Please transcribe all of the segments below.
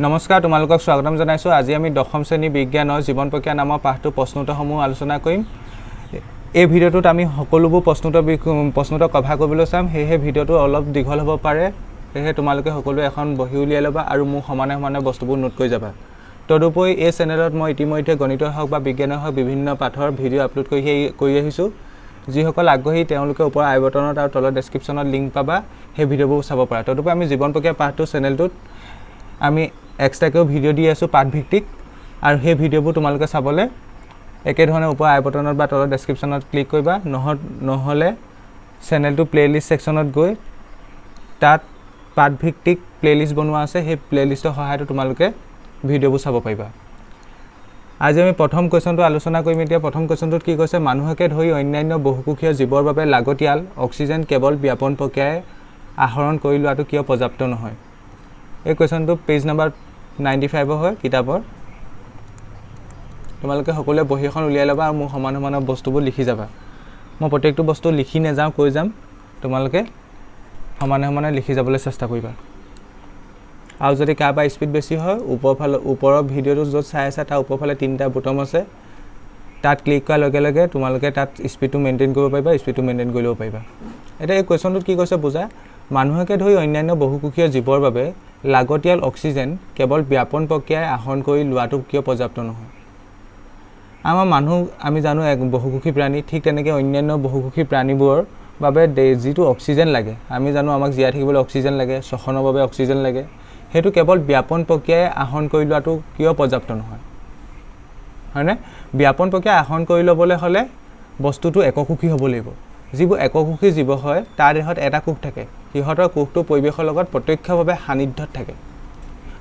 নমস্কাৰ, তোমালোকক স্বাগতম জনাইছো। আজি আমি দশম শ্ৰেণী বিজ্ঞানৰ জীৱন প্ৰক্ৰিয়া নামৰ পাঠটোৰ প্ৰশ্নোত্তৰসমূহ আলোচনা কৰিম। এই ভিডিঅ'টোত আমি সকলোবোৰ প্ৰশ্নোত্তৰ কভাৰ কৰিবলৈ চাম, সেয়েহে ভিডিঅ'টো অলপ দীঘল হ'ব পাৰে। সেয়েহে তোমালোকে সকলোৱে এখন বহি উলিয়াই ল'বা আৰু মোৰ সমানে সমানে বস্তুবোৰ নোট কৰি যাবা। তদুপৰি এই চেনেলত মই ইতিমধ্যে গণিতৰ হওক বা বিজ্ঞানৰ হওক বিভিন্ন পাঠৰ ভিডিঅ' আপলোড কৰি আহিছোঁ। যিসকল আগ্ৰহী তেওঁলোকে ওপৰৰ আই বটনত আৰু তলৰ ডেছক্ৰিপশ্যনত লিংক পাবা, সেই ভিডিঅ'বোৰ চাব পাৰা। তদুপৰি আমি জীৱন প্ৰক্ৰিয়া পাঠটো চেনেলটোত আমি এক্সট্ৰাকৈও ভিডিঅ' দি আছোঁ পাঠভিত্তিক, আৰু সেই ভিডিঅ'বোৰ তোমালোকে চাবলৈ একেধৰণে ওপৰৰ আই বটনত বা তলৰ ডেছক্ৰিপশ্যনত ক্লিক কৰিবা। নহ'লে চেনেলটো প্লে'লিষ্ট ছেকশ্যনত গৈ তাত পাঠভিত্তিক প্লে'লিষ্ট বনোৱা আছে, সেই প্লে'লিষ্টৰ সহায়তে তোমালোকে ভিডিঅ'বোৰ চাব পাৰিবা। আজি আমি প্ৰথম কুৱেশ্যনটো আলোচনা কৰিম। এতিয়া প্ৰথম কুৱেশ্যনটোত কি কৈছে, মানুহকে ধৰি অন্যান্য বহুকোষীয় জীৱৰ বাবে লাগতিয়াল অক্সিজেন কেৱল ব্যাপন প্ৰক্ৰিয়াই আহৰণ কৰি লোৱাটো কিয় পৰ্যাপ্ত নহয়? এই কুৱেশ্যনটো পেজ নম্বৰ 95 হয় কিতাপৰ। তোমালোকে সকলোৱে বহী এখন উলিয়াই ল'বা আৰু মোৰ সমান সমানৰ বস্তুবোৰ লিখি যাবা। মই প্ৰত্যেকটো বস্তু লিখি নাযাওঁ, কৈ যাম, তোমালোকে সমানে সমানে লিখি যাবলৈ চেষ্টা কৰিবা। আৰু যদি কাৰোবাৰ স্পীড বেছি হয়, ওপৰৰ ভিডিঅ'টো য'ত চাই আছা তাৰ ওপৰফালে 3টা বুটাম আছে, তাত ক্লিক কৰাৰ লগে লগে তোমালোকে তাত স্পীডটো মেইনটেইন কৰিব পাৰিবা, স্পীডটো মেইনটেইন কৰি ল'ব পাৰিবা। এতিয়া এই কুৱেশ্যনটোত কি কৈছে বুজা, মানুহকে ধৰি অন্যান্য বহুকোষীয় জীৱৰ বাবে লাগতিয়াল অক্সিজেন কেৱল ব্যাপন প্ৰক্ৰিয়াই আহৰণ কৰি লোৱাটো কিয় পৰ্যাপ্ত নহয়? আমাৰ মানুহ আমি জানো এক বহুকোষী প্ৰাণী, ঠিক তেনেকৈ অন্যান্য বহুকোষী প্ৰাণীবোৰৰ বাবে যিটো অক্সিজেন লাগে, আমি জানো আমাক জীয়াই থাকিবলৈ অক্সিজেন লাগে, শ্বসনৰ বাবে অক্সিজেন লাগে, সেইটো কেৱল ব্যাপন প্ৰক্ৰিয়াই আহৰণ কৰি লোৱাটো কিয় পৰ্যাপ্ত নহয়? হয়নে? ব্যাপন প্ৰক্ৰিয়া আহৰণ কৰি ল'বলৈ হ'লে বস্তুটো এককোষী হ'ব লাগিব। যিবোৰ এককোষী জীৱ হয় তাৰ দেহত এটা কোষ থাকে, সিহঁতৰ কোষটো পৰিৱেশৰ লগত প্ৰত্যক্ষভাৱে সান্নিধ্যত থাকে,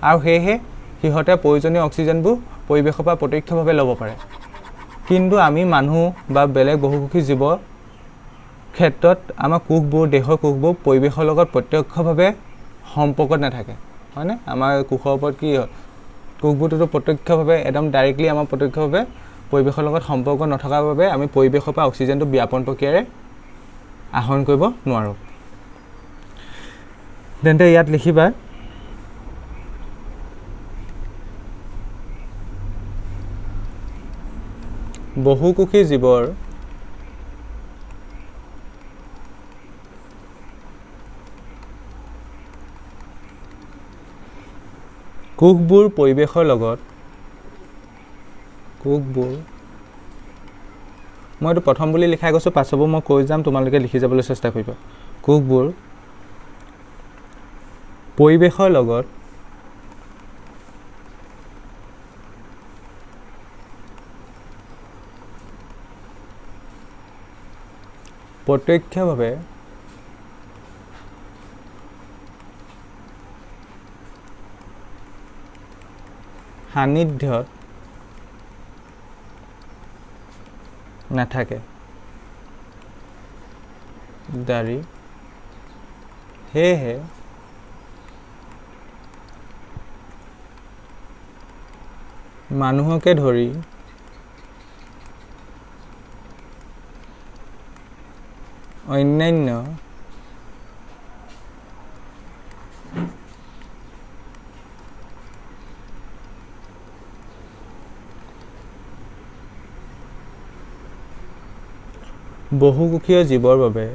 আৰু সেয়েহে সিহঁতে প্ৰয়োজনীয় অক্সিজেনবোৰ পৰিৱেশৰ পৰা প্ৰত্যক্ষভাৱে ল'ব পাৰে। কিন্তু আমি মানুহ বা বেলেগ বহুকোষী জীৱৰ ক্ষেত্ৰত আমাৰ কোষবোৰ, দেহৰ কোষবোৰ পৰিৱেশৰ লগত প্ৰত্যক্ষভাৱে সম্পৰ্কত নাথাকে, হয়নে? আমাৰ কোষৰ ওপৰত কি হয়, কোষবোৰটোতো প্ৰত্যক্ষভাৱে একদম ডাইৰেক্টলি আমাৰ প্ৰত্যক্ষভাৱে পৰিৱেশৰ লগত সম্পৰ্ক নথকাৰ বাবে আমি পৰিৱেশৰ পৰা অক্সিজেনটো ব্যাপন প্ৰক্ৰিয়াৰে আহৰণ কৰিব নোৱাৰোঁ। তেন্তে ইয়াত লিখিবা, বহুকোষী জীৱৰ কোষবোৰ পৰিৱেশৰ লগত মই এইটো প্ৰথম বুলি লিখাই গৈছোঁ, পাছবোৰ মই কৈ যাম, তোমালোকে লিখি যাবলৈ চেষ্টা কৰিবা। কোষবোৰ পৰিৱেশৰ লগত প্ৰত্যক্ষভাৱে সান্নিধ্যত নাথাকে। সেয়েহে মানুহকে ধৰি অন্যান্য বহুকোষীয় জীৱৰ বাবে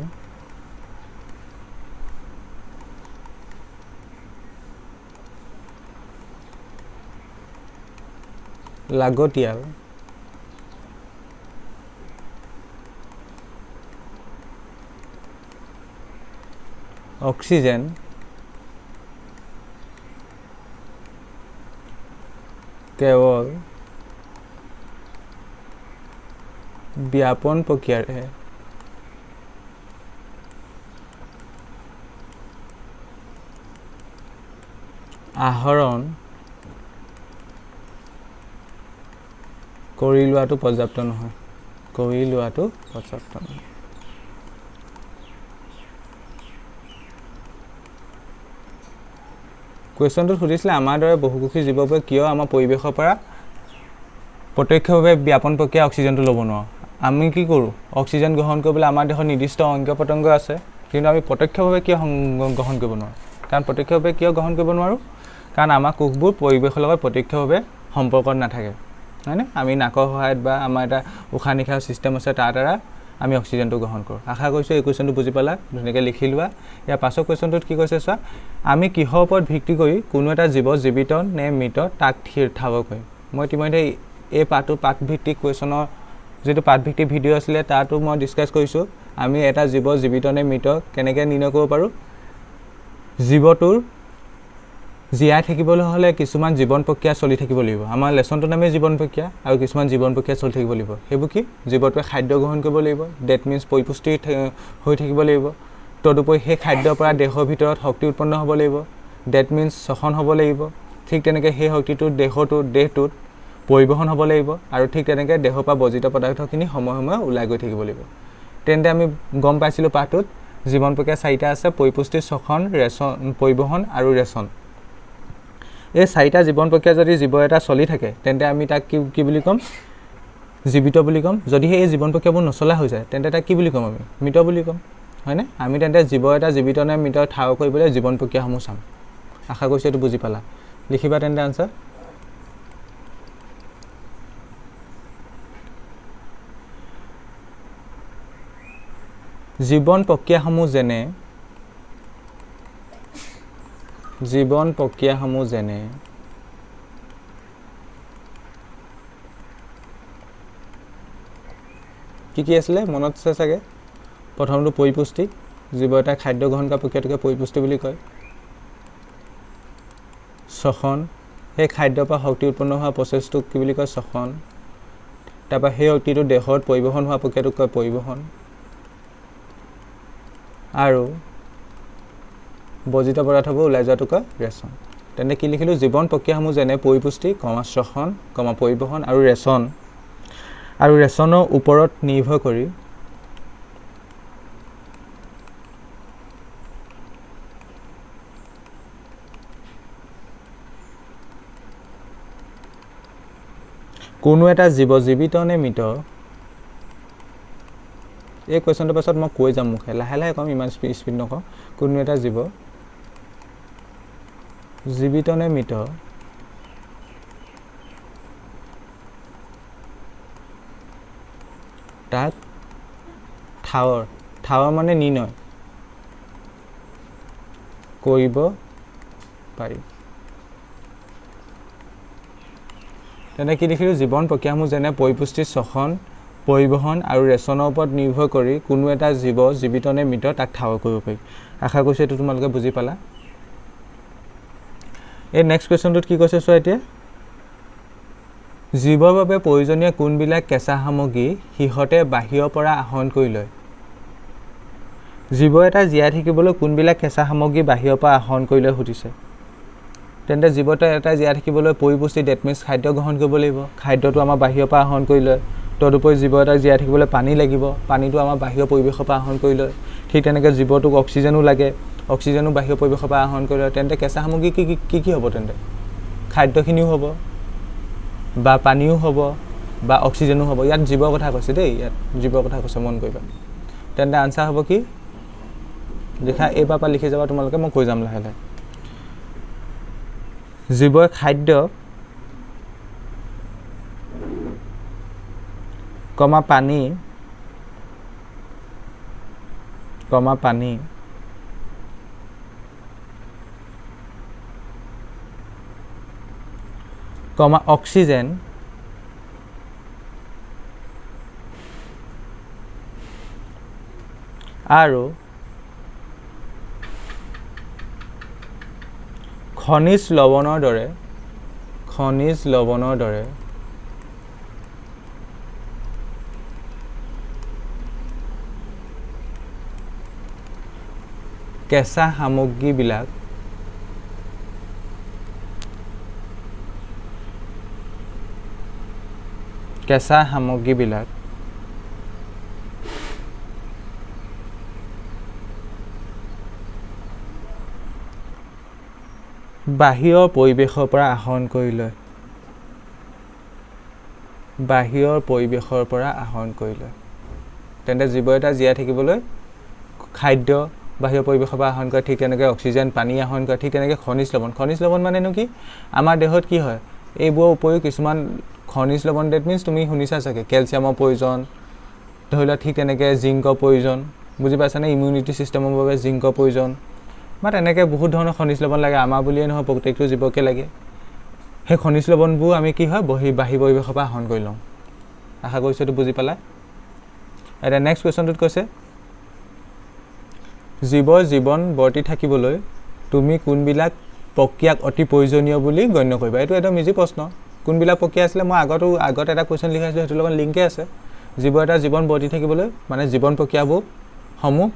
লাগতিয়াল অক্সিজেন কেৱল ব্যাপন প্ৰক্ৰিয়াৰে আহৰণ কৰি লোৱাটো পৰ্যাপ্ত নহয়। কুৱেশ্যনটোত সুধিছিলে আমাৰ দৰে বহুকোষী জীৱবোৰে কিয় আমাৰ পৰিৱেশৰ পৰা প্ৰত্যক্ষভাৱে ব্যাপন প্ৰক্ৰিয়া অক্সিজেনটো ল'ব নোৱাৰোঁ। আমি কি কৰোঁ, অক্সিজেন গ্ৰহণ কৰিবলৈ আমাৰ দেহত নিৰ্দিষ্ট অংগ প্ৰত্যংগ আছে, কিন্তু আমি প্ৰত্যক্ষভাৱে কিয় গ্ৰহণ কৰিব নোৱাৰোঁ? কাৰণ প্ৰত্যক্ষভাৱে কিয় গ্ৰহণ কৰিব নোৱাৰোঁ? কাৰণ আমাৰ কোষবোৰ পৰিৱেশৰ লগত প্ৰত্যক্ষভাৱে সম্পৰ্কত নাথাকে হয়নে আমি নাকৰ সহায়ত বা আমাৰ এটা উশাহ নিশাহৰ চিষ্টেম আছে তাৰ দ্বাৰা আমি অক্সিজেনটো গ্ৰহণ কৰোঁ আশা কৰিছোঁ এই কুৱেশ্যনটো বুজি পালা ধুনীয়াকৈ লিখি লোৱা ইয়াৰ পাছৰ কুৱেশ্যনটোত কি কৈছে চোৱা আমি কিহৰ ওপৰত ভিত্তি কৰি কোনো এটা জীৱ জীৱিত নে মৃত তাক থিৰ ঠাব কৰিম মই ইতিমধ্যে এই পাঠভিত্তিক কুৱেশ্যনৰ যেটো পাঠভিত্তিক ভিডিঅ' আছিলে তাতো মই ডিসকাস কৰিছোঁ আমি এটা জীৱ জীৱিত নে মৃত কেনেকৈ নিৰ্ণয় কৰিব পাৰোঁ জীৱটোৰ জীয়াই থাকিবলৈ হ'লে কিছুমান জীৱন প্ৰক্ৰিয়া চলি থাকিব লাগিব আমাৰ লেসনটো নামে জীৱন প্ৰক্ৰিয়া আৰু কিছুমান জীৱন প্ৰক্ৰিয়া চলি থাকিব লাগিব হেবু কি জীৱটোৱে খাদ্য গ্ৰহণ কৰিব লাগিব দ্যাট মিন্স পৰিপুষ্টি হৈ থাকিব লাগিব তদুপৰি সেই খাদ্যৰ পৰা দেহৰ ভিতৰত শক্তি উৎপন্ন হ'ব লাগিব দ্যাট মিন্স শ্বসন হ'ব লাগিব ঠিক তেনেকৈ সেই শক্তিটো দেহটোত পৰিবহন হ'ব লাগিব আৰু ঠিক তেনেকৈ দেহৰ পৰা বৰ্জিত পদাৰ্থখিনি সময় ওলাই গৈ থাকিব লাগিব তেন্তে আমি গম পাইছিলোঁ পাঠটোত জীৱন প্ৰক্ৰিয়া চাৰিটা আছে পৰিপুষ্টি শ্বসন ৰেচন পৰিবহন আৰু ৰেচন এই চাৰিটা জীৱন প্ৰক্ৰিয়া যদি জীৱ এটা চলি থাকে তেন্তে আমি তাক কি বুলি ক'ম জীৱিত বুলি ক'ম যদি এই জীৱন প্ৰক্ৰিয়াবোৰ নচলা হৈ যায় তেন্তে তাক কি বুলি ক'ম আমি মৃত বুলি ক'ম হয়নে আমি তেন্তে জীৱ এটা জীৱিত নে মৃত ঠাও কৰিবলৈ জীৱন প্ৰক্ৰিয়াসমূহ চাম আশা কৰিছোঁ এইটো বুজি পালা লিখিবা তেন্তে আনসাৰ জীৱন প্ৰক্ৰিয়াসমূহ যেনে কি আছিলে মনত আছে চাগে প্ৰথমটো পৰিপুষ্টি জীৱ এটা খাদ্য গ্ৰহণ কৰা প্ৰক্ৰিয়াটোকে পৰিপুষ্টি বুলি কয় শ্বসন সেই খাদ্যৰ পৰা শক্তি উৎপন্ন হোৱা প্ৰচেছটোক কি বুলি কয় শ্বসন তাৰপৰা সেই শক্তিটো দেহত পৰিবহন হোৱা প্ৰক্ৰিয়াটোক কয় পৰিবহন আৰু বৰ্জিত পদাৰ্থবোৰ ওলাই যোৱাটো কয় ৰেচন তেনে কি লিখিলোঁ জীৱন প্ৰক্ৰিয়াসমূহ যেনে পৰিপুষ্টি শ্বসন পৰিবহন আৰু ৰেচনৰ ওপৰত নিৰ্ভৰ কৰি কোনো এটা জীৱ জীৱিত নে মৃত এই কুৱেশ্যনটোৰ পাছত মই কৈ যাম মুখে লাহে লাহে কম ইমান স্পীড নকওঁ কোনো এটা জীৱ জীৱিত নে মৃত তাক ঠাৱৰ মানে নিৰ্ণয় কৰিব পাৰি তেনে কি দেখিলোঁ জীৱন প্ৰক্ৰিয়াসমূহ যেনে পৰিপুষ্টি শ্বসন পৰিবহন আৰু ৰেচনৰ ওপৰত নিৰ্ভৰ কৰি কোনো এটা জীৱ জীৱিত নে মৃত তাক ঠাৱৰ কৰিব পাৰি আশা কৰিছোঁ এইটো তোমালোকে বুজি পালা এই নেক্সট কুৱেশ্যনটোত কি কৈছে চোৱা এতিয়া জীৱৰ বাবে প্ৰয়োজনীয় কোনবিলাক কেঁচা সামগ্ৰী সিহঁতে বাহিৰৰ পৰা আহৰণ কৰি লয় জীৱ এটা জীয়াই থাকিবলৈ কোনবিলাক কেঁচা সামগ্ৰী বাহিৰৰ পৰা আহৰণ কৰি লয় সুধিছে তেন্তে জীৱটা এটা জীয়াই থাকিবলৈ পৰিপুষ্টি ডেট মিন্স খাদ্য গ্ৰহণ কৰিব লাগিব খাদ্যটো আমাৰ বাহিৰৰ পৰা আহৰণ কৰি লয় তদুপৰি জীৱ এটা জীয়াই থাকিবলৈ পানী লাগিব পানীটো আমাৰ বাহিৰৰ পৰিৱেশৰ পৰা আহৰণ কৰি লয় ঠিক তেনেকৈ জীৱটোক অক্সিজেনো লাগে অক্সিজেনো বাহিৰৰ পৰিৱেশৰ পৰা আহৰণ কৰি লয় তেন্তে কেঁচা সামগ্ৰী কি হ'ব তেন্তে খাদ্যখিনিও হ'ব বা পানীও হ'ব বা অক্সিজেনো হ'ব ইয়াত জীৱৰ কথা কৈছে দেই ইয়াত জীৱৰ কথা কৈছে মন কৰিবা তেন্তে আনসাৰ হ'ব কি লিখা এইবাৰ পৰা লিখি যাবা তোমালোকে মই কৈ যাম লাহে লাহে জীৱৰ খাদ্য পানী অক্সিজেন আৰু খনিজ লৱণৰ দৰে কেঁচা সামগ্ৰীবিলাক বাহিৰৰ পৰিৱেশৰ পৰা আহৰণ কৰি লয় তেন্তে জীৱ এটা জীয়াই থাকিবলৈ খাদ্য বাহিৰৰ পৰিৱেশৰ পৰা আহৰণ কৰে, ঠিক তেনেকৈ অক্সিজেন পানী আহৰণ কৰে, ঠিক তেনেকৈ খনিজ লৱণ মানেনো কি আমাৰ দেহত কি হয় এইবোৰৰ উপৰিও কিছুমান খনিজ লৱণ ডেট মিনছ তুমি শুনিছা চাগে কেলছিয়ামৰ প্ৰয়োজন ধৰি লোৱা, ঠিক তেনেকৈ জিংকৰ প্ৰয়োজন, বুজি পাইছানে, ইমিউনিটি ছিষ্টেমৰ বাবে জিংকৰ প্ৰয়োজন বা তেনেকৈ বহুত ধৰণৰ খনিজ লৱণ লাগে, আমাৰ বুলিয়ে নহয় প্ৰত্যেকটো জীৱকে লাগে। সেই খনিজ লৱণবোৰ আমি কি হয় বাহিৰ পৰিৱেশৰ পৰা আহৰণ কৰি লওঁ। আশা কৰিছোঁ এইটো বুজি পালা। এতিয়া নেক্সট কুৱেশ্যনটোত কৈছে জীৱৰ জীৱন বৰ্তি থাকিবলৈ তুমি কোনবিলাক প্ৰক্ৰিয়াক অতি প্ৰয়োজনীয় বুলি গণ্য কৰিবা। এইটো একদম ইজি প্ৰশ্ন। কোনবিলাক প্ৰক্ৰিয়া আছিলে মই আগত এটা কুৱেশ্যন লিখাইছিলোঁ, সেইটোৰ লগত লিংকে আছে। জীৱ এটা জীৱন বৰ্তি থাকিবলৈ মানে জীৱন প্ৰক্ৰিয়াসমূহ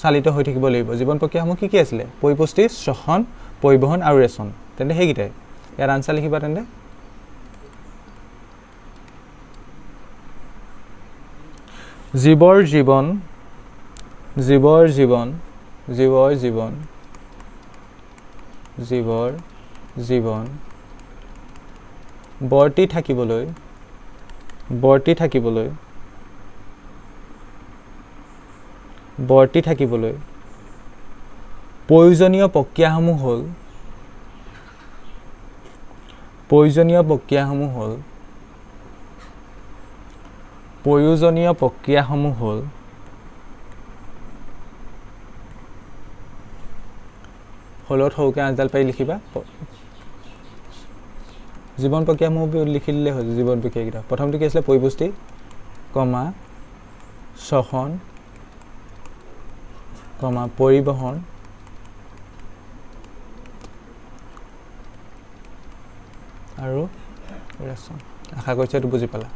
চালিত হৈ থাকিব লাগিব। জীৱন প্ৰক্ৰিয়াসমূহ কি আছিলে? পৰিপুষ্টি, শ্বসন, পৰিবহণ আৰু ৰেচন। তেন্তে সেইকেইটাই ইয়াত আনচাৰ লিখিবা। তেন্তে জীৱৰ জীৱন বৰ্তি থাকিবলৈ প্ৰয়োজনীয় প্ৰক্ৰিয়াসমূহ হ'ল হলত সৰুকৈ আঁচডাল পাৰি লিখিবা। জীৱন প্ৰক্ৰিয়াসমূহ লিখি দিলে হ'ল। জীৱন প্ৰক্ৰিয়াকেইটা প্ৰথমটো কি আছিলে? পৰিপুষ্টি, শ্বসন, পৰিবহণ আৰু ৰেচন। আশা কৰিছোঁ এইটো বুজি পালা।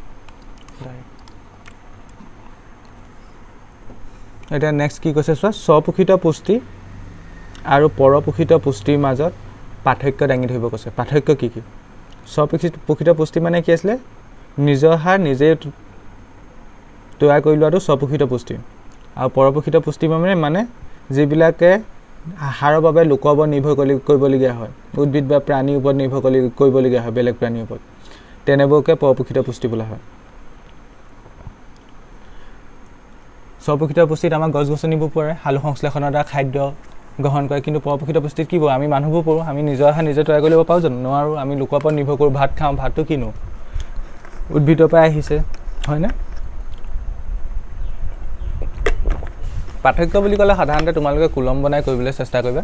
এতিয়া নেক্সট কি কৈছে চোৱা, স্বপোষিত পুষ্টি আৰু পৰপোষিত পুষ্টিৰ মাজত পাৰ্থক্য দাঙি ধৰিব কৈছে। পাৰ্থক্য কি কি? স্বপোষিত পুষ্টি মানে কি আছিলে? নিজৰ আহাৰ নিজে তৈয়াৰ কৰি লোৱাটো স্বপোষিত পুষ্টি। আৰু পৰপোষিত পুষ্টি মানে যিবিলাকে আহাৰৰ বাবে লোকৰ ওপৰত নিৰ্ভৰ কৰিবলগীয়া হয়, উদ্ভিদ বা প্ৰাণীৰ ওপৰত নিৰ্ভৰ কৰিবলগীয়া হয়, বেলেগ প্ৰাণীৰ ওপৰত, তেনেবোৰকে পৰপোষিত পুষ্টি বোলা হয়। স্বপোষিত পুষ্টিত আমাৰ গছ গছনিবোৰ পৰে, সালোক সংশ্লেষণৰ দ্বাৰা খাদ্য গ্ৰহণ কৰে। কিন্তু পৰপোষিত পুষ্টিত কি আমি মানুহবোৰ পৰোঁ। আমি নিজৰ আহাৰ নিজে তৈয়াৰ কৰি ল'ব পাৰোঁ জানো? নোৱাৰোঁ। আমি লোকৰ ওপৰত নিৰ্ভৰ কৰোঁ। ভাত খাওঁ, ভাতটো কিনো উদ্ভিদৰ পৰাই আহিছে, হয়নে? পাৰ্থক্য বুলি ক'লে সাধাৰণতে তোমালোকে কুলম বনাই কৰিবলৈ চেষ্টা কৰিবা,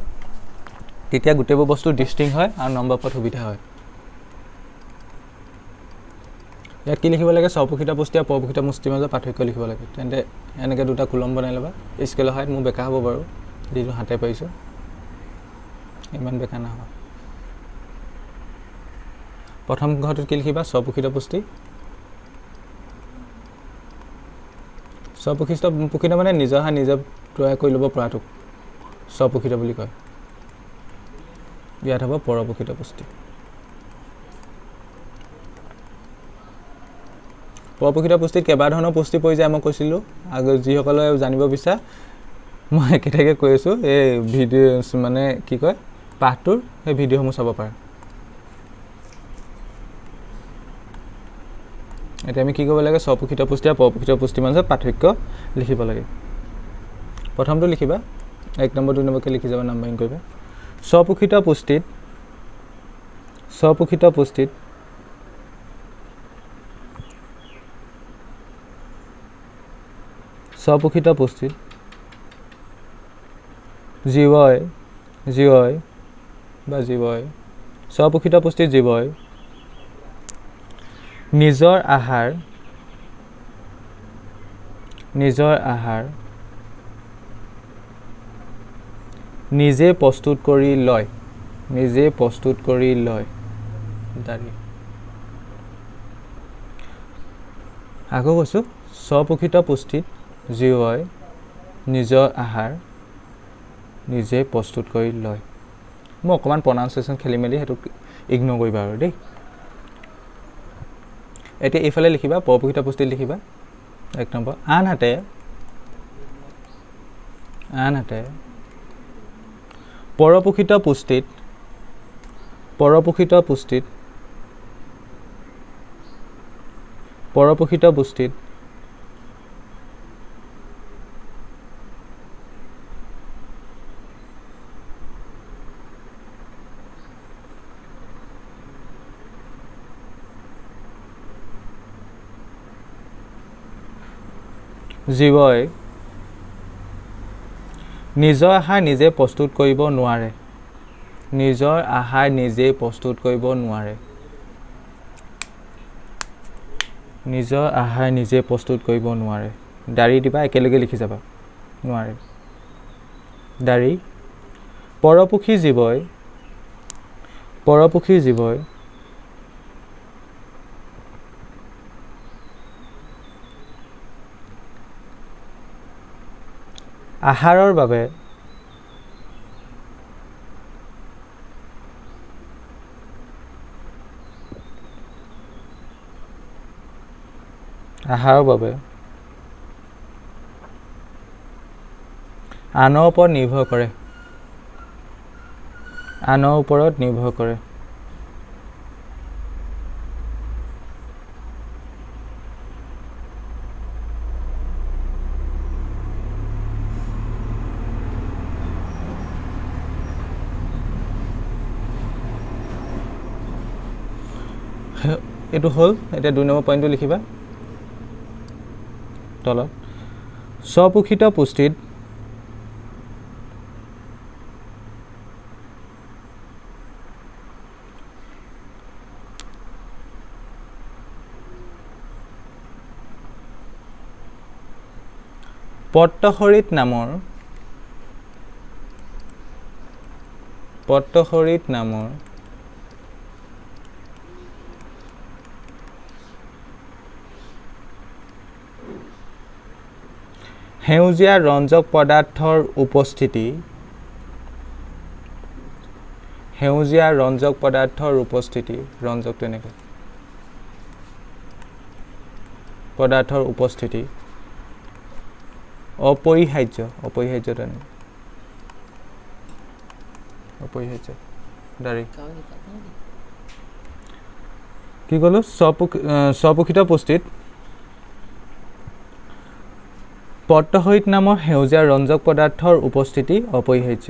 তেতিয়া গোটেইবোৰ বস্তু ডিষ্টিংক্ট হয় আৰু নম্বৰ পোৱাত সুবিধা হয়। ইয়াত কি লিখিব লাগে? স্বপোষিত পুষ্টি আৰু পৰপোষিত পুষ্টিৰ মাজত পাৰ্থক্য লিখিব লাগে। তেন্তে এনেকৈ দুটা কুলম বনাই ল'বা। স্কেলৰ হাইট মোৰ বেকা হ'ব বাৰু, যিটো হাতে পাৰিছোঁ, ইমান বেকা নহয়। প্ৰথম ঘৰটোত কি লিখিবা? স্বপোষিত পুষ্টি। স্বপোষিত মানে নিজৰ আহাৰ নিজে তৈয়াৰ কৰি ল'ব পৰাটোক স্বপোষিত বুলি কয়। ইয়াত হ'ব পৰপোষিত পুষ্টি। পৰপোষিত পুষ্টিত কেইবা ধৰণৰ পুষ্টি পৰি যায় মই কৈছিলোঁ। যিসকলে জানিব বিচাৰে মই একেটাকে কৈ আছোঁ, এই ভিডিঅ' মানে কি কয় পাঠটোৰ সেই ভিডিঅ'সমূহ চাব পাৰে। এতিয়া আমি কি কৰিব লাগে? স্বপোষিত পুষ্টি আৰু পৰপোষিত পুষ্টিৰ মাজত পাৰ্থক্য লিখিব লাগে। প্ৰথমটো লিখিবা, 1 নম্বৰ 2 নম্বৰকৈ লিখি যাবা, নাম্বাৰিং কৰিবা। স্বপোষিত পুষ্টিত জীৱই নিজৰ আহাৰ নিজে প্ৰস্তুত কৰি লয়। আকৌ কৈছোঁ, স্বপোষিত পুষ্টিত জীৱই নিজৰ আহাৰ নিজে প্ৰস্তুত কৰি লয়। মই অকণমান প্ৰনাউন্সিয়েশ্যন খেলি মেলি, সেইটো ইগন'ৰ কৰিবা আৰু দেই। এতিয়া এইফালে লিখিবা, পৰপোষিত পুষ্টিত লিখিবা 1 নম্বৰ। আনহাতে পৰপোষিত পুষ্টিত জীৱই নিজৰ আহাৰ নিজে প্ৰস্তুত কৰিব নোৱাৰে নিজৰ আহাৰ নিজে প্ৰস্তুত কৰিব নোৱাৰে নিজৰ আহাৰ নিজে প্ৰস্তুত কৰিব নোৱাৰে দাৰি দিবা একেলগে লিখি যাবা নোৱাৰে দাৰি পৰপক্ষী জীৱই আহাৰৰ বাবে আনৰ ওপৰত নিৰ্ভৰ কৰে এইটো হ'ল এতিয়া 2 নম্বৰ পইণ্টটো লিখিবা তলত স্বপোষিত পুষ্টিত পট্টশৰীত নামৰ সেউজীয়া ৰঞ্জক পদাৰ্থৰ উপস্থিতি ৰঞ্জকটো এনেকৈ পদাৰ্থৰ উপস্থিতি অপৰিহাৰ্য দাৰি কি ক'লো স্বপোষিত পুষ্টিত পট্টশৰীত নামৰ সেউজীয়া ৰঞ্জক পদাৰ্থৰ উপস্থিতি অপৰিহাৰ্য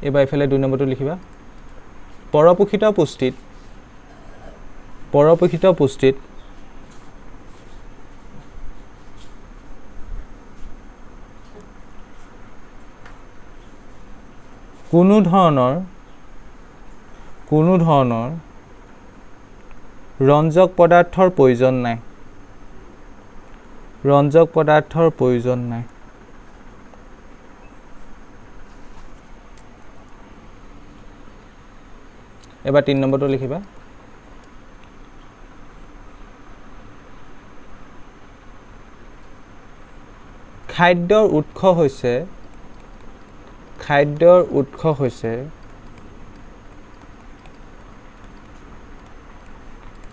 এবাৰ ইফালে 2 নম্বৰটো লিখিবা পৰপোষিত পুষ্টিত কোনো ধৰণৰ ৰঞ্জক পদাৰ্থৰ প্ৰয়োজন নাই এবাৰ 3 নম্বৰটো লিখিবা খাদ্যৰ উৎস হৈছে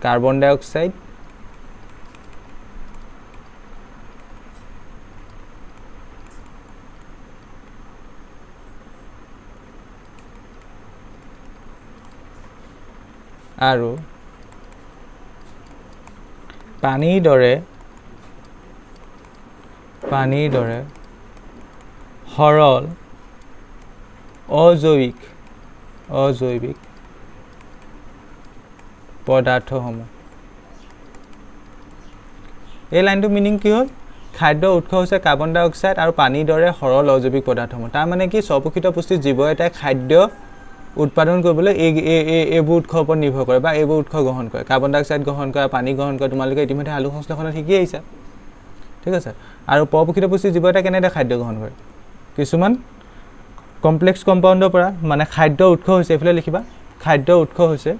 কাৰ্বন ডাই অক্সাইড আৰু পানীৰ দৰে সৰল অজৈবিক পদাৰ্থসমূহ এই লাইনটো মিনিং কি হ'ল খাদ্যৰ উৎস হৈছে কাৰ্বন ডাই অক্সাইড আৰু পানীৰ দৰে সৰল অজৈবিক পদাৰ্থসমূহ তাৰ মানে কি স্বপোষিত পুষ্টিত জীৱ এটাই খাদ্য উৎপাদন কৰিবলৈ এইবোৰ উৎসৰ ওপৰত নিৰ্ভৰ কৰে বা এইবোৰ উৎস গ্ৰহণ কৰে কাৰ্বন ডাই অক্সাইড গ্ৰহণ কৰে পানী গ্ৰহণ কৰে তোমালোকে ইতিমধ্যে আলু সংশ্লেষণত শিকি আহিছা ঠিক আছে আৰু পৰপোষিত পুষ্টিত জীৱ এটাই কেনেদৰে খাদ্য গ্ৰহণ কৰে কিছুমান কমপ্লেক্স কম্পাউণ্ডৰ পৰা মানে খাদ্যৰ উৎস হৈছে এইফালে লিখিবা খাদ্যৰ উৎস হৈছে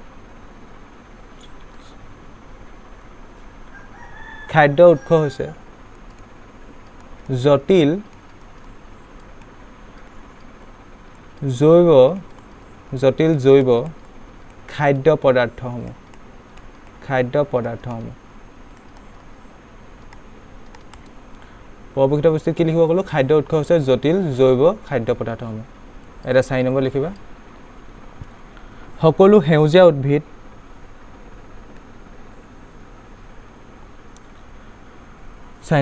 জটিল জৈৱ খাদ্য পদাৰ্থসমূহ পৰপোষিত পুষ্টিত কি লিখিব ক'লো খাদ্য উৎস হৈছে জটিল জৈৱ খাদ্য পদাৰ্থসমূহ এটা 4 নম্বৰ লিখিবা সকলো সেউজীয়া উদ্ভিদ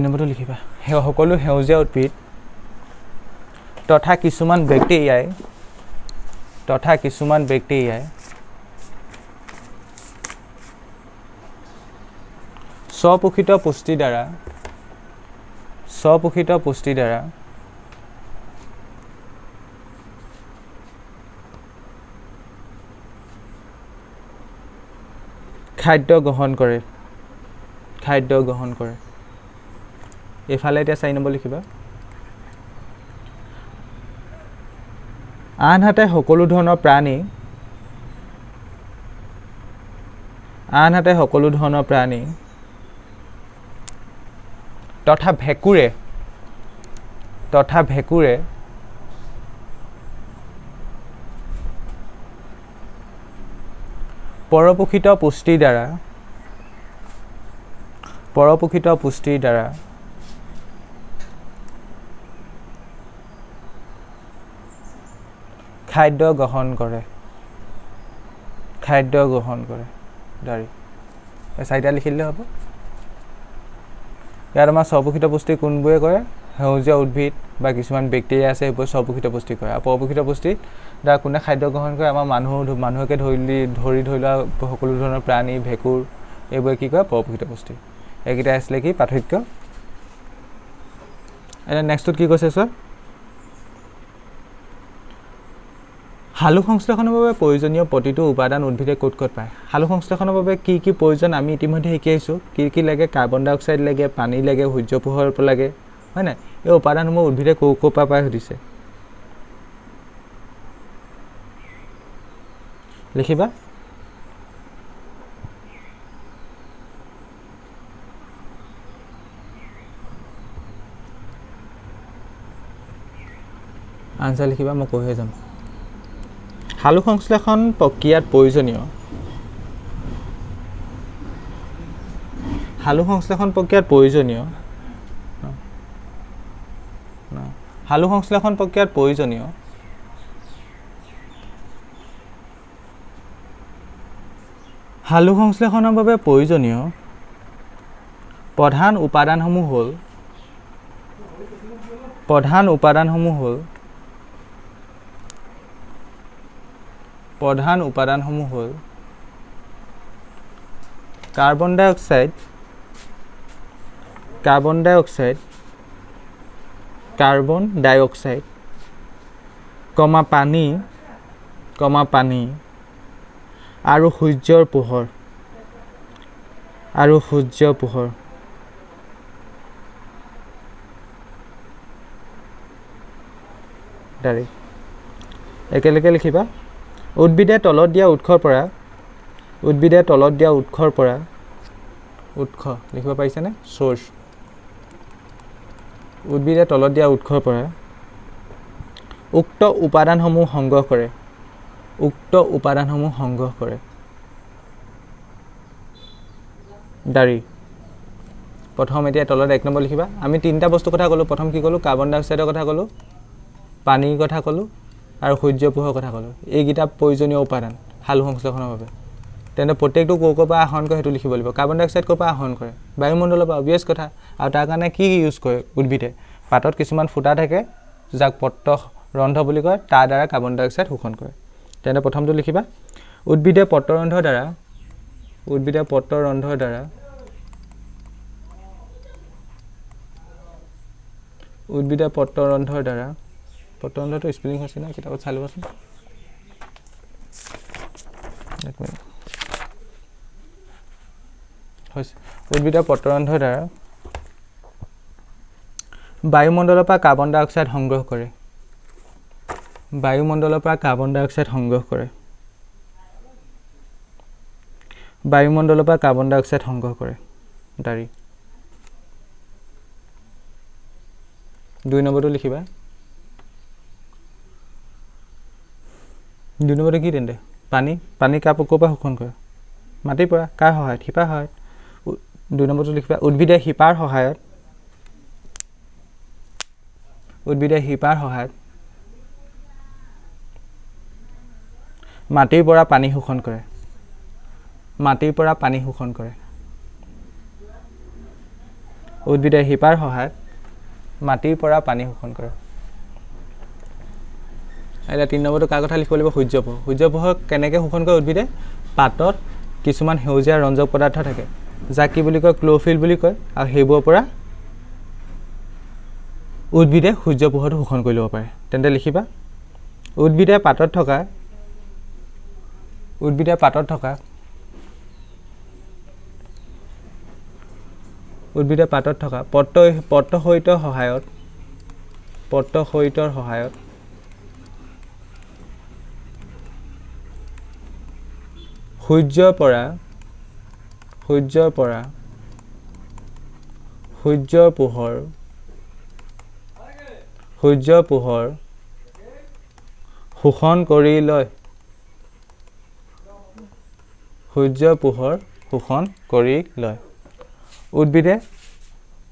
নম্বৰটো লিখিবা সকলো সেউজীয়া উদ্ভিদ তথা কিছুমান বেক্টেৰিয়াই স্বপোষিত পুষ্টিৰ দ্বাৰা খাদ্য গ্ৰহণ কৰে এইফালে এতিয়া 4 নম্বৰ লিখিবা আনহাতে সকলো ধৰণৰ প্ৰাণী তথা ভেকুৰে পৰপোষিত পুষ্টিৰ দ্বাৰা খাদ্য গ্ৰহণ কৰে দাৰি এই 4টা লিখিলে হ'ব ইয়াত আমাৰ স্বপোষিত পুষ্টি কোনবোৰে কৰে সেউজীয়া উদ্ভিদ বা কিছুমান বেক্টেৰিয়া আছে এইবোৰ স্বপোষিত পুষ্টি কৰে আৰু পৰপোষিত পুষ্টি দ্বাৰা কোনে খাদ্য গ্ৰহণ কৰে আমাৰ মানুহকে ধৰি লোৱা সকলো ধৰণৰ প্ৰাণী ভেকুৰ এইবোৰে কি কৰে পৰপোষিত পুষ্টি এইকেইটা আছিলে কি পাৰ্থক্য এতিয়া নেক্সটত কি কৈছে চোৱা হালু সংশ্লেষণৰ বাবে প্ৰয়োজনীয় প্ৰতিটো উপাদান উদ্ভিদে ক'ত পায় হালু সংশ্লেষণৰ বাবে কি প্ৰয়োজন আমি ইতিমধ্যে শিকি আহিছোঁ কি লাগে কাৰ্বন ডাই অক্সাইড লাগে পানী লাগে সূৰ্য পোহৰৰ পৰা লাগে হয় নাই এই উপাদানসমূহ উদ্ভিদে ক'ৰ পৰা পায় সুধিছে লিখিবা আনসাৰ লিখিবা মই কৈহে যাম হালু সংশ্লেষণ প্ৰক্ৰিয়াত প্ৰয়োজনীয় হালু সংশ্লেষণ প্ৰক্ৰিয়াত হালু সংশ্লেষণৰ বাবে প্ৰয়োজনীয় প্ৰধান উপাদানসমূহ হ'ল কাৰ্বন ডাই অক্সাইড পানী আৰু সূৰ্যৰ পোহৰ একেলগে লিখিবা উদ্ভিদে তলত দিয়া উৎসৰ পৰা উৎস লিখিব পাৰিছেনে সোৰ্স উদ্ভিদে তলত দিয়া উৎসৰ পৰা উক্ত উপাদানসমূহ সংগ্ৰহ কৰে দাৰি প্ৰথম এতিয়া তলত 1 নম্বৰ লিখিবা আমি 3টা বস্তু কথা ক'লো প্ৰথম কি ক'লো কাৰ্বন ডাই অক্সাইডৰ কথা ক'লো পানীৰ কথা ক'লো আৰু সূৰ্য পোহৰৰ কথা ক'লো এইকেইটা প্ৰয়োজনীয় উপাদান হালু সংশ্লেষণৰ বাবে তেনে প্ৰত্যেকটো ক'ৰ পৰা আহৰণ কৰে সেইটো লিখিব লাগিব কাৰ্বন ডাই অক্সাইড ক'ৰ পৰা আহৰণ কৰে বায়ুমণ্ডলৰ পৰা অবভিয়াছ কথা আৰু তাৰ কাৰণে কি ইউজ কৰে উদ্ভিদে পাতত কিছুমান ফুটা থাকে যাক পত্ৰ ৰন্ধ্ৰ বুলি কয় তাৰ দ্বাৰা কাৰ্বন ডাই অক্সাইড শোষণ কৰে তেনে প্ৰথমটো লিখিবা উদ্ভিদে পত্ৰৰন্ধ্ৰৰ দ্বাৰা পত্ৰৰন্ধ্ৰটো স্পেলিং হৈছে না কিতাপত চাই ল'বাচোন উদ্ভিদে পত্ৰৰন্ধ্ৰৰ দ্বাৰা বায়ুমণ্ডলৰ পৰা কাৰ্বন ডাই অক্সাইড সংগ্ৰহ কৰে দাৰি 2 নম্বৰটো লিখিবা 2 নম্বৰটো কি তেন্তে পানী ক'ৰ পৰা শোষণ কৰে মাটিৰ পৰা কাৰ সহায়ত শিপাৰ সহায়ত 2 নম্বৰটো লিখিবা উদ্ভিদে শিপাৰ সহায়ত মাটিৰ পৰা পানী শোষণ কৰে উদ্ভিদে শিপাৰ সহায়ত মাটিৰ পৰা পানী শোষণ কৰে এতিয়া 3 নম্বৰটো কাৰ কথা লিখিব লাগিব সূৰ্য পোহৰ কেনেকৈ শোষণ কৰে উদ্ভিদে পাতত কিছুমান সেউজীয়া ৰঞ্জক পদাৰ্থ থাকে যাক কি বুলি কয় ক্লোৰফিল বুলি কয় আৰু সেইবোৰৰ পৰা উদ্ভিদে সূৰ্য পোহৰটো শোষণ কৰি ল'ব পাৰে তেন্তে লিখিবা উদ্ভিদে পাতত থকা পত্ৰশয়িতৰ সহায়ত সূৰ্যৰ পোহৰ শোষণ কৰি লয় উদ্ভিদে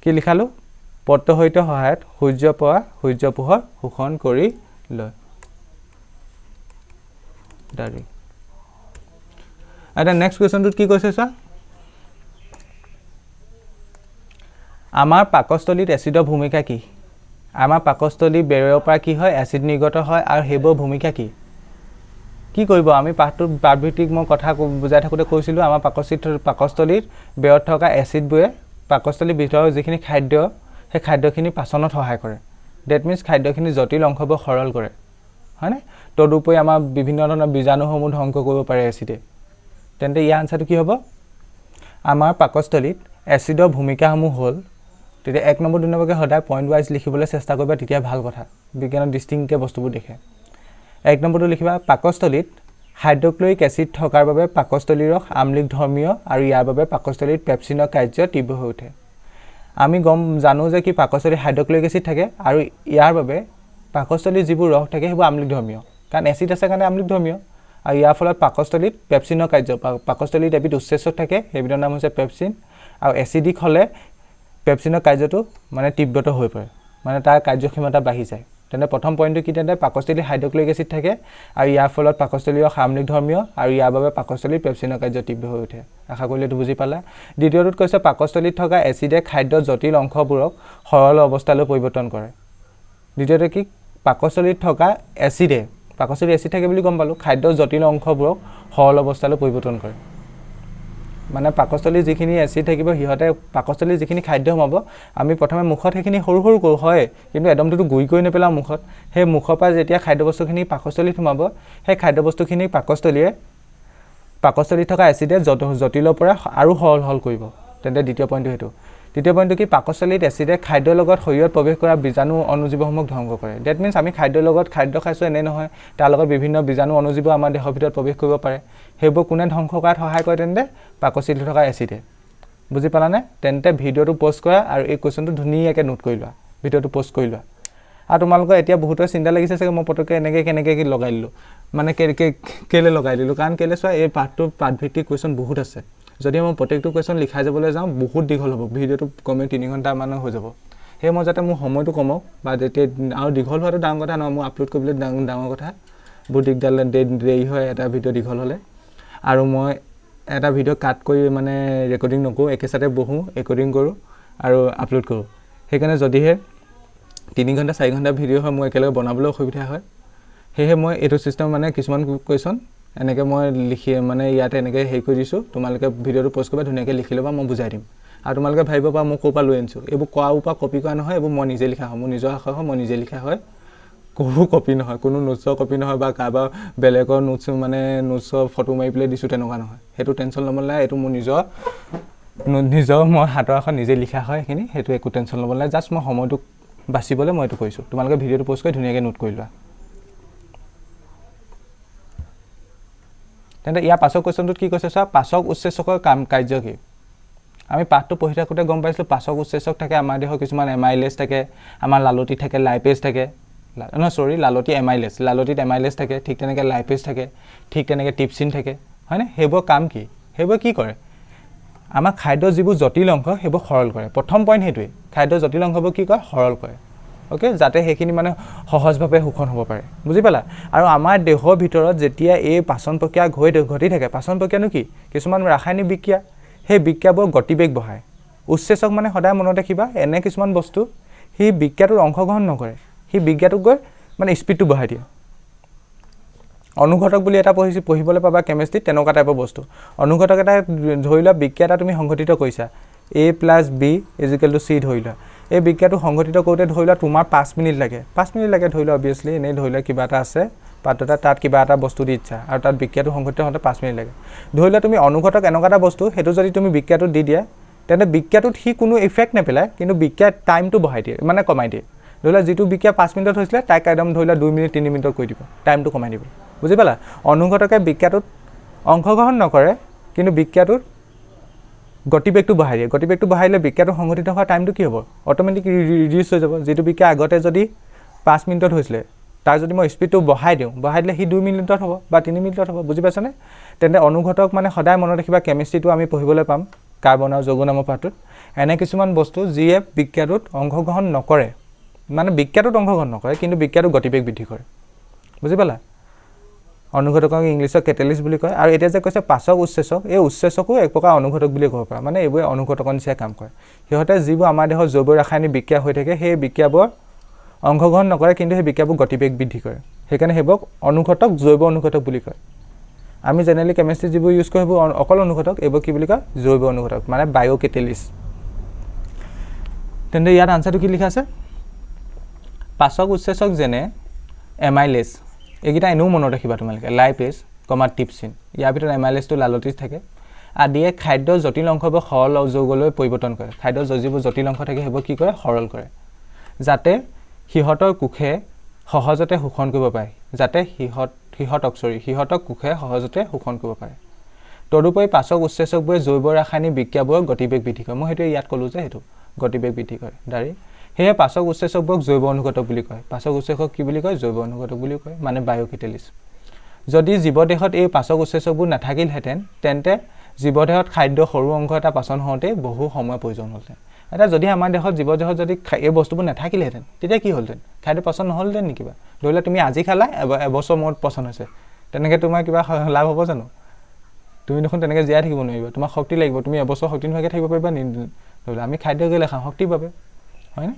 কি লিখালো পত্ৰশয়িতৰ সহায়ত সূৰ্য পোহৰ শোষণ কৰি লয় দাৰি এটা নেক্সট কোৱেশ্চনটোত কি কৈছে চোৱা আমাৰ পাকস্থলীত এচিডৰ ভূমিকা কি আমাৰ পাকস্থলী বেৰৰ পৰা কি হয় এচিড নিৰ্গত হয় আৰু হেবৰ ভূমিকা কি কৰিব আমি পাঠভিত্তিক মই কথা বুজাই থাকোতে কৈছিলো আমাৰ পাকস্থলীত বেৰত থকা এচিডবোৰে পাকস্থলীৰ ভিতৰৰ যিখিনি খাদ্য সেই খাদ্যখিনি পাচনত সহায় কৰে ডেট মিন্স খাদ্যখিনি জটিল অংশবোৰ সৰল কৰে হয়নে তদুপৰি আমাৰ বিভিন্ন ধৰণৰ বীজাণুসমূহ ধ্বংস কৰিব পাৰে এচিডে তেন্তে ইয়াৰ আনসাৰটো কি হ'ব আমাৰ পাকস্থলীত এচিডৰ ভূমিকাসমূহ হ'ল তেতিয়া 1 নম্বৰ 2 নম্বৰকে সদায় পইণ্ট ওয়াইজ লিখিবলৈ চেষ্টা কৰিবা তেতিয়া ভাল কথা বিজ্ঞানৰ ডিস্টিংক্টকে বস্তুবোৰ দেখে 1 নম্বৰটো লিখিবা পাকস্থলীত হাইড্ৰক্লোৰিক এচিড থকাৰ বাবে পাকস্থলীৰ ৰস আম্লিক ধৰ্মীয় আৰু ইয়াৰ বাবে পাকস্থলীত পেপচিনৰ কাৰ্য তীব্ৰ হৈ উঠে আমি জানো যে কি পাকস্থলীত হাইড্ৰক্লোৰিক এচিড থাকে আৰু ইয়াৰ বাবে পাকস্থলীৰ যিবোৰ ৰস থাকে সেইবোৰ আম্লিক ধৰ্মীয় কাৰণ এচিড আছে কাৰণে আম্লিক ধৰ্মীয় আৰু ইয়াৰ ফলত পাকস্থলীত পেপচিনৰ কাৰ্য পাকস্থলীত এবিধ উৎসেচক থাকে সেইবিধৰ নাম হৈছে পেপচিন আৰু এচিডিক হলে পেপচিনৰ কাৰ্যটো মানে তীব্ৰত হৈ পৰে মানে তাৰ কাৰ্যক্ষমতা বাঢ়ি যায় তেনে প্ৰথম পইণ্টটো কি তেনে পাকস্থলীত হাইড্ৰক্লোৰিক এচিড থাকে আৰু ইয়াৰ ফলত পাকস্থলীৰ আম্লিক ধৰ্মীয় আৰু ইয়াৰ বাবে পাকস্থলীত পেপচিনৰ কাৰ্য তীব্ৰ হৈ উঠে আশা কৰিলে এইটো বুজি পালা দ্বিতীয়টোত কৈছে পাকস্থলীত থকা এচিডে খাদ্যৰ জটিল অংশবোৰক সৰল অৱস্থালৈ পৰিৱৰ্তন কৰে দ্বিতীয়টো কি পাকস্থলীত থকা এচিডে পাকস্থলীত এচিড থাকে বুলি গম পালো খাদ্যৰ জটিল অংশবোৰক সৰল অৱস্থালৈ পৰিৱৰ্তন কৰে মানে পাকস্থলীত যিখিনি এচিড থাকিব হিহতে পাকস্থলীত যিখিনি খাদ্য হব আমি প্ৰথমে মুখত সেইখিনি সৰু সৰু কৰো হয় কিন্তু একদমটো গুই কৰি নেপেলা মুখত সেই মুখৰ পৰা যেতিয়া খাদ্যবস্তুখিনি পাকস্থলীত সোমাব সেই খাদ্যবস্তুখিনি পাকস্থলীত থকা এচিডে জটিলৰ পৰা আৰু সৰল কৰিব তেন্তে দ্বিতীয় পইণ্টটো হেতু তৃতীয় পইণ্টটো কি পাকস্থলীত এচিডে খাদ্যৰ লগত শৰীৰত প্ৰৱেশ কৰা বীজাণু অনুজীৱসমূহক ধ্বংস কৰে ডেট মিন্স আমি খাদ্যৰ লগত খাদ্য খাইছো এনে নহয় তাৰ লগত বিভিন্ন বীজাণু অনুজীৱ আমাৰ দেহৰ ভিতৰত প্ৰৱেশ কৰিব পাৰে সেইবোৰ কোনে ধ্বংস কৰাত সহায় কৰে তেন্তে পাকস্থলীত থকা এচিডে বুজি পালানে তেন্তে ভিডিওটো পোষ্ট কৰা আৰু এই কোৱেশ্চনটো ধুনীয়াকৈ নোট কৰি লোৱা ভিডিওটো পোষ্ট কৰি লোৱা আৰু তোমালোকৰ এতিয়া বহুতৰ চিন্তা লাগিছে চাগে মই পটকে কেনেকৈ কি লগাই দিলো মানে কেলে লগাই দিলো কাৰণ কেলে চোৱা এই পাঠভিত্তিক কোৱেশ্চন বহুত আছে যদি মই প্ৰত্যেকটো কোৱেশ্চন লিখাই যাবলৈ যাওঁ বহুত দীঘল হ'ব ভিডিওটো কমে 3 ঘণ্টা মান হৈ যাব সেই মই যাতে মোৰ সময়টো কমক বা যেতিয়া আৰু দীঘল হোৱাটো ডাঙৰ কথা নহয় মই আপলোড কৰিবলৈ ডাঙৰ কথা বহুত দেৰি হয় এটা ভিডিও দীঘল হ'লে আৰু মই এটা ভিডিও কাট কৰি মানে ৰেকৰ্ডিং নকৰো একেসাথে বহো ৰেকৰ্ডিং কৰো আৰু আপলোড কৰো সেইকাৰণে যদিহে 3 ঘণ্টা 4 ঘণ্টা ভিডিও হয় মই একেলগে বনাবলৈ অসুবিধা হয় সেয়ে মই এইটো সিস্টেম মানে কিছুমান কোৱেশ্চন এনেকে মই লিখি মানে ইয়াতে এনেকে হেই কৰি দিছো তোমালোকে ভিডিওটো পোষ্ট কৰিবা ধুনীয়াকৈ লিখি লবা মই বুজাই দিম আৰু তোমালোকে ভাবিব পা মই কোপা লৈ আনিছো এইবোৰ কোৱাৰ ওপৰ কপি কৰা নহয় এইবোৰ মই নিজে লিখা হয় মোৰ নিজৰ আখৰ হয় মই নিজে লিখা হয় কোনো কপি নহয় কোনো নোটছৰ কপি নহয় বা কাবা বেলেগৰ নোটছ মানে নোটছৰ ফটো মাৰি প্লে দিছো তেনেকুৱা নহয় হেতু টেনচন ল'ব নালাগে এটো মোৰ নিজৰ মই হাতৰ আখৰ নিজে লিখা হয় এখিনি হেতু একো টেনচন ল'ব নালাগে জাস্ট মই সময়টো বাচিবলৈ মই এটো কৈছো তোমালোকে ভিডিওটো পোষ্ট কৰি ধুনীয়াকৈ নোট কৰি লোৱা তেন্তে ইয়াৰ পাছৰ কোৱেশ্চনটোত কি কৈছে চোৱা পাচক উৎসেচকৰ কাৰ্য কি আমি পাঠটো পঢ়ি থাকোতে গম পাইছিলো পাচক উৎসেচক থাকে আমাৰ দেহৰ কিছুমান এমাইলেজ থাকে আমাৰ লালতি থাকে লাইপেজ থাকে লালতি এমাইলেজ লালতিত এমাইলেজ থাকে ঠিক তেনেকে লাইপেজ থাকে ঠিক তেনেকে টিপসিন থাকে হয়নে হেবৰ কাম কি হেবৰ কি কৰে আমাৰ খাদ্য যিবোৰ জটিল অংশ হেবৰ সৰল কৰে প্ৰথম পইণ্ট হেতুই খাদ্য জটিল অংশবোৰ কি কৰে সৰল কৰে ওকে যাতে হেখিনি মানে সহজভাৱে শোষণ হ'ব পাৰে বুজি পালা আৰু আমাৰ দেহৰ ভিতৰত যেতিয়া এই পাচন প্ৰক্ৰিয়া ঘটি থাকে পাচন প্ৰক্ৰিয়ানো কি কিছুমান ৰাসায়নিক বিক্ৰিয়া সেই বিক্ৰিয়াবোৰ গতিবেগ বঢ়ায় উৎসেচক মানে সদায় মনত ৰাখিবা এনে কিছুমান বস্তু হি বিক্ৰিয়াটোৰ অংশগ্ৰহণ নকৰে হি বিক্ৰিয়াটোক গৈ মানে স্পিডটো বঢ়াই দিয়ে অনুঘটক বুলি এটা পঢ়িবলৈ পাবা কেমিষ্ট্ৰিত তেনেকুৱা টাইপৰ বস্তু অনুঘটক এটা ধৰি লোৱা বিক্ৰিয়া এটা তুমি সংঘটিত কৰিছা a + b = c ধৰি লোৱা এই বিক্ৰিয়াটো সংঘটিত কৰোঁতে ধৰি লোৱা তোমাৰ 5 মিনিট লাগে ধৰি লোৱা অবভিয়াছলি এনেই ধৰি লোৱা কিবা এটা আছে পাত্ৰটা তাত কিবা এটা বস্তু দি ইচ্ছা আৰু তাত বিক্ৰিয়াটো সংঘটিত হওঁতে 5 মিনিট লাগে ধৰি লোৱা তুমি অনুঘটক এনেকুৱা এটা বস্তু সেইটো যদি তুমি বিক্ৰিয়াটো দি দিয়া তেন্তে বিক্ৰিয়াটোত সি কোনো ইফেক্ট নেপেলায় কিন্তু বিক্ৰিয়াৰ টাইমটো বঢ়াই দিয়ে মানে কমাই দিয়ে ধৰি লোৱা যিটো বিক্ৰিয়া 5 মিনিটত হৈছিলে তাক একদম ধৰি লোৱা 2 মিনিট 3 মিনিটত কৰি দিব টাইমটো কমাই দিব বুজি পালা অনুঘটকে বিক্ৰিয়াটোত অংশগ্ৰহণ নকৰে কিন্তু বিক্ৰিয়াটোত গতিবেগটো বঢ়াই দিয়ে গতিবেগটো বঢ়াইলে বিক্ৰিয়াটো সংঘটিত হোৱা টাইমটো কি হ'ব অটোমেটিক ৰিডিউচ হৈ যাব যেটো বিক্ৰিয়া আগতে যদি 5 মিনিটত হৈছিলে তাৰ যদি মই স্পিডটো বঢ়াই দিলে সি 2 মিনিটত হ'ব বা 3 মিনিটত হ'ব বুজি পাইছনে তেন্তে অনুঘটক মানে সদায় মনত ৰাখিবা কেমিষ্ট্ৰিটো আমি পঢ়িবলৈ পাম কাৰ্বন আৰু যৌগ নামৰ পাঠটোত এনে কিছুমান বস্তু যিয়ে বিক্ৰিয়াটোত অংশগ্ৰহণ নকৰে মানে বিক্ৰিয়াটোত অংশগ্ৰহণ নকৰে কিন্তু বিক্ৰিয়াটো গতিবেগ বৃদ্ধি কৰে বুজি পালা অনুঘটকক ইংলিছত কেটালিষ্ট বুলি কয় আৰু এতিয়া যে কৈছে পাচক উৎসেচক এই উৎসেচকো এক প্ৰকাৰ অনুঘটক বুলি ক'ব পাৰা মানে এইবোৰ অনুঘটকৰ নিচিনা কাম কৰে সিহঁতে যিবোৰ আমাৰ দেহৰ জৈৱ ৰাসায়নিক বিক্ৰিয়া হৈ থাকে সেই বিক্ৰিয়াবোৰ অংশগ্ৰহণ নকৰে কিন্তু সেই বিক্ৰিয়াবোৰ গতিবেগ বৃদ্ধি কৰে সেইকাৰণে সেইবোৰ অনুঘটক জৈৱ অনুঘটক বুলি কয় আমি জেনেৰেলি কেমিষ্ট্ৰি যিবোৰ ইউজ কৰোঁ সেইবোৰ অকল অনুঘটক এইবোৰ কি বুলি কয় জৈৱ অনুঘটক মানে বায়ো কেটালিষ্ট তেন্তে ইয়াত আনসাৰটো কি লিখা আছে পাচক উৎসেচক যেনে এমাইলেজ এইকেইটা এনেও মনত ৰাখিবা তোমালোকে লাইপেজ ট্ৰিপচিন ইয়াৰ ভিতৰত এমাইলেজটো লালটিজ থাকে আদিয়ে খাদ্যৰ জটিল অংশবোৰ সৰল যৌগলৈ পৰিৱৰ্তন কৰে খাদ্যৰ যিবোৰ জটিল অংশ থাকে সেইবোৰ কি কৰে সৰল কৰে যাতে সিহঁতৰ কোষে সহজতে শোষণ কৰিব পাৰে সিহঁতক কোষে সহজতে শোষণ কৰিব পাৰে তদুপৰি পাচক উৎসেচকবোৰে জৈৱ ৰাসায়নিক বিক্ৰিয়াবোৰৰ গতিবেগ বৃদ্ধি কৰে মই সেইটো ইয়াত ক'লোঁ যে সেইটো গতিবেগ বৃদ্ধি কৰে ডাইৰেক্ট সেয়ে পাচক উৎসেচকবোৰক জৈৱ অনুঘটক বুলি কয় পাচক উৎসেচক কি বুলি কয় জৈৱ অনুঘটক বুলি কয় মানে বায়'কেটালিষ্ট যদি জীৱদেহত এই পাচক উৎসেচকবোৰ নাথাকিলহেঁতেন তেন্তে জীৱদেহত খাদ্য সৰু অংশ এটা পাচন হওঁতে বহু সময় প্ৰয়োজন হ'লহেঁতেন এটা যদি আমাৰ দেহত জীৱদেহত যদি এই বস্তুবোৰ নাথাকিলহেঁতেন তেতিয়া কি হ'লহেঁতেন খাদ্য পচন নহ'লহেঁতেন নেকি বা ধৰি লোৱা তুমি আজি খালা এবছৰ মূৰত পচন হৈছে তেনেকৈ তোমাৰ কিবা লাভ হ'ব জানো তুমি দেখোন তেনেকৈ জীয়াই থাকিব নোৱাৰিবা তোমাৰ শক্তি লাগিব তুমি এবছৰ শক্তি নোহোৱাকৈ থাকিব পাৰিবা ধৰি লোৱা আমি খাদ্য কেলৈ খাওঁ শক্তিৰ বাবে হয়নে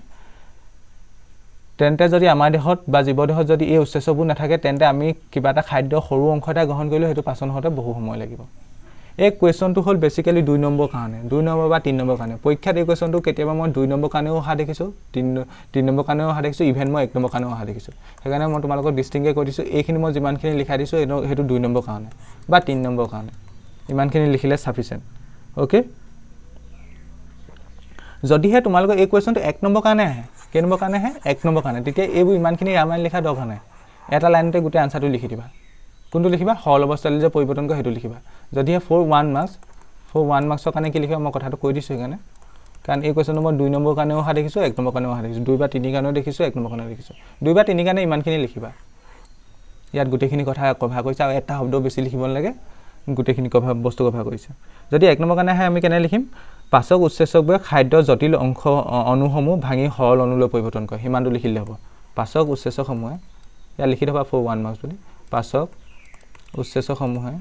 তেন্তে যদি আমাৰ দেহত বা জীৱদেহত যদি এই উৎসেচকবোৰ নাথাকে তেন্তে আমি কিবা এটা খাদ্য সৰু অংশ এটা গ্ৰহণ কৰিলেও সেইটো পাচন হওঁতে বহু সময় লাগিব এই কুৱেশ্যনটো হ'ল বেছিকেলি 2 নম্বৰ কাৰণে 2 নম্বৰ বা 3 নম্বৰ কাৰণে পৰীক্ষাত এই কুৱেশ্যনটো কেতিয়াবা মই 2 নম্বৰ কাৰণেও অহা দেখিছোঁ 3 নম্বৰ কাৰণেও অহা দেখিছোঁ ইভেন মই 1 নম্বৰ কাৰণেও অহা দেখিছোঁ সেইকাৰণে মই তোমালোকক ডিষ্টিংকৈ কৈ দিছোঁ এইখিনি মই যিমানখিনি লিখাই দিছোঁ সেইটো 2 নম্বৰ কাৰণে বা 3 নম্বৰ কাৰণে ইমানখিনি লিখিলে সাফিচিয়েণ্ট অ'কে যদিহে তোমালোকৰ এই কুৱেশ্যনটো 1 নম্বৰ কাৰণে আহে কেই নম্বৰ কাৰণে আহে 1 নম্বৰ কাৰণে তেতিয়া এইবোৰ ইমানখিনি ৰামায়ণ লিখা দৰকাৰ নাই এটা লাইনতে গোটেই আনসাৰটো লিখি দিবা কোনটো লিখিবা সৰল অৱস্থালৈ যে পৰিৱৰ্তন কৰে সেইটো লিখিবা যদিহে 1 মাৰ্কছৰ কাৰণে কি লিখিবা মই কথাটো কৈ দিছোঁ সেইকাৰণে কাৰণ এই কুৱেশ্যনটো মই 2 নম্বৰ কাৰণেও অহা দেখিছোঁ 1 নম্বৰ কাৰণেও অহা দেখিছোঁ 2 বা 3 কাৰণেও দেখিছোঁ 1 নম্বৰ কাৰণেও দেখিছোঁ 2 বা 3 কাৰণে ইমানখিনি লিখিবা ইয়াত গোটেইখিনি কথা কভাৰ কৰিছে আৰু এটা শব্দ বেছি লিখিব নালাগে গোটেইখিনি বস্তু কভাৰ কৰিছে যদি 1 নম্বৰ কাৰণে আহে আমি কেনে লিখিম পাচক উৎসেচকবোৰে খাদ্যৰ জটিল অংশ অণুসমূহ ভাঙি সৰল অণুলৈ পৰিৱৰ্তন কৰে সিমানটো লিখিলে হ'ব পাচক উৎসেচকসমূহে ইয়াত লিখি থবা 1 মাৰ্কছ বুলি পাচক উৎসেচকসমূহে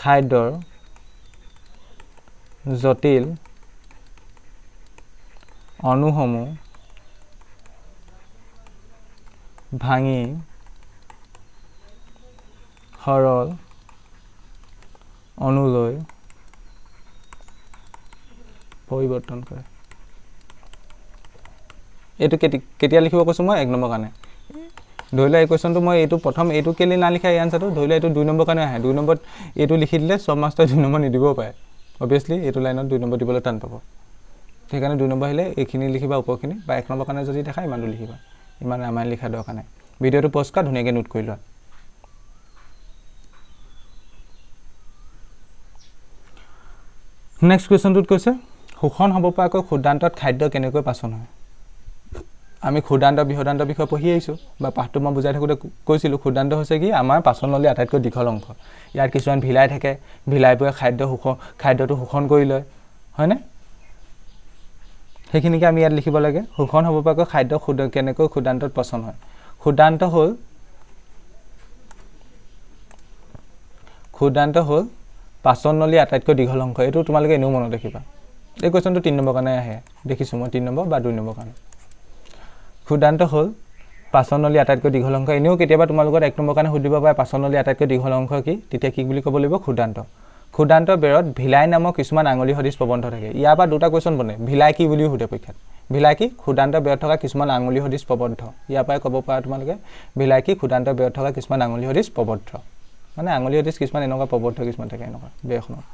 খাদ্যৰ জটিল অণুসমূহ ভাঙি সৰল অণুলৈ পৰিৱৰ্তন কৰে এইটো কেতিয়া লিখিব কৈছোঁ মই 1 নম্বৰ কাৰণে ধৰি লোৱা এই কুৱেশ্যনটো মই এইটো প্ৰথম এইটো কেলৈ নালিখা এই আনসাৰটো ধৰি লোৱা এইটো 2 নম্বৰ কাৰণে আহে 2 নম্বৰত এইটো লিখি দিলে চব মাষ্টৰে 2 নম্বৰ নিদিবও পাৰে অবভিয়াছলি এইটো লাইনত 2 নম্বৰ দিবলৈ টান পাব সেইকাৰণে 2 নম্বৰ আহিলে এইখিনি লিখিবা ওপৰখিনি বা 1 নম্বৰ কাৰণে যদি দেখা ইমানটো লিখিবা ইমান ৰামায়ণ লিখা দৰকাৰ নাই ভিডিঅ'টো প'ষ্ট কৰা ধুনীয়াকৈ নোট কৰি লোৱা নেক্সট কুৱেশ্যনটোত কৈছে শোষণ হ'ব পৰাকৈ ক্ষুদ্ৰান্তত খাদ্য কেনেকৈ পাচন হয় আমি ক্ষুদ্ৰান্ত বৃহদান্ত বিষয় পঢ়ি আহিছোঁ বা পাঠটো মই বুজাই থাকোঁতে কৈছিলোঁ ক্ষুদ্ৰান্ত হৈছে কি আমাৰ পাচন নলীৰ আটাইতকৈ দীঘল অংশ ইয়াত কিছুমান ভিলাই থাকে ভিলাইবোৰে খাদ্যটো শোষণ কৰি লয় হয়নে সেইখিনিকে আমি ইয়াত লিখিব লাগে শোষণ হ'ব পৰাকৈ খাদ্য কেনেকৈ ক্ষুদ্ৰান্তত পচন হয় ক্ষুদ্ৰান্ত হ'ল পাচন নলীৰ আটাইতকৈ দীঘল অংশ এইটো তোমালোকে এনেও মনত ৰাখিবা এই কুৱেশ্যনটো 3 নম্বৰ কাৰণে আহে দেখিছোঁ মই 3 নম্বৰ বা 2 নম্বৰ কাৰণে ক্ষুদান্ত হ'ল পাচননলী আটাইতকৈ দীঘল অংশ এনেও কেতিয়াবা তোমালোকৰ 1 নম্বৰ কাৰণে সুধিব পাৰে পাচননলী আটাইতকৈ দীঘল অংশ কি তেতিয়া কি বুলি ক'ব লাগিব ক্ষুদান্ত ক্ষুদান্ত বেৰত ভিলাই নামৰ কিছুমান আঙুলি সদৃশ প্ৰবন্ধ থাকে ইয়াৰ পৰা দুটা কোৱেশ্চন বনে ভিলাই কি বুলি সুধে পৰীক্ষাত ভিলাই কি ক্ষুদান্ত বেৰত থকা কিছুমান আঙুলি সদৃশ প্ৰবন্ধ ইয়াৰ পৰা ক'ব পাৰা তোমালোকে ভিলাই কি ক্ষুদান্ত বেৰত থকা কিছুমান আঙুলি সদৃশ প্ৰবন্ধ মানে আঙুলি সদৃশ কিছুমান এনেকুৱা প্ৰবন্ধ কিছুমান থাকে এনেকুৱা বেৰখনত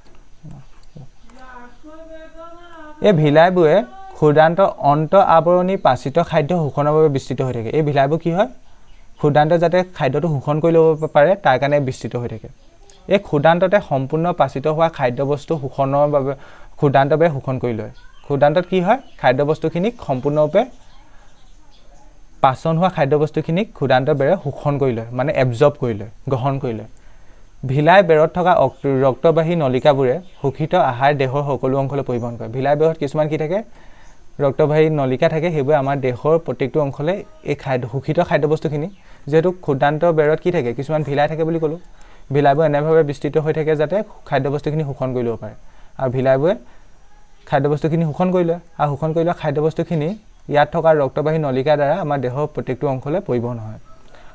এই ভিলাইবোৰে ক্ষুদান্ত অন্ত আৱৰণী পাচিত খাদ্য শোষণৰ বাবে বিস্তৃত হৈ থাকে এই ভিলাইবোৰ কি হয় ক্ষুদান্ত যাতে খাদ্যটো শোষণ কৰি ল'ব পাৰে তাৰ কাৰণে বিস্তৃত হৈ থাকে এই ক্ষুদান্ততে সম্পূৰ্ণ পাচিত হোৱা খাদ্যবস্তু শোষণৰ বাবে ক্ষুদান্তবে শোষণ কৰি লয় ক্ষুদান্তত কি হয় খাদ্যবস্তুখিনিক সম্পূৰ্ণৰূপে পাচন হোৱা খাদ্যবস্তুখিনিক ক্ষুদান্তবেৰে শোষণ কৰি লয় মানে এবজৰ্ব কৰি লয় গ্ৰহণ কৰি লয় ভিলাই বেৰত থকা ৰক্তবাহী নলিকাবোৰে শোষিত আহাৰ দেহৰ সকলো অংশলৈ পৰিবহণ কৰে ভিলাই বেৰত কিছুমান কি থাকে ৰক্তবাহী নলিকা থাকে সেইবোৰ আমাৰ দেহৰ প্ৰত্যেকটো অংশলৈ এই শোষিত খাদ্যবস্তুখিনি যেহেতু ক্ষুদান্ত বেৰত কি থাকে কিছুমান ভিলাই থাকে বুলি ক'লো ভিলাইবোৰ এনেভাৱে বিস্তৃত হৈ থাকে যাতে খাদ্যবস্তুখিনি শোষণ কৰি ল'ব পাৰে আৰু ভিলাইবোৰে খাদ্যবস্তুখিনি শোষণ কৰি লয় আৰু শোষণ কৰি লোৱা খাদ্যবস্তুখিনি ইয়াত থকা ৰক্তবাহী নলিকাৰ দ্বাৰা আমাৰ দেহৰ প্ৰত্যেকটো অংশলৈ পৰিবহণ হয়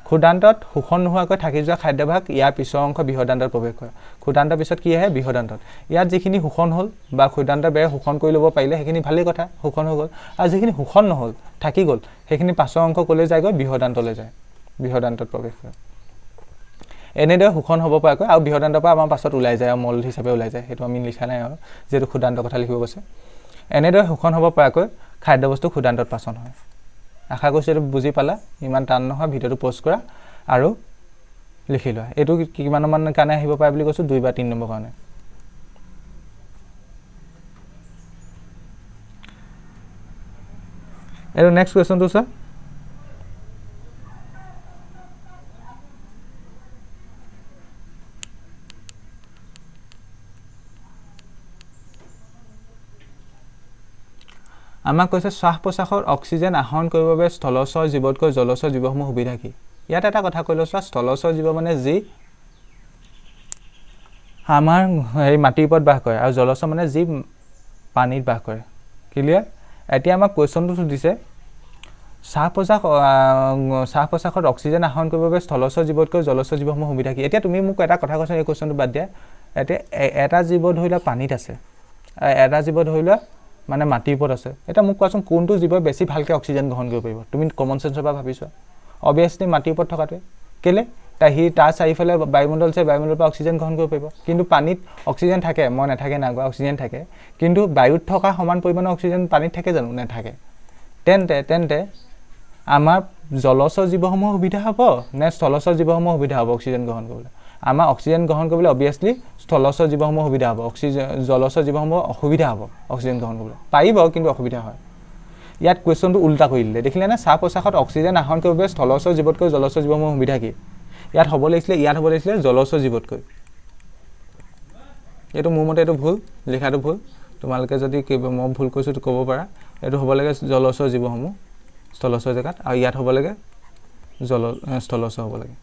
ক্ষুদান্তত শোষণ নোহোৱাকৈ থাকি যোৱা খাদ্যভাগ ইয়াৰ পিছৰ অংশ বৃহদান্তত প্ৰৱেশ কৰে ক্ষুদান্তৰ পিছত কি আহে বৃহদান্তত ইয়াত যিখিনি শোষণ হ'ল বা ক্ষুদান্ত বেৰে শোষণ কৰি ল'ব পাৰিলে সেইখিনি ভালেই কথা শোষণ হৈ গ'ল আৰু যিখিনি শোষণ নহ'ল থাকি গ'ল সেইখিনি পাছৰ অংশ ক'লৈ যায়গৈ বৃহদান্তলৈ যায় বৃহদান্তত প্ৰৱেশ কৰে এনেদৰে শোষণ হ'ব পৰাকৈ আৰু বৃহদান্তৰ পৰা আমাৰ পাছত ওলাই যায় আৰু মল হিচাপে ওলাই যায় সেইটো আমি লিখা নাই আৰু যেহেতু ক্ষুদান্তৰ কথা লিখিব কৈছে এনেদৰে শোষণ হ'ব পৰাকৈ খাদ্যবস্তু ক্ষুদান্তত পাচন হয় আশা কৰিছোঁ এইটো বুজি পালা ইমান টান নহয় ভিডিঅ'টো প'ষ্ট কৰা আৰু লিখি লোৱা এইটো কিমানমান কাৰণে আহিব পাৰে বুলি কৈছোঁ 2 বা 3 নম্বৰ কাৰণে এইটো নেক্সট কুৱেশ্যনটো চোৱা আমাক কৈছে শ্বাস প্ৰশ্বাসৰ অক্সিজেন আহৰণ কৰিবৰ বাবে স্থলচৰ জীৱতকৈ জলচৰ জীৱসমূহ সুবিধা কি ইয়াত এটা কথা কৈ লৈছোঁ স্থলচৰ জীৱ মানে যি আমাৰ এই মাটিৰ ওপৰত বাস কৰে আৰু জলচৰ মানে যি পানীত বাস কৰে ক্লিয়াৰ এতিয়া আমাক কুৱেশ্যনটো সুধিছে শ্বাস প্ৰশ্বাসত অক্সিজেন আহৰণ কৰিবৰ বাবে স্থলচৰ জীৱতকৈ জলচৰ জীৱসমূহ সুবিধা কি এতিয়া তুমি মোক এটা কথা কৈছা এই কুৱেশ্যনটো বাদ দিয়া এতিয়া এটা জীৱ ধৰি লোৱা পানীত আছে এটা জীৱ ধৰি লোৱা মানে মাটিৰ ওপৰত আছে এটা মোক কোৱাচোন কোনটো জীৱ বেছি ভালকৈ অক্সিজেন গ্ৰহণ কৰিব পাৰিব তুমি কমন সেন্সৰ পৰা ভাবিছোৱা অবভিয়াছলি মাটিৰ ওপৰত থকাটোৱে কেলে তাৰ চাৰিফালে বায়ুমণ্ডল আছে বায়ুমণ্ডলৰ পৰা অক্সিজেন গ্ৰহণ কৰিব পাৰিব কিন্তু পানীত অক্সিজেন থাকে মই নাথাকে নাগোৱা অক্সিজেন থাকে কিন্তু বায়ুত থকা সমান পৰিমাণৰ অক্সিজেন পানীত থাকে জানো নাথাকে তেন্তে আমাৰ জলচৰ জীৱসমূহ সুবিধা হ'ব নে স্থলচৰ জীৱসমূহ সুবিধা হ'ব অক্সিজেন গ্ৰহণ কৰিবলৈ আমাৰ অক্সিজেন গ্ৰহণ কৰিবলৈ অবভিয়াছলি স্থলচৰ জীৱসমূহ সুবিধা হ'ব জলচৰ জীৱসমূহ অসুবিধা হ'ব অক্সিজেন গ্ৰহণ কৰিবলৈ পাৰিব কিন্তু অসুবিধা হয় ইয়াত কুৱেশ্যনটো উল্টা কৰি দিলে দেখিলে না শ্বাস প্ৰশ্বাসত অক্সিজেন আহৰণ কৰিবলৈ স্থলচৰ জীৱতকৈ জলচৰ জীৱসমূহ সুবিধা কি ইয়াত হ'ব লাগিছিলে জলচৰ জীৱতকৈ এইটো মোৰ মতে এইটো ভুল লিখাটো ভুল তোমালোকে যদি মই ভুল কৈছোঁ ক'ব পাৰা এইটো হ'ব লাগে জলচৰ জীৱসমূহ স্থলচৰ জেগাত আৰু ইয়াত হ'ব লাগে স্থলচৰ হ'ব লাগে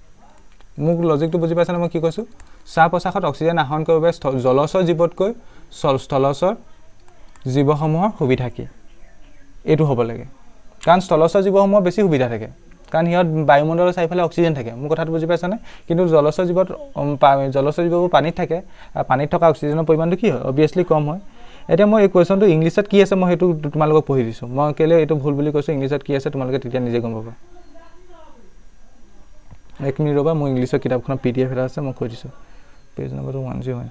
মোক লজিকটো বুজি পাইছানে মই কি কৈছোঁ শ্বাস প্ৰশ্বাসত অক্সিজেন আহৰণ কৰিবৰ বাবে জলচৰ জীৱতকৈ স্থলচৰ জীৱসমূহৰ সুবিধা কি এইটো হ'ব লাগে কাৰণ স্থলচৰ জীৱসমূহৰ বেছি সুবিধা থাকে কাৰণ সিহঁত বায়ুমণ্ডলৰ চাৰিফালে অক্সিজেন থাকে মোৰ কথাটো বুজি পাইছানে কিন্তু জলচৰ জীৱবোৰ পানীত থাকে আৰু পানীত থকা অক্সিজেনৰ পৰিমাণটো কি হয় অবভিয়াছলি কম হয় এতিয়া মই এই কুৱেশ্যনটো ইংলিছত কি আছে মই সেইটো তোমালোকক পঢ়ি দিছোঁ মই কেলৈ এইটো ভুল বুলি কৈছোঁ ইংলিছত কি আছে তোমালোকে তেতিয়া নিজে গম পাবা 1 মিনিট ৰ'বা মই ইংলিছৰ কিতাপখনৰ PDF এটা আছে মই কৈ দিছোঁ পেজ নম্বৰটো 101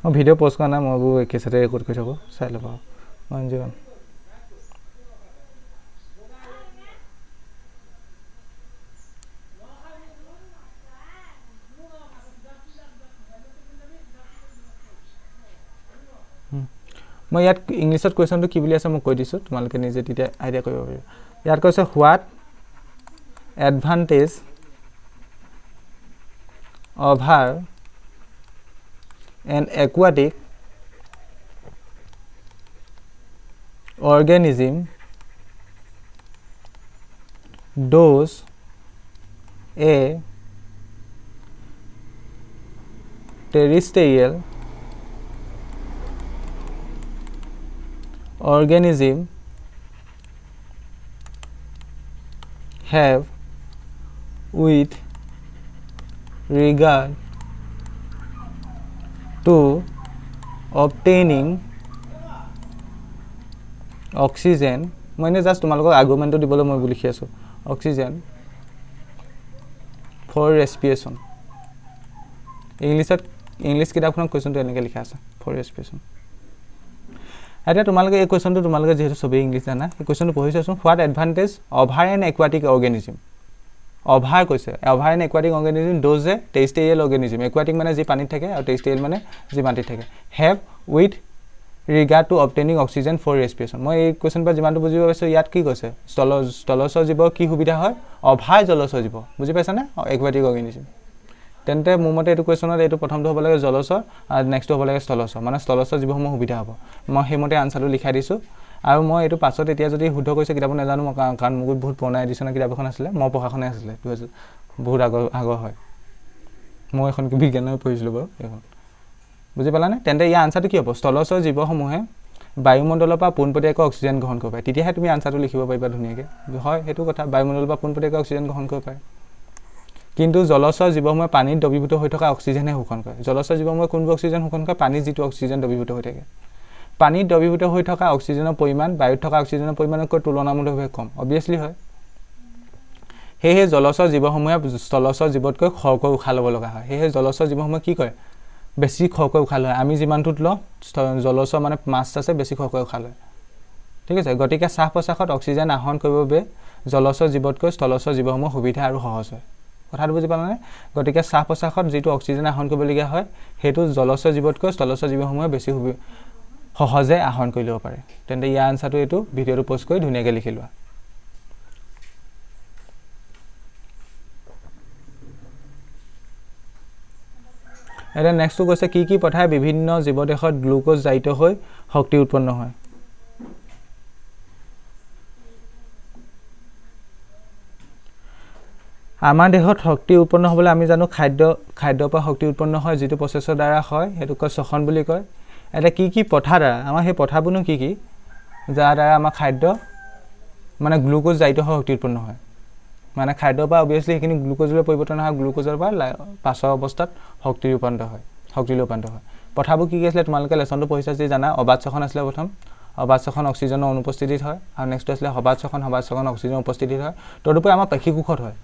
মই ভিডিঅ' প'ষ্ট কৰা নাই মই একেচাতে ৰেকৰ্ড কৰি থাকোঁ চাই ল'বা 101 মই ইয়াত ইংলিছত কুৱেশ্যনটো কি বুলি আছে মই কৈ দিছোঁ তোমালোকে নিজে তেতিয়া আইডিয়া কৰিব পাৰিবা ইয়াত কৈছে what advantage over an aquatic organism does a terrestrial organism have with regard to obtaining oxygen মানে জাস্ট তোমালোকক আর্গুমেন্টটো দিবলৈ মই লিখি আছো oxygen for respiration ইংলিশ কিতাপখনত কোৱেশ্চনটো এনেকৈ লিখা আছে for respiration এটা তোমালোকে এই কোৱেশ্চনটো তোমালোকে যেহেতু সবে ইংলিশ জানা এই কোৱেশ্চনটো পঢ়িছাচোন what advantage over an aquatic organism over কৈছে over an aquatic organism does a terrestrial organism aquatic মানে যে পানীত থাকে আৰু terrestrial মানে যে মাটিত থাকে have with regard to obtaining oxygen for respiration মই এই কোৱেশ্চন পৰা যিমানটো বুজিব পাৰিছো ইয়াত কি কৈছে স্থলজ জীৱ কি সুবিধা হয় অভাৰ জলজ জীৱ বুজি পাইছা না aquatic organism তেন্তে মোৰ মতে এইটো কোৱেশ্চনত এইটো প্ৰথমটো হ'ব লাগে জলজ আৰু নেক্সটটো হ'ব লাগে স্থলজ মানে স্থলজ জীৱসমূহ সুবিধা হ'ব মই হেমতে আনসাৰটো লিখাই দিছো আৰু মই এইটো পাছত এতিয়া যদি শুদ্ধ কৈছে কিতাপ নাজানো কাৰণ মোক বহুত পুৰণা এডিশ্যনৰ কিতাপ এখন আছিলে মই পঢ়াখনে আছিলে বহুত আগৰ হয় মই এখন বিজ্ঞানৰ পঢ়িছিলো বাৰু এখন বুজি পালানে তেন্তে ইয়াৰ আনসাৰটো কি হ'ব স্থলজ জীৱসমূহে বায়ুমণ্ডলৰ পৰা পোনপটীয়াকৈ অক্সিজেন গ্ৰহণ কৰিব পাৰে তেতিয়াহে তুমি আনসাৰটো লিখিব পাৰিবা ধুনীয়াকৈ হয় সেইটো কথা বায়ুমণ্ডলৰ পৰা পোনপটীয়াকৈ অক্সিজেন গ্ৰহণ কৰিব পাৰে কিন্তু জলজ জীৱসমূহে পানীত দ্ৰৱীভূত হৈ থকা অক্সিজেনহে শোষণ কৰে জলজ জীৱসমূহে কোনবোৰ অক্সিজেন শোষণ কৰে পানীত যিটো অক্সিজেন দ্ৰৱীভূত হৈ থাকে পানীত দ্ৰৱীভূত হৈ থকা অক্সিজেনৰ পৰিমাণ বায়ুত থকা অক্সিজেনৰ পৰিমাণতকৈ তুলনামূলকভাৱে কম অবভিয়াছলি হয় সেয়ে জলজ জীৱসমূহে স্থলজ জীৱতকৈ খৰকৈ উশাহ ল'ব লগা হয় সেয়ে জলজ জীৱসমূহে কি কৰে বেছি খৰকৈ উশাহ লয় আমি যিমানটোত লওঁ জলজ মানে মাছ আছে বেছি খৰকৈ উশাহ লয় ঠিক আছে গতিকে শ্বাস প্ৰশ্বাসত অক্সিজেন আহৰণ কৰিবৰ বাবে জলজ জীৱতকৈ স্থলজ জীৱসমূহ সুবিধা আৰু সহজ হয় কথাটো বুজি পালানে গতিকে শ্বাস প্ৰশ্বাসত যেটো অক্সিজেন আহৰণ কৰিবলগীয়া হয় হেতু জলজ জীৱতকৈ স্থলজ জীৱসমূহে বেছি সহজে আহৰণ কৰি ল'ব পাৰে তেন্তে ইয়াৰ আনসাৰটো এইটো ভিডিঅ'টো পোষ্ট কৰি ধুনীয়াকৈ লিখি লোৱা এটা নেক্সটটো কৈছে কি পথায় বিভিন্ন জীৱদেহত গ্লুকোজ জাইত হৈ শক্তি উৎপন্ন হয় আমাৰ দেহত শক্তি উৎপন্ন হ'বলৈ আমি জানো খাদ্যৰ পৰা শক্তি উৎপন্ন হয় যেটো প্ৰচেছৰ দ্বাৰা হয় হেতুক শ্বসন বুলি কয় এটা কি পথা দ্বাৰা আমাৰ সেই পথাবোৰনো কি যাৰ দ্বাৰা আমাৰ খাদ্য মানে গ্লুকোজ জাইত হৈ শক্তি উৎপন্ন হয় মানে খাদ্যৰ পৰা অবিয়াছলি হেখিনি গ্লুকোজলৈ পৰিৱৰ্তন হয় গ্লুকোজৰ পৰা পাছৰ অৱস্থাত শক্তি ৰূপান্তৰ হয় পথাবোৰ কি আছিলে তোমালোকে লেসনটো পঢ়িছা যে জানা অবাত শ্বসন আছিলে প্ৰথম অবাত শ্বসন অক্সিজেনৰ অনুপস্থিতিত হয় আৰু নেক্সট আছিলে হবাত শ্বসন অক্সিজেনৰ উপস্থিতিত হয় তদুপৰি আমাৰ পেশীকোষত হয়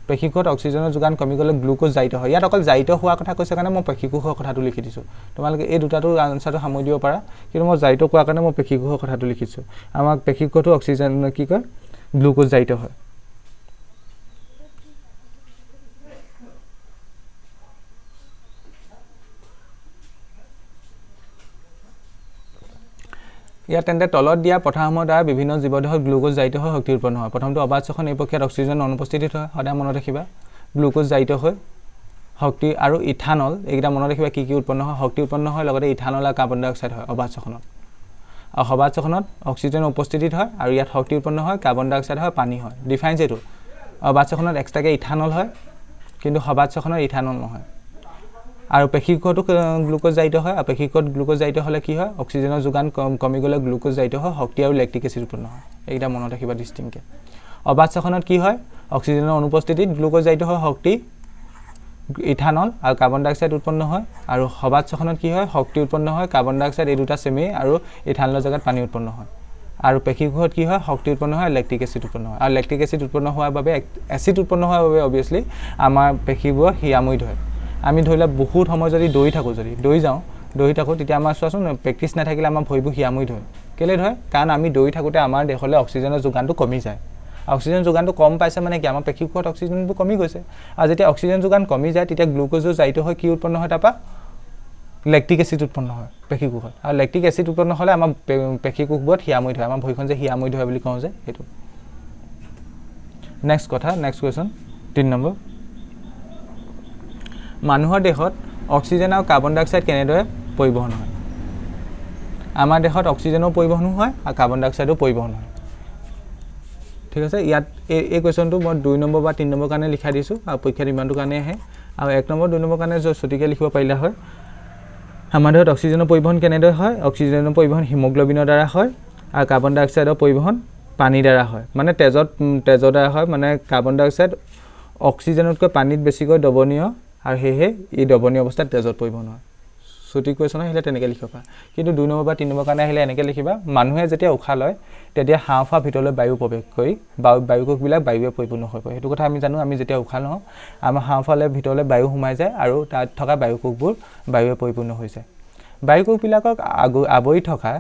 পেশীকোষত অক্সিজেনৰ যোগান কমি গ'লে গ্লুকোজ জাইত হয় ইয়াত অকল জাইত হোৱা কথা কৈছে কাৰণে মই পেশীকোষৰ কথাটো লিখি দিছো তোমালোকে এই দুটাটো আনসাৰটো সামৰি দিব পাৰা কিন্তু মই জাইত কোৱা কাৰণে মই পেশীকোষৰ কথাটো লিখিছো আমাক পেশীকোষটো অক্সিজেন কি কয় গ্লুকোজ জাইত হয় ইয়াত তেন্তে তলত দিয়া পথাসমূহৰ দ্বাৰা বিভিন্ন জীৱদেহত গ্লুকোজ জাইত হৈ শক্তি উৎপন্ন হয় প্ৰথমটো অবাত শ্বসন এই প্ৰক্ৰিয়াত অক্সিজেন অনুপস্থিতিত হয় সদায় মনত ৰাখিবা গ্লুকোজ জাইত হৈ শক্তি আৰু ইথানল এইটা মনত ৰাখিবা কি উৎপন্ন হয় শক্তি উৎপন্ন হয় লগতে ইথানল আৰু কাৰ্বন ডাই অক্সাইড হয় অবাত শ্বসনত আৰু হবাত শ্বসনত অক্সিজেন উপস্থিতিত হয় আৰু ইয়াত শক্তি উৎপন্ন হয় কাৰ্বন ডাই অক্সাইড হয় পানী হয় ডিফাৰেন্স এটো অবাত শ্বসনত এক্সট্ৰাকে ইথানল হয় কিন্তু হবাত শ্বসনত ইথানল নহয় আৰু পেশীকোষটো গ্লুকোজ জাইত হয় আৰু পেশীকোষত গ্লুকোজ জাইত হলে কি হয় অক্সিজেনৰ যোগান কমি গলে গ্লুকোজ জাইত হয় শক্তি আৰু ল্যাকটিক এসিড উৎপন্ন হয় এইটা মনত ৰাখিবা ডিস্টিংকে অবাত শ্বসনত কি হয় অক্সিজেনৰ অনুপস্থিতিত গ্লুকোজ জাইত হয় শক্তি ইথানল আৰু কাৰ্বন ডাই অক্সাইড উৎপন্ন হয় আৰু হবাত শ্বসনত কি হয় শক্তি উৎপন্ন হয় কাৰ্বন ডাই অক্সাইড এই দুটা সেমে আৰু ইথানলৰ জাগাত পানী উৎপন্ন হয় আৰু পেশীকোষত কি হয় শক্তি উৎপন্ন হয় ল্যাকটিক এসিড উৎপন্ন হয় আৰু ল্যাকটিক এসিড উৎপন্ন হোৱাৰ বাবে এসিড উৎপন্ন হোৱাৰ বাবে অবিয়াছলি আমাৰ পেশীবোৰ হিয়াময়িত হয় আমি ধৰিলা বহুত সময় যদি দৌৰি থাকো তেতিয়া আমাৰ চোৱাচোন প্ৰেক্টিছ নাথাকিলে আমাৰ ভৰিবোৰ হিয়াময়িত হয় কেলে হয় কাৰণ আমি দৌৰি থাকোতে আমাৰ দেহলে অক্সিজেনৰ যোগানটো কমি যায় অক্সিজেন যোগানটো কম পাইছে মানে কি আমাৰ পেশীকোষত অক্সিজেনটো কমি গৈছে আৰু যেতিয়া অক্সিজেন যোগান কমি যায় তেতিয়া গ্লুকোজৰ জাইত হৈ কি উৎপন্ন হয় তাপা ল্যাকটিক এসিড উৎপন্ন হয় পেশীকোষত আৰু ল্যাকটিক এসিড উৎপন্ন হলে আমাৰ পেশীকোষবোৰত হিয়াময়িত হয় আমাৰ ভৰিখন যে হিয়াময়িত হয় বুলি কওঁ যে হেতু নেক্সট কোৱেশ্চন 3 নম্বৰ মানুহৰ দেহত অক্সিজেন আৰু কাৰ্বন ডাই অক্সাইড কেনেদৰে পৰিবহন হয় আমাৰ দেহত অক্সিজেনৰ পৰিবহন হয় আৰু কাৰ্বন ডাই অক্সাইডৰ পৰিবহন হয় ঠিক আছে ইয়াত এই কোৱেশ্চনটো মই 2 নম্বৰ বা 3 নম্বৰ কাৰণে লিখা দিছো আৰু পৰীক্ষাৰ ইমানটো কাৰণে আহে আৰু 1 নম্বৰ 2 নম্বৰ কাৰণে সঠিকে লিখিব পাৰিলা হয় আমাৰ দেহত অক্সিজেনৰ পৰিবহন কেনেদৰে হয় অক্সিজেনৰ পৰিবহন হিমোগ্লোবিনৰ দ্বাৰা হয় আৰু কাৰ্বন ডাই অক্সাইডৰ পৰিবহণ পানী দ্বাৰা হয় মানে তেজৰ দ্বাৰা হয় মানে কাৰ্বন ডাই অক্সাইড অক্সিজেনতকৈ পানীত বেছিকৈ দ্ৰৱণীয় আৰু সেয়েহে এই দ্ৰৱণীয় অৱস্থাত তেজত পৰিবহণ হয় সঠিক কুৱেশ্যন আহিলে তেনেকৈ লিখিবা কিন্তু 2 নম্বৰ বা 3 নম্বৰ কাৰণে আহিলে এনেকৈ লিখিবা মানুহে যেতিয়া উশাহ লয় তেতিয়া হাঁওফাঁওৰ ভিতৰলৈ বায়ু প্ৰৱেশ কৰি বায়ুকোষবিলাক বায়ুৱে পৰিপূৰ্ণ হৈ পৰে সেইটো কথা আমি জানো আমি যেতিয়া উশাহ লওঁ আমাৰ হাঁওফাঁওৰ ভিতৰলৈ বায়ু সোমাই যায় আৰু তাত থকা বায়ুকোষবোৰ বায়ুৱে পৰিপূৰ্ণ হৈ যায় বায়ুকোষবিলাকক আৱৰি থকা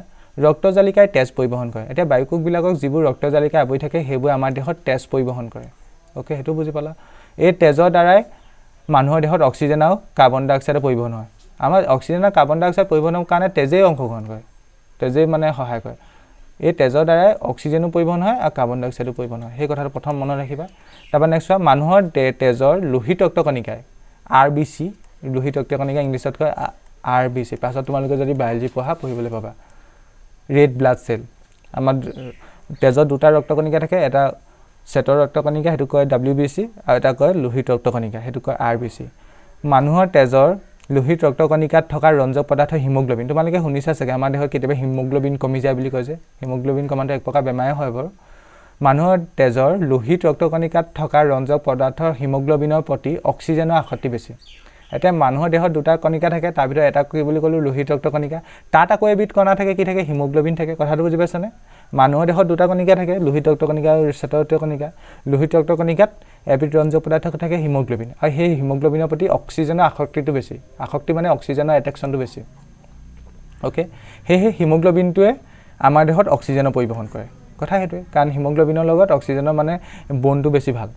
ৰক্তজালিকাই তেজ পৰিবহণ কৰে এতিয়া বায়ুকোষবিলাকক যিবোৰ ৰক্তজালিকাই আৱৰি থাকে সেইবোৰ আমাৰ দেহত তেজ পৰিবহণ কৰে ওকে সেইটো বুজি পালা এই তেজৰ দ্বাৰাই মানুহৰ দেহত অক্সিজেন আৰু কাৰ্বন ডাই অক্সাইডৰ পৰিবহণ হয় আমাৰ অক্সিজেন আৰু কাৰ্বন ডাই অক্সাইড পৰিবহণৰ কাৰণে তেজেই অংশগ্ৰহণ কৰে তেজেই মানে সহায় কৰে এই তেজৰ দ্বাৰাই অক্সিজেনো পৰিবহণ হয় আৰু কাৰ্বন ডাই অক্সাইডো পৰিবহণ হয় সেই কথাটো প্ৰথম মনত ৰাখিবা তাৰপৰা নেক্সট চোৱা মানুহৰ তেজৰ লোহিত ৰক্তকণিকাই RBC লোহিত ৰক্তকণিকা ইংলিছত কয় RBC পাছত তোমালোকে যদি বায়'লজি পঢ়িবলৈ পাবা ৰেড ব্লাড সেল আমাৰ তেজত দুটা ৰক্তকণিকা থাকে এটা সেটৰ ৰক্তকণিকা হেতু কয় WBC আৰু এটা কয় লোহিত ৰক্তকণিকা হেতু কয় RBC মানুহৰ তেজৰ লোহিত ৰক্তকণিকাত থকা ৰঞ্জক পদাৰ্থ হিমোগ্লোবিন তোমালোকে শুনিছা চাগে আমাৰ দেহত কেতিয়াবা হিমোগ্লোবিন কমি যায় বুলি কয় যে হিমোগ্লোবিন কমাটো এক প্ৰকাৰ বেমাৰে হয় বাৰু মানুহৰ তেজৰ লোহিত ৰক্তকণিকাত থকা ৰঞ্জক পদাৰ্থৰ হিমোগ্লোবিনৰ প্ৰতি অক্সিজেনৰ আসক্তি বেছি এটা মানুহৰ দেহত দুটা কণিকা থাকে তাৰ ভিতৰত এটা কি বুলি ক'লো লোহিত ৰক্তকণিকা তাত আকৌ এবিধ কণা থাকে কি থাকে হিমোগ্লোবিন থাকে কথাটো বুজি পাইছানে মানুহৰ দেহত দুটা কণিকা থাকে লোহিত ৰক্তকণিকা আৰু সেটৰ ৰক্তকণিকা লোহিত ৰক্তকণিকাত এবিধ ৰঞ্জক পদাৰ্থ থাকে হিমোগ্লোবিন আৰু সেই হিমোগ্লোবিনৰ প্ৰতি অক্সিজেনৰ আসক্তিটো বেছি আসক্তি মানে অক্সিজেনৰ এট্ৰেকশ্যনটো বেছি ওকে সেই হিমোগ্লোবিনটোৱে আমাৰ দেহত অক্সিজেনৰ পৰিবহণ কৰে কথা সেইটোৱে কাৰণ হিমোগ্লোবিনৰ লগত অক্সিজেনৰ মানে বণ্ডটো বেছি ভাল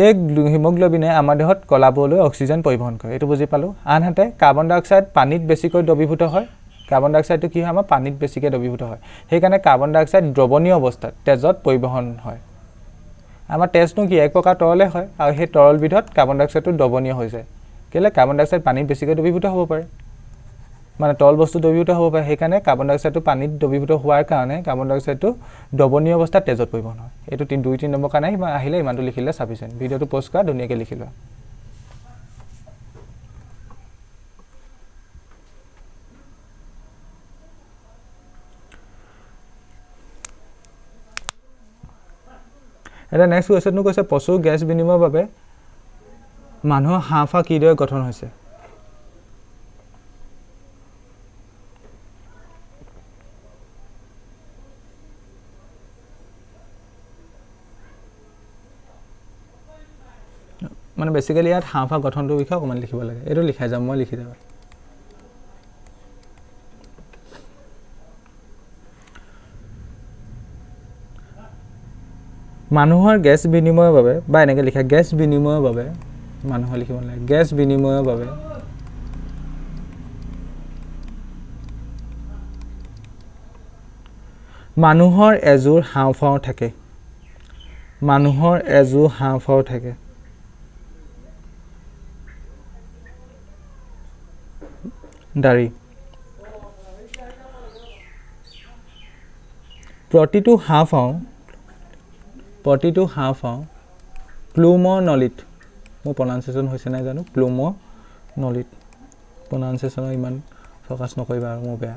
এই হিমোগ্লোবিনে আমাৰ দেহত কলাবলৈ অক্সিজেন পৰিবহণ কৰে এইটো বুজি পালো আনহাতে কাৰ্বন ডাই অক্সাইড পানীত বেছিকৈ দ্ৰৱীভূত হয় কাৰ্বন ডাই অক্সাইডটো কি হয় আমাৰ পানীত বেছিকৈ দ্ৰৱীভূত হয় সেইকাৰণে কাৰ্বন ডাই অক্সাইড দ্ৰৱণীয় অৱস্থাত তেজত পৰিবহণ হয় আমাৰ তেজটো কি এক প্ৰকাৰ তৰলে হয় আৰু সেই তৰলবিধত কাৰ্বন ডাই অক্সাইডটো দ্ৰৱণীয় হৈ যায় কেলে কাৰ্বন ডাই অক্সাইড পানীত বেছিকৈ দ্ৰৱীভূত হ'ব পাৰে মানে তৰল বস্তু দ্ৰৱীভূত হ'ব পাৰে সেইকাৰণে কাৰ্বন ডাই অক্সাইডটো পানীত দ্ৰৱীভূত হোৱাৰ কাৰণে কাৰ্বন ডাই অক্সাইডটো দ্ৰৱণীয় অৱস্থাত তেজত পৰিবহণ হয় এইটো 2-3 নম্বৰ কাৰণে আহিলে ইমানটো লিখিলে সাফিচিয়েন্ট ভিডিঅ'টো পোষ্ট কৰা ধুনীয়াকৈ লিখি লোৱা এটা নেক্সট কুৱেশ্যনটো কৈছে প্ৰচুৰ গেছ বিনিময়ৰ বাবে মানুহৰ হাঁওফাঁও কিদৰে গঠন হৈছে মানে বেসিক্যালি ইয়াত হাঁওফাঁও গঠনটোৰ বিষয়ে অকণমান লিখিব লাগে এইটো লিখাই যাম মই লিখি যাম মানুহৰ গেছ বিনিময়ৰ বাবে বা এনেকৈ লিখা গেছ বিনিময়ৰ বাবে মানুহৰ লিখিব লাগে গেছ বিনিময়ৰ বাবে মানুহৰ এজোৰ হাঁওফাঁও থাকে মানুহৰ এজোৰ হাঁওফাঁও থাকে দাড়ি প্ৰতিটো হাঁওফাঁও প্লুমনলিত মোৰ প্ৰনাউন্সিয়েশ্যন হৈছে নাই জানো প্লুমনলিত প্ৰনাউন্সিয়েশ্যনৰ ইমান ফ'কাছ নকৰিবা আৰু মোৰ বেয়া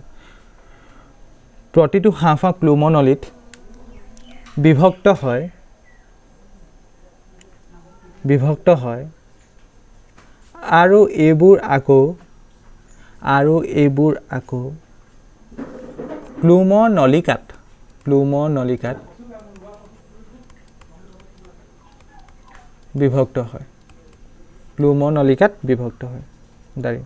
প্ৰতিটো হাঁওফাঁও প্লুমনলিত বিভক্ত হয় আৰু এইবোৰ আকৌ প্লুমনলিকাত বিভক্ত হয় দাড়ি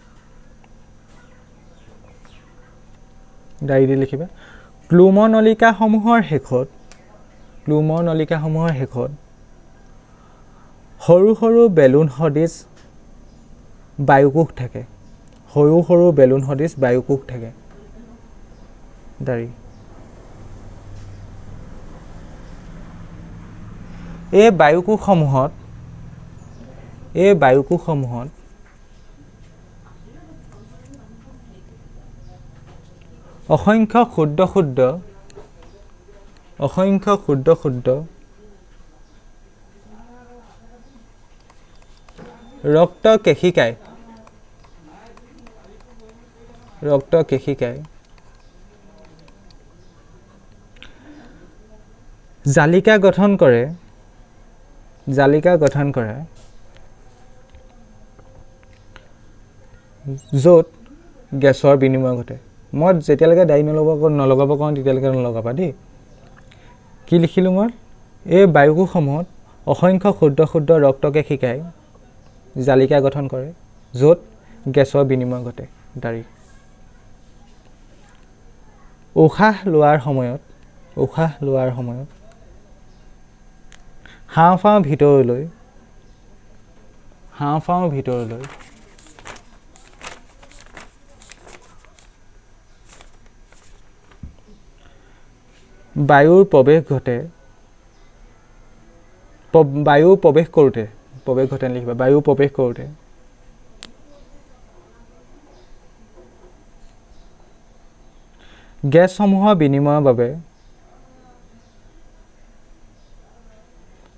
দি লিখিবা প্লুমনলিকাসমূহৰ শেষত সৰু সৰু বেলুন সদৃশ বায়ুকোষ থাকে দাড়ি এই বায়ুকোষসমূহত অসংখ্য ক্ষুদ্ৰ ৰক্ত কেশিকাই জালিকা গঠন কৰে য'ত গেছৰ বিনিময় ঘটে মই যেতিয়ালৈকে দাই নলগাব কওঁ তেতিয়ালৈকে নলগাবা দেই কি লিখিলোঁ মই এই বায়ুকোষসমূহত অসংখ্য ক্ষুদ্ৰ ক্ষুদ্ৰ ৰক্তকে শিকাই জালিকা গঠন কৰে য'ত গেছৰ বিনিময় ঘটে দাৰি উশাহ লোৱাৰ সময়ত হাঁওফাঁও ভিতৰলৈ বায়ুৰ প্ৰৱেশ ঘটে বায়ু প্ৰৱেশ কৰোঁতে লিখিবা বায়ু প্ৰৱেশ কৰোঁতে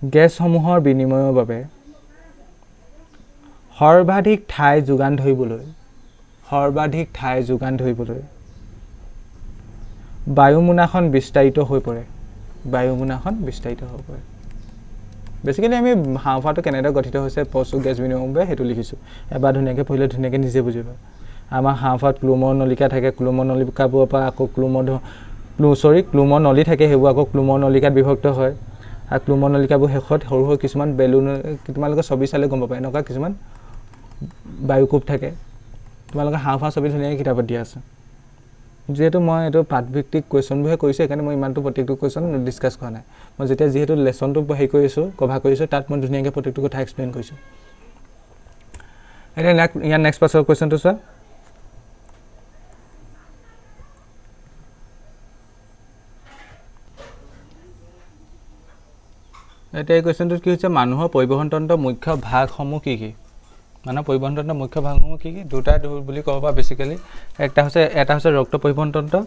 গেছসমূহৰ বিনিময়ৰ বাবে সৰ্বাধিক ঠাই যোগান ধৰিবলৈ বায়ুমোনাখন বিস্তাৰিত হৈ পৰে বেছিকেলি আমি হাঁওফাঁওটো কেনেদৰে গঠিত হৈছে পচু গেছ বিনিময়ৰ বাবে সেইটো লিখিছোঁ এবাৰ ধুনীয়াকৈ পঢ়িলে ধুনীয়াকৈ নিজে বুজিবা আমাৰ হাঁওফাঁওত ক্লোমৰ নলিকা থাকে ক্লোমৰ নলিকাবোৰৰ পৰা আকৌ ক্লোমৰ নলী থাকে সেইবোৰ আকৌ ক্লোমৰ নলিকাত বিভক্ত হয় আৰু ক্লোমৰ নলিকাবোৰ শেষত সৰু সৰু কিছুমান বেলুন তোমালোকে ছবি চালে গম পাবা এনেকুৱা কিছুমান বায়ুকোপ থাকে তোমালোকে হাঁওফাঁও ছবি ধুনীয়াকৈ কিতাপত দিয়া আছে যিহেতু মই এইটো পাঠভিত্তিক কুৱেশ্যনবোৰহে কৰিছোঁ সেইকাৰণে মই ইমানটো প্ৰত্যেকটো কুৱেশ্যন ডিছকাছ কৰা নাই মই যেতিয়া যিহেতু লেচনটো হেৰি কৰিছোঁ কভাৰ কৰিছোঁ তাত মই ধুনীয়াকৈ প্ৰত্যেকটো কথা এক্সপ্লেইন কৰিছোঁ এতিয়া ইয়াৰ নেক্সট পাছৰ কুৱেশ্যনটো চোৱা এতিয়া এই কুৱেশ্যনটোত কি হৈছে মানুহৰ পৰিবহণ তন্ত্ৰৰ মুখ্য ভাগসমূহ কি দুটা বুলি ক'ব পাৰা বেছিকেলি এটা হৈছে ৰক্ত পৰিবহণ তন্ত্ৰ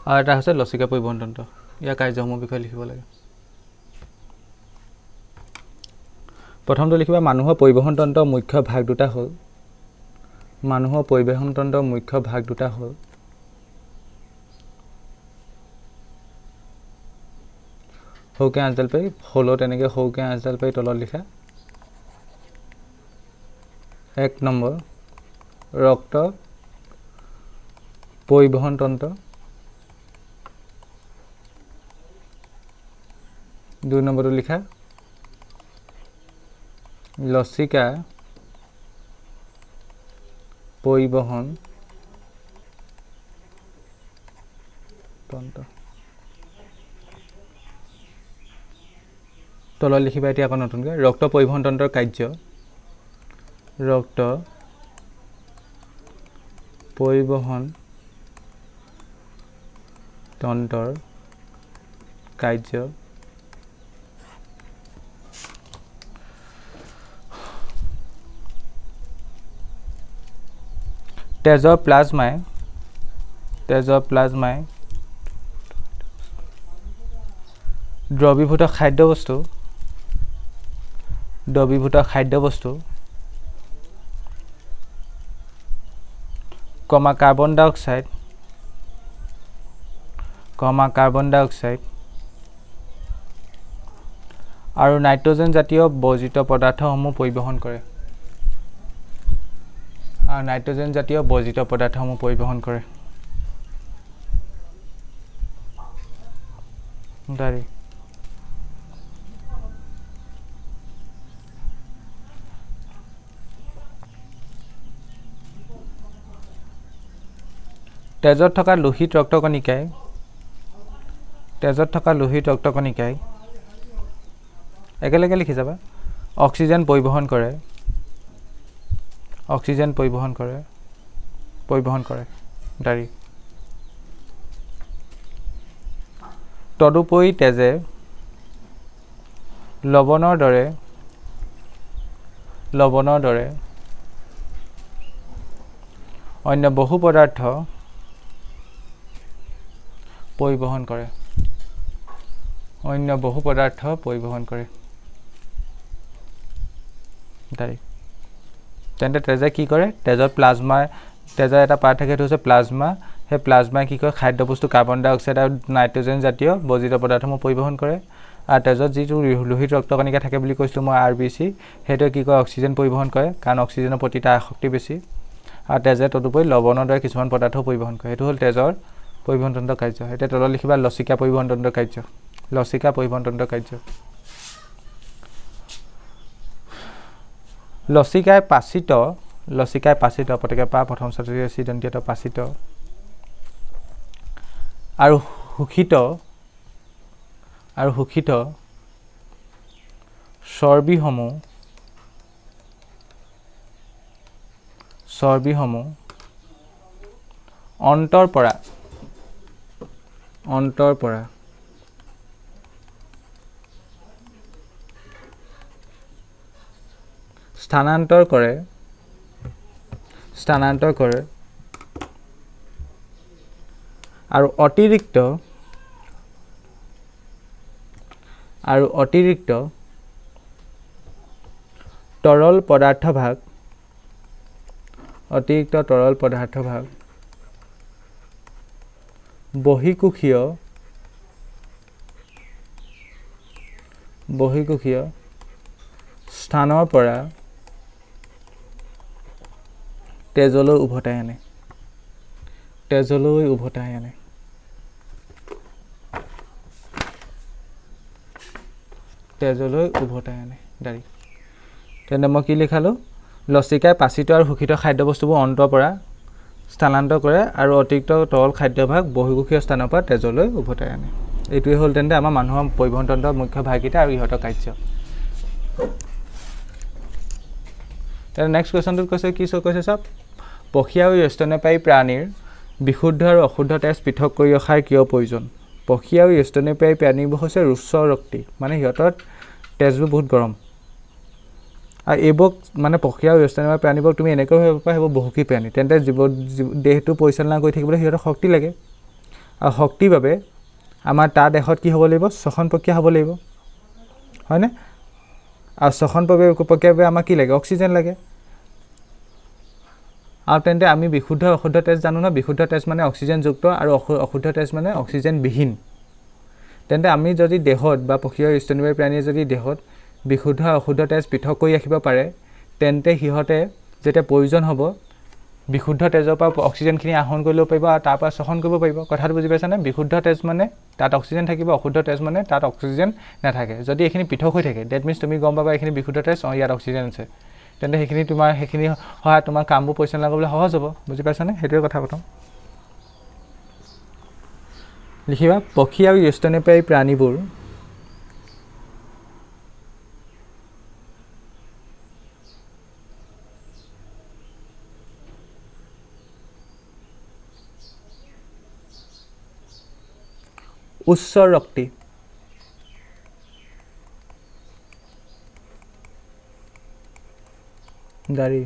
আৰু এটা হৈছে লচিকা পৰিবহণ তন্ত্ৰ ইয়াৰ কাৰ্যসমূহৰ বিষয়ে লিখিব লাগে প্ৰথমটো লিখিবা মানুহৰ পৰিবহণ তন্ত্ৰৰ মুখ্য ভাগ দুটা হ'ল সৌকে আঁচডাল পাৰি হলত এনেকৈ সৌকে আঁচডাল পাৰি তলত লিখা 1 নম্বৰ ৰক্ত পৰিবহণ তন্ত্ৰ 2 নম্বৰটো লিখা লচিকা পৰিবহণ তন্ত্ৰ তলত লিখিবা এতিয়া আকৌ নতুনকৈ ৰক্ত পৰিবহণ তন্ত্ৰৰ কাৰ্য ৰক্ত পৰিবহণ তন্ত্ৰৰ কাৰ্য তেজৰ প্লাজমাই দ্ৰবীভূত খাদ্যবস্তু কাৰ্বন ডাই অক্সাইড আৰু নাইট্ৰজেন জাতীয় বৰ্জিত পদাৰ্থসমূহ পৰিবহণ কৰে তেজত থকা লোহিত ৰক্তকণিকাই একেলগে লিখি যাবা অক্সিজেন পৰিবহণ কৰে দাৰি তদুপৰি তেজে লৱণৰ দৰে অন্য বহু পদাৰ্থ পৰিবহণ কৰে তেন্তে তেজে কি কৰে তেজৰ এটা পাৰ্ট থাকে সেইটো হৈছে প্লাজমা সেই প্লাজমাই কি কৰে খাদ্যবস্তু কাৰ্বন ডাই অক্সাইড আৰু নাইট্ৰজেন জাতীয় বৰ্জিত পদাৰ্থসমূহ পৰিবহণ কৰে আৰু তেজত যিটো লোহিত ৰক্তকণিকা থাকে বুলি কৈছিলোঁ মই RBC, সেইটোৱে কি কয় অক্সিজেন পৰিবহণ কৰে, কাৰণ অক্সিজেনৰ প্ৰতি তাৰ আসক্তি বেছি। আৰু তেজে তদুপৰি লৱণৰ দৰে কিছুমান পদাৰ্থ পৰিবহণ কৰে। সেইটো হ'ল তেজৰ পৰিবহণ তন্ত্ৰৰ কাৰ্য। এতিয়া তলত লিখিবা লচিকা পৰিবহণ তন্ত্ৰৰ কাৰ্য। লচিকা পৰিবহণ তন্ত্ৰৰ কাৰ্য। লচিকাই পাচিত পতকে পা প্ৰথম ছাত্ৰী চিদন্তিত পাচিত আৰু শোষিত চৰ্বিসমূহ অন্তৰ পৰা স্থানান্তৰ কৰে আৰু অতিৰিক্ত তৰল পদাৰ্থভাগ বহিকোষীয় স্থানৰ পৰা তেজলৈ উভতাই আনে। দাৰি তেন্তে মই কি লিখালোঁ? লচিকাই পাচিত আৰু শোষিত খাদ্যবস্তুবোৰ অন্তৰ পৰা স্থানান্তৰ কৰে আৰু অতিৰিক্ত তৰল খাদ্যভাগ বহিকোষীয় স্থানৰ পৰা তেজলৈ উভতাই আনে। এইটোৱে হ'ল তেন্তে আমাৰ মানুহৰ পৰিবহণ তন্ত্ৰৰ মুখ্য ভাগকেইটা আৰু ইহঁতৰ কাৰ্য। তেন্তে নেক্সট কুৱেশ্যনটোত কৈছে চাওক, পক্ষী আৰু স্তন্যপায়ী প্ৰাণীৰ বিশুদ্ধ আৰু অশুদ্ধ তেজ পৃথক কৰি ৰখাৰ কিয় প্ৰয়োজন? পক্ষী আৰু স্তন্যপায়ী প্ৰাণীবোৰ হৈছে ৰুচ্চ ৰক্তি, মানে সিহঁতৰ তেজবোৰ বহুত গৰম। আৰু এইবোৰ মানে পক্ষী আৰু স্তন্যপায়ী প্ৰাণীবোৰ তুমি এনেকৈ ভাবিব পাৰা সেইবোৰ বহুকী প্ৰাণী। তেন্তে দেহটো পৰিচালনা কৰি থাকিবলৈ সিহঁতৰ শক্তি লাগে, আৰু শক্তিৰ বাবে আমাৰ তাৰ দেহত কি হ'ব লাগিব? শ্বসন প্ৰক্ৰিয়া হ'ব লাগিব, হয়নে? আৰু শ্বসন প্ৰক্ৰিয়াৰ বাবে আমাক কি লাগে? অক্সিজেন লাগে। আৰু তেন্তে আমি বিশুদ্ধ অশুদ্ধ তেজ জানো ন? বিশুদ্ধ তেজ মানে অক্সিজেনযুক্ত আৰু অশুদ্ধ তেজ মানে অক্সিজেনবিহীন। তেন্তে আমি যদি দেহত বা পক্ষী আৰু স্তন্যপায়ী প্ৰাণীয়ে যদি দেহত বিশুদ্ধ আৰু অশুদ্ধ তেজ পৃথক কৰি ৰাখিব পাৰে, তেন্তে সিহঁতে যেতিয়া প্ৰয়োজন হ'ব বিশুদ্ধ তেজৰ পৰা অক্সিজেনখিনি আহৰণ কৰি ল'ব পাৰিব আৰু তাৰ পৰা শ্বসন কৰিব পাৰিব। কথাটো বুজি পাইছানে? বিশুদ্ধ তেজ মানে তাত অক্সিজেন থাকিব, অশুদ্ধ তেজ মানে তাত অক্সিজেন নাথাকে। যদি এইখিনি পৃথক হৈ থাকে, ডেট মিনছ তুমি গম পাবা এইখিনি বিশুদ্ধ তেজ, ইয়াত অক্সিজেন আছে, তেন্তে সেইখিনি সহায়ত তোমাৰ কামবোৰ পৰিচালনা কৰিবলৈ সহজ হ'ব। বুজি পাইছানে? সেইটোৱে কথা প্ৰথম লিখিবা। পক্ষী আৰু স্তন্যপায়ী প্ৰাণীবোৰ উচ্চ ৰক্তি। দাৰি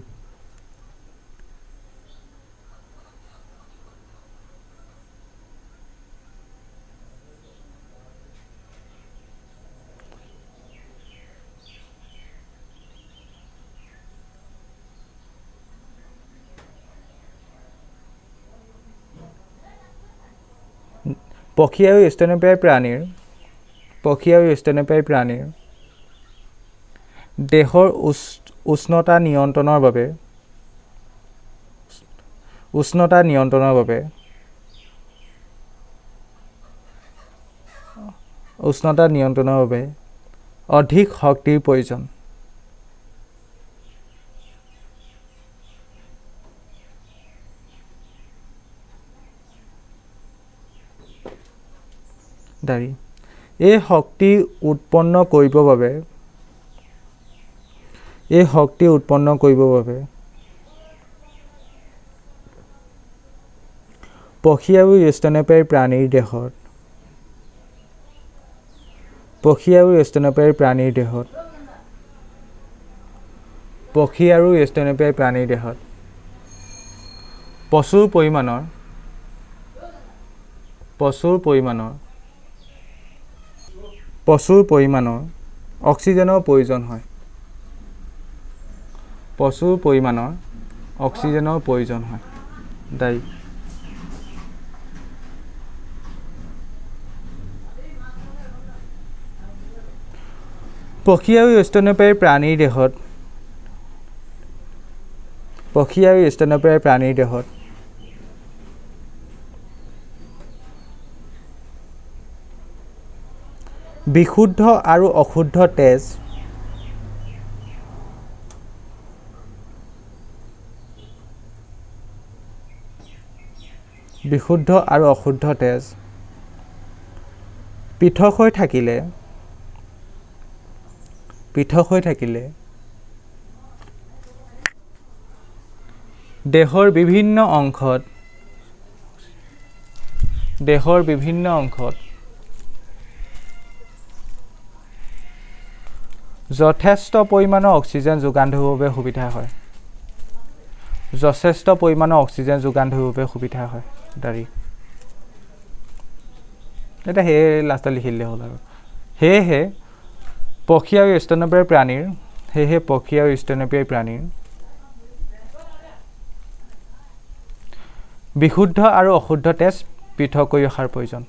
পক্ষী আৰু স্তন্যপায়ী প্ৰাণীৰ দেহৰ উষ্ণতা নিয়ন্ত্ৰণৰ বাবে অধিক শক্তিৰ প্ৰয়োজন। এই শক্তি উৎপন্ন কৰিবৰ বাবে পক্ষী আৰু স্তন্যপায়ী প্ৰাণীৰ দেহত প্ৰচুৰ পৰিমাণৰ অক্সিজেনৰ প্ৰয়োজন হয়। দায়ী পক্ষী আৰু স্তন্যপায়ী প্ৰাণীৰ দেহত বিশুদ্ধ আৰু অশুদ্ধ তেজ পৃথক হৈ থাকিলে দেহৰ বিভিন্ন অংশত যথেষ্ট পৰিমাণৰ অক্সিজেন যোগান ধৰিবৰ বাবে সুবিধা হয় দাৰি এটা হে লাষ্টত লিখি দিলে হ'ল আৰু সেয়েহে পক্ষী আৰু স্তন্যপায়ী প্ৰাণীৰ বিশুদ্ধ আৰু অশুদ্ধ তেজ পৃথক কৰি ৰখাৰ প্ৰয়োজন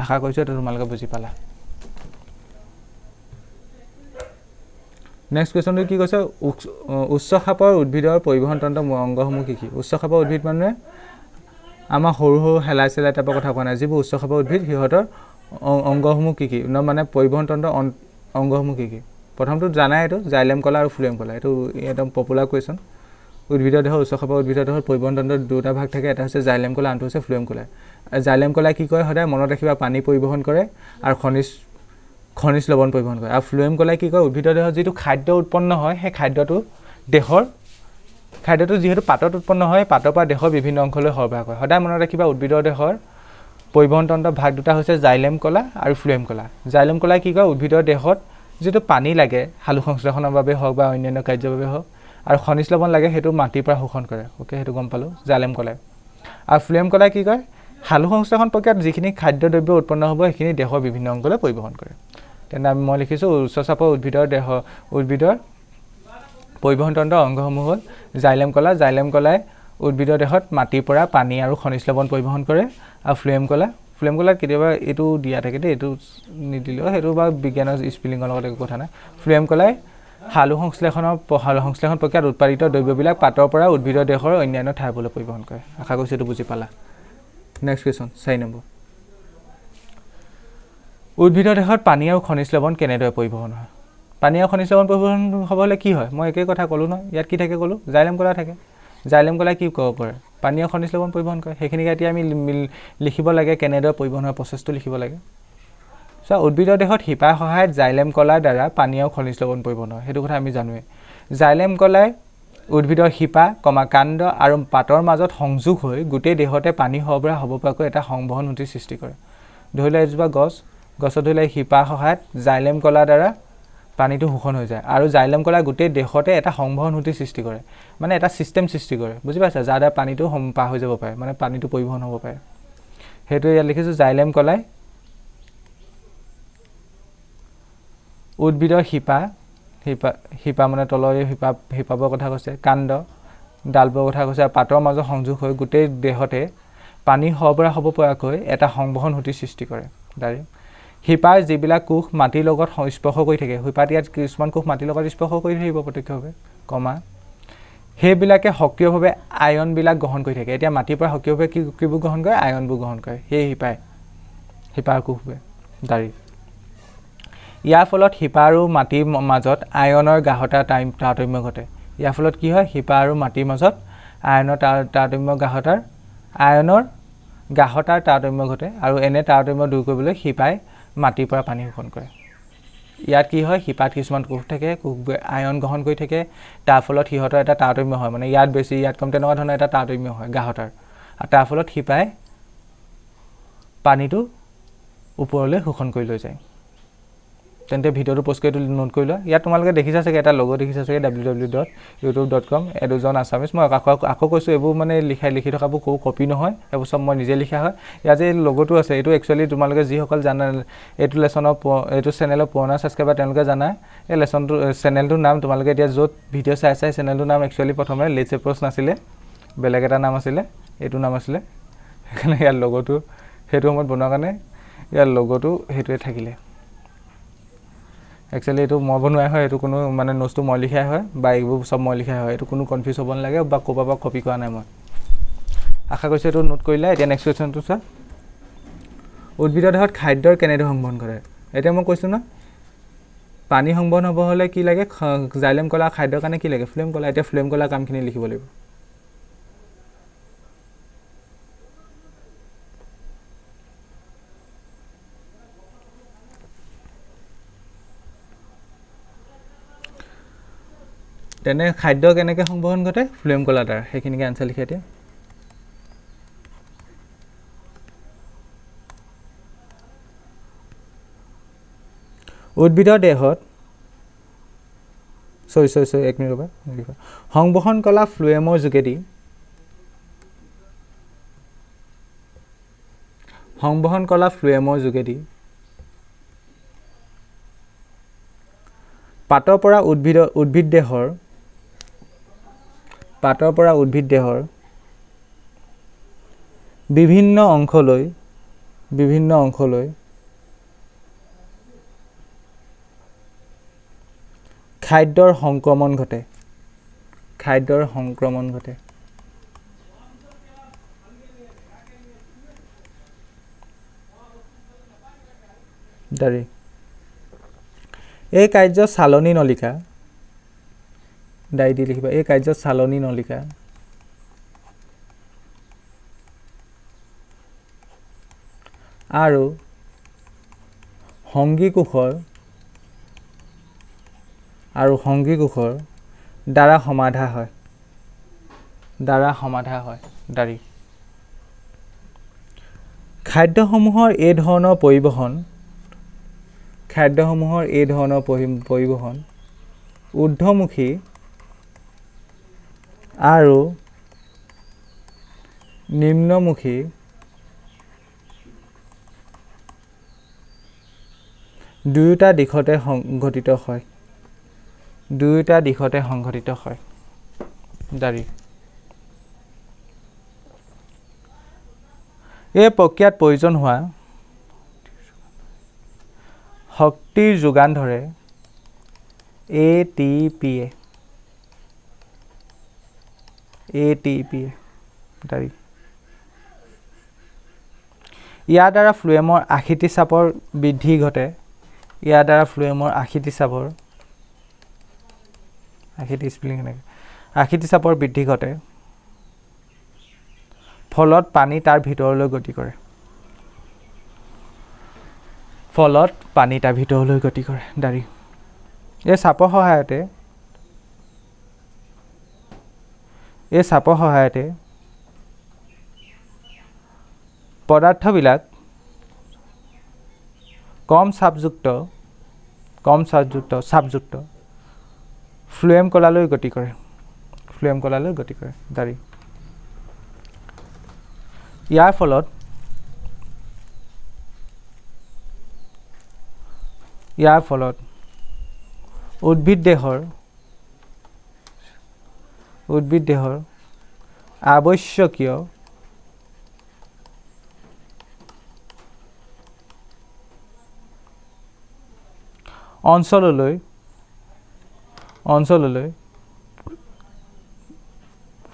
আশা কৰিছোঁ এইটো তোমালোকে বুজি পালা নেক্সট কুৱেশ্যনটো কি কৈছে উচ্চ খাপৰ উদ্ভিদৰ পৰিবহণ তন্ত্ৰ অংগসমূহ কি উচ্চ খাপৰ উদ্ভিদ মানে আমাৰ সৰু হেলাই চেলাই টাইপৰ কথা কোৱা নাই যিবোৰ উচ্চ খাপৰ উদ্ভিদ সিহঁতৰ অংগসমূহ কি মানে পৰিবহণ তন্ত্ৰ অংগসমূহ কি প্ৰথমটো জানাই এইটো জাইলেম কলা আৰু ফ্লোয়েম কলা এইটো একদম পপুলাৰ কুৱেশ্যন উদ্ভিদৰ দেহৰ উচ্চ খাপৰ উদ্ভিদৰ দেহৰ পৰিবহণ তন্ত্ৰৰ দুটা ভাগ থাকে এটা হৈছে জাইলেম কলা আনটো হৈছে ফ্লোয়েম কলা জাইলেম কলাই কি কৰে সদায় মনত ৰাখিবা পানী পৰিবহণ কৰে আৰু খনিজ লৱণ পৰিবহণ কৰে আৰু ফ্লোয়েম কলাই কি কৰে উদ্ভিদৰ দেহৰ যিটো খাদ্য উৎপন্ন হয় সেই খাদ্যটো যিহেতু পাতত উৎপন্ন হয় পাতৰ পৰা দেহৰ বিভিন্ন অংশলৈ সৰবৰাহ কৰে সদায় মনত ৰাখিবা উদ্ভিদৰ দেহৰ পৰিবহণ তন্ত্ৰৰ ভাগ দুটা হৈছে জাইলেম কলা আৰু ফ্লোয়েম কলা জাইলেম কলাই কি কৰে উদ্ভিদৰ দেহত যেটো পানী লাগে হালু সংশ্লেষণৰ বাবে হওক বা অন্যান্য কাৰ্যৰ বাবে হওক আৰু খনিজ লৱণ লাগে সেইটো মাটিৰ পৰা শোষণ কৰে ওকে সেইটো গম পালো জাইলেম কলাই আৰু ফ্লোয়েম কলাই কি কৰে হালু সংশ্লেষণ প্ৰক্ৰিয়াত যিখিনি খাদ্য দ্ৰব্য উৎপন্ন হ'ব সেইখিনি দেহৰ বিভিন্ন অংগলৈ পৰিবহণ কৰে তেনে মই লিখিছোঁ উচ্চ চাপৰ উদ্ভিদৰ পৰিবহণ তন্ত্ৰৰ অংগসমূহ হ'ল জাইলেম কলাই উদ্ভিদৰ দেহত মাটিৰ পৰা পানী আৰু খনিজ লৱণ পৰিবহণ কৰে আৰু ফ্লোয়েম কলাত কেতিয়াবা এইটো দিয়া থাকে দেই এইটো নিদিলেও সেইটো বা বিজ্ঞানৰ স্পেলিঙৰ লগত একো কথা নাই ফ্লোয়েম কলাই হালু সংশ্লেষণ প্ৰক্ৰিয়াত উৎপাদিত দ্ৰব্যবিলাক পাতৰ পৰা উদ্ভিদৰ দেহৰ অন্যান্য ঠাইবোৰলৈ পৰিবহণ কৰে আশা কৰিছোঁ এইটো বুজি পালা নেক্সট কুৱেশ্যন 4 নম্বৰ উদ্ভিদৰ দেহত পানী আৰু খনিজ লৱণ কেনেদৰে পৰিবহণ হয় পানী আৰু খনিজ লৱণ পৰিবহণ হ'বলৈ কি হয় মই একেই কথা ক'লোঁ নহয় ইয়াত কি থাকে ক'লোঁ জাইলেম কলা থাকে জাইলেম কলাই কি কৰে পানী আৰু খনিজ লৱণ পৰিবহণ কৰে সেইখিনিকে এতিয়া আমি লিখিব লাগে কেনেদৰে পৰিবহণ হয় প্ৰচেছটো লিখিব লাগে উদ্ভিদৰ দেহত শিপাৰ সহায়ত জাইলেম কলাৰ দ্বাৰা পানী আৰু খনিজ লৱণ পৰিবহণ হয় সেইটো কথা আমি জানোৱেই জাইলেম কলাই উদ্ভিদৰ শিপা কাণ্ড আৰু পাতৰ মাজত সংযোগ হৈ গোটেই দেহতে পানী সৰবৰাহ হ'ব পৰাকৈ এটা সংবহন হুতি সৃষ্টি কৰে ধৰি লোৱা এজোপা গছত ধৰি লোৱা শিপাৰ সহায়ত জাইলেম কলাৰ দ্বাৰা পানীটো শোষণ হৈ যায় আৰু জাইলেম কলাই গোটেই দেহতে এটা সংবহন হুতি সৃষ্টি কৰে মানে এটা সিস্টেম সৃষ্টি কৰে বুজি পাইছা যাৰ দ্বাৰা পানীটো পাৰ হৈ যাব পাৰে মানে পানীটো পৰিবহণ হ'ব পাৰে সেইটো ইয়াত লিখিছোঁ জাইলেম কলাই উদ্ভিদৰ শিপা মানে তলৰ শিপাবৰ কথা কৈছে কাণ্ড ডালবৰ কথা কৈছে আৰু পাতৰ মাজত সংযোগ হৈ গোটেই দেহতে পানী সৰবৰাহ হ'ব পৰাকৈ এটা সংবহন হুতি সৃষ্টি কৰে দাৰি শিপাৰ যিবিলাক কোষ মাটিৰ লগত স্পৰ্শ কৰি থাকে শিপাত ইয়াত কিছুমান কোষ মাটিৰ লগত স্পৰ্শ কৰি থাকিব প্ৰত্যক্ষভাৱে সেইবিলাকে সক্ৰিয়ভাৱে আয়নবিলাক গ্ৰহণ কৰি থাকে এতিয়া মাটিৰ পৰা সক্ৰিয়ভাৱে কিবোৰ গ্ৰহণ কৰে আয়নবোৰ গ্ৰহণ কৰে সেই শিপাৰ কোষবোৰে দাৰি ইয়াৰ ফলত শিপা আৰু মাটিৰ মাজত আয়নৰ গাঢ়তাৰ তাৰতম্য ঘটে ইয়াৰ ফলত কি হয় শিপা আৰু মাটিৰ মাজত আয়নৰ গাঢ়তাৰ তাৰতম্য ঘটে আৰু এনে তাৰতম্য দূৰ কৰিবলৈ শিপাই মাটিৰ পৰা পানী শোষণ কৰে ইয়াত কি হয় শিপাত কিছুমান কোষ থাকে কোষবোৰে আয়ন গ্ৰহণ কৰি থাকে তাৰ ফলত সিহঁতৰ এটা তাৰতম্য হয় মানে ইয়াত বেছি ইয়াত কম তেনেকুৱা ধৰণৰ এটা তাৰতম্য হয় গাঢ়তাৰ আৰু তাৰ ফলত শিপাই পানীটো ওপৰলৈ শোষণ কৰি লৈ যায় তেন্তে ভিডিওটো পোষ্ট কৰি নোট কৰি লোৱা ইয়াত তোমালোকে দেখিছা চাগে এটা লগো দেখিছা চাগে www.youtube.com এডুজন আছামিজ মই আকৌ কৈছোঁ এইবোৰ মানে লিখি থকাবোৰ কোনো কপি নহয় এইবোৰ চব মই নিজে লিখা হয় ইয়াত যে লগোটো আছে এইটো একচুৱেলি তোমালোকে যিসকল জানা এইটো চেনেলৰ পুৰণা ছাবস্ক্ৰাইবাৰ তেওঁলোকে জানা এই চেনেলটোৰ নাম তোমালোকে এতিয়া য'ত ভিডিঅ' চাই চেনেলটোৰ নাম একচুৱেলি প্ৰথমে লেটছ এপ্ৰ'চ নাছিলে বেলেগ এটা নাম আছিলে এইটো নাম আছিলে সেইকাৰণে ইয়াৰ লগোটো সেইটো সময়ত বনোৱাৰ কাৰণে ইয়াৰ লগতো সেইটোৱে থাকিলে একচুৱেলি এইটো মই বনোৱাই হয় এইটো কোনো মানে নোটছটো মই লিখাই হয় বা এইবোৰ চব মই লিখাই হয় এইটো কোনো কনফিউজ হ'ব নালাগে বা ক'ৰবাৰ পৰা কপি কৰা নাই মই আশা কৰিছোঁ এইটো নোট কৰিলে এতিয়া নেক্সট কুৱেশ্যনটো চোৱা উদ্ভিদৰ দেহত খাদ্যৰ কেনেদৰে সংবহন কৰে এতিয়া মই কৈছোঁ ন পানী সংবহন হ'ব হ'লে কি লাগে জাইলেম কলা খাদ্যৰ কাৰণে কি লাগে ফ্লেম কলা এতিয়া ফ্লেম কলা কামখিনি লিখিব লাগিব তেনে খাদ্য কেনেকৈ সংবহন ঘটে ফ্লেম কলা দ্বাৰা সেইখিনিকে আনচাৰ লিখি দিয়া উদ্ভিদৰ দেহত সৰি এক মিনিট ৰ'বা সংবহন কলা ফ্লুৱেমৰ যোগেদি সংবহন কলা ফ্লুৱেমৰ যোগেদি পাতৰ পৰা উদ্ভিদ দেহৰ বিভিন্ন অংশলৈ খাদ্যৰ সংক্ৰমণ ঘটে দাৰি এই কাৰ্য চালনী নলিকা দাই দি লিখিবা এই কাৰ্য চালনী নলিকা আৰু সংগী কোষৰ দ্বাৰা সমাধা হয় দাৰি খাদ্যসমূহৰ এই ধৰণৰ পৰিবহন ঊৰ্ধ্বমুখী আৰু নিম্নমুখী দুয়োটা দিশতে সংঘটিত হয় দাৰি এই প্ৰক্ৰিয়াত প্ৰয়োজন হোৱা শক্তিৰ যোগান ধৰে ATPয়ে দাৰি ইয়াৰ দ্বাৰা ফ্লুৱেমৰ আশীতি চাপৰ বৃদ্ধি ঘটে ফলত পানী তাৰ ভিতৰলৈ গতি কৰে দাৰি এই চাপৰ সহায়তে পদাৰ্থবিলাক কম চাপযুক্ত ফ্লুৱেম কলালৈ গতি কৰে দাৰি ইয়াৰ ফলত উদ্ভিদ দেহৰ আৱশ্যকীয় অঞ্চললৈ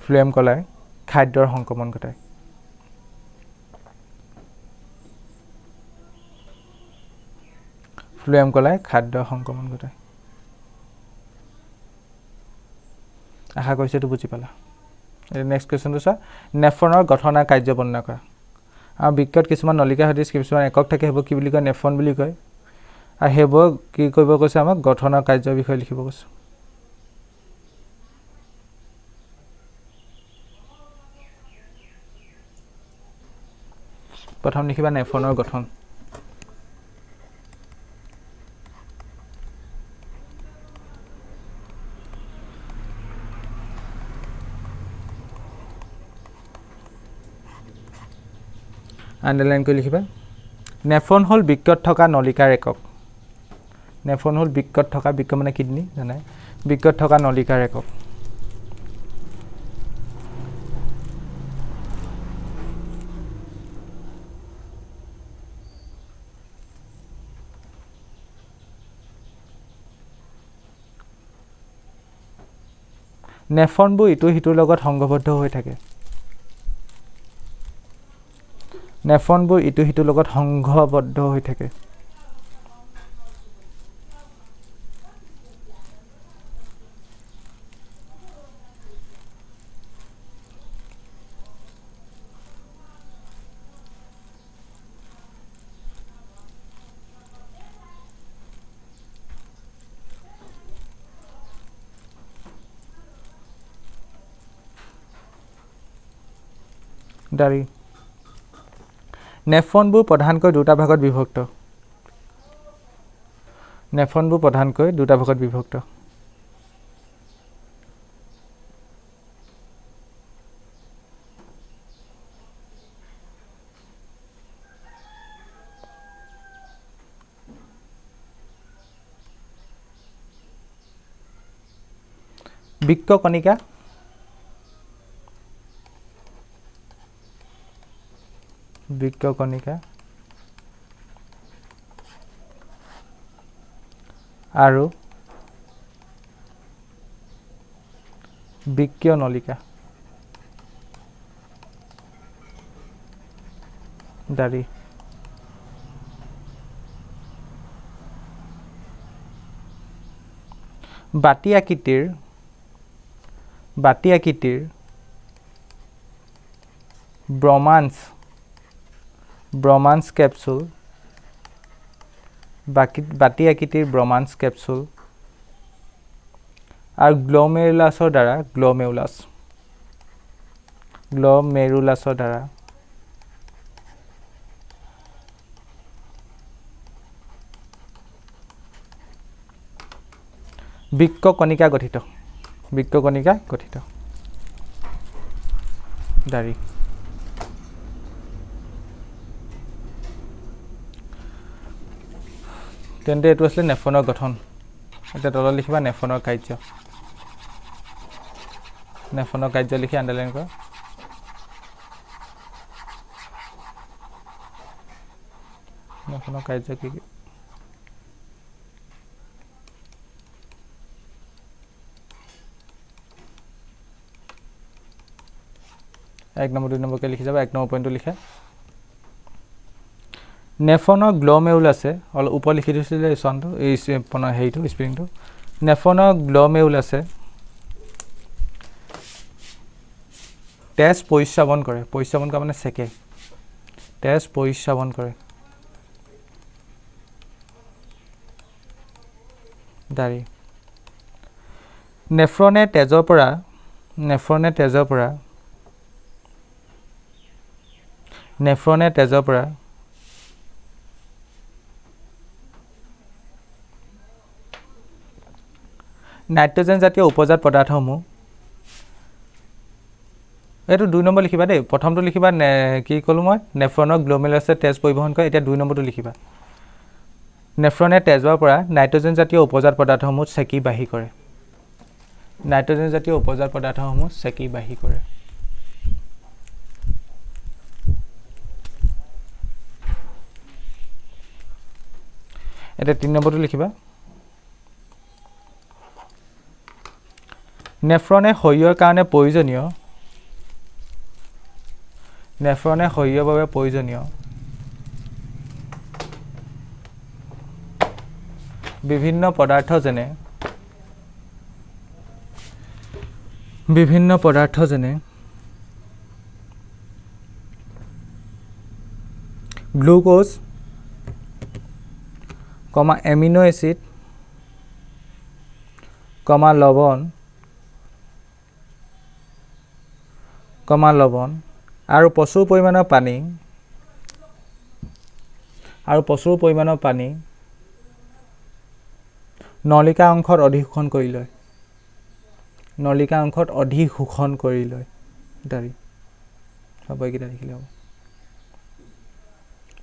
ফ্লুৱেম কলাই খাদ্যৰ সংক্ৰমণ ঘটায় আশা কৰিছোঁ এইটো বুজি পালা নেক্সট কুৱেশ্যনটো চোৱা নেফ্ৰনৰ গঠন আৰু কাৰ্য বৰ্ণনা কৰা আৰু বৃক্কত কিছুমান নলিকা সদৃশ কিছুমান একক থাকে সেইবোৰ কি বুলি কয় নেফ্ৰন বুলি কয় আৰু সেইবোৰ কি কৰিব কৈছে আমাক গঠন আৰু কাৰ্যৰ বিষয়ে লিখিব কৈছে প্ৰথম লিখিবা নেফ্ৰনৰ গঠন আণ্ডাৰলাইন কৰি লিখিবা নেফ্ৰন হ'ল বৃক্কত থকা নলিকাৰ একক বৃক্ক মানে কিডনি জানাই বৃক্কত থকা নলিকাৰ একক নেফ্ৰনবোৰ ইটো সিটোৰ লগত সংঘবদ্ধ হৈ থাকে নেফ্ৰনবোৰ ইটো সিটোৰ লগত সংঘবদ্ধ হৈ থাকে দাৰি নেফ্ৰনবোৰ প্ৰধানকৈ দুটা ভাগত বিভক্ত নেফ্ৰনবোৰ প্ৰধানকৈ দুটা ভাগত বিভক্ত বৃক্ক কণিকা বৃক্ক কণিকা আৰু বৃক্কীয় নলিকা দাৰি বাতি আকৃতিৰ ব্ৰমাঞ্চ কেপচুল বাতি আকৃতিৰ ব্ৰমাঞ্চ কেপচুল আৰু গ্ল'মেৰুলাছৰ দ্বাৰা বৃক্ক কণিকা গঠিত দাৰি তেন্তে এইটো আছিলে নেফ্ৰনৰ গঠন এতিয়া তলত লিখিবা নেফ্ৰনৰ কাৰ্য লিখি আণ্ডাৰলাইন কৰা নেফ্ৰনৰ কাৰ্য কি কি এক নম্বৰ 2 নম্বৰকে লিখি যাব 1 নম্বৰ পইণ্টটো লিখা নেফ্ৰনৰ গ্ল'মেৰুলাছে ওপৰ লিখি দিছিলে চনটো এই হেৰিটো স্প্ৰিংটো নেফ্ৰনৰ গ্ল'মেৰুলাছে তেজ পৰিস্ৰাৱন কৰে মানে সেকে তেজ পৰিস্ৰাৱন কৰে দাৰি নেফ্ৰনে তেজৰ পৰা নাইট্ৰজেন জাতীয় উপজাত পদাৰ্থসমূহ এইটো 2 নম্বৰ লিখিবা দেই প্ৰথমটো লিখিবা কি ক'লো মই নেফ্ৰনৰ গ্ল'মেৰুলাছে তেজ পৰিবহন কৰে এতিয়া 2 নম্বৰটো লিখিবা নেফ্ৰনে তেজৰ পৰা নাইট্ৰজেন জাতীয় উপজাত পদাৰ্থসমূহ সেকি বাহিৰ কৰে এটা 3 নম্বৰটো লিখিবা নেফ্ৰনে শৰীৰৰ কাৰণে প্ৰয়োজনীয় বিভিন্ন পদাৰ্থ যেনে গ্লুকোজ এমিনো এচিড লৱণ আৰু প্ৰচুৰ পৰিমাণৰ পানী নলিকা অংশত অধিশোষণ কৰি লয় দাৰি সবৈকিটা লিখিলে হ'ব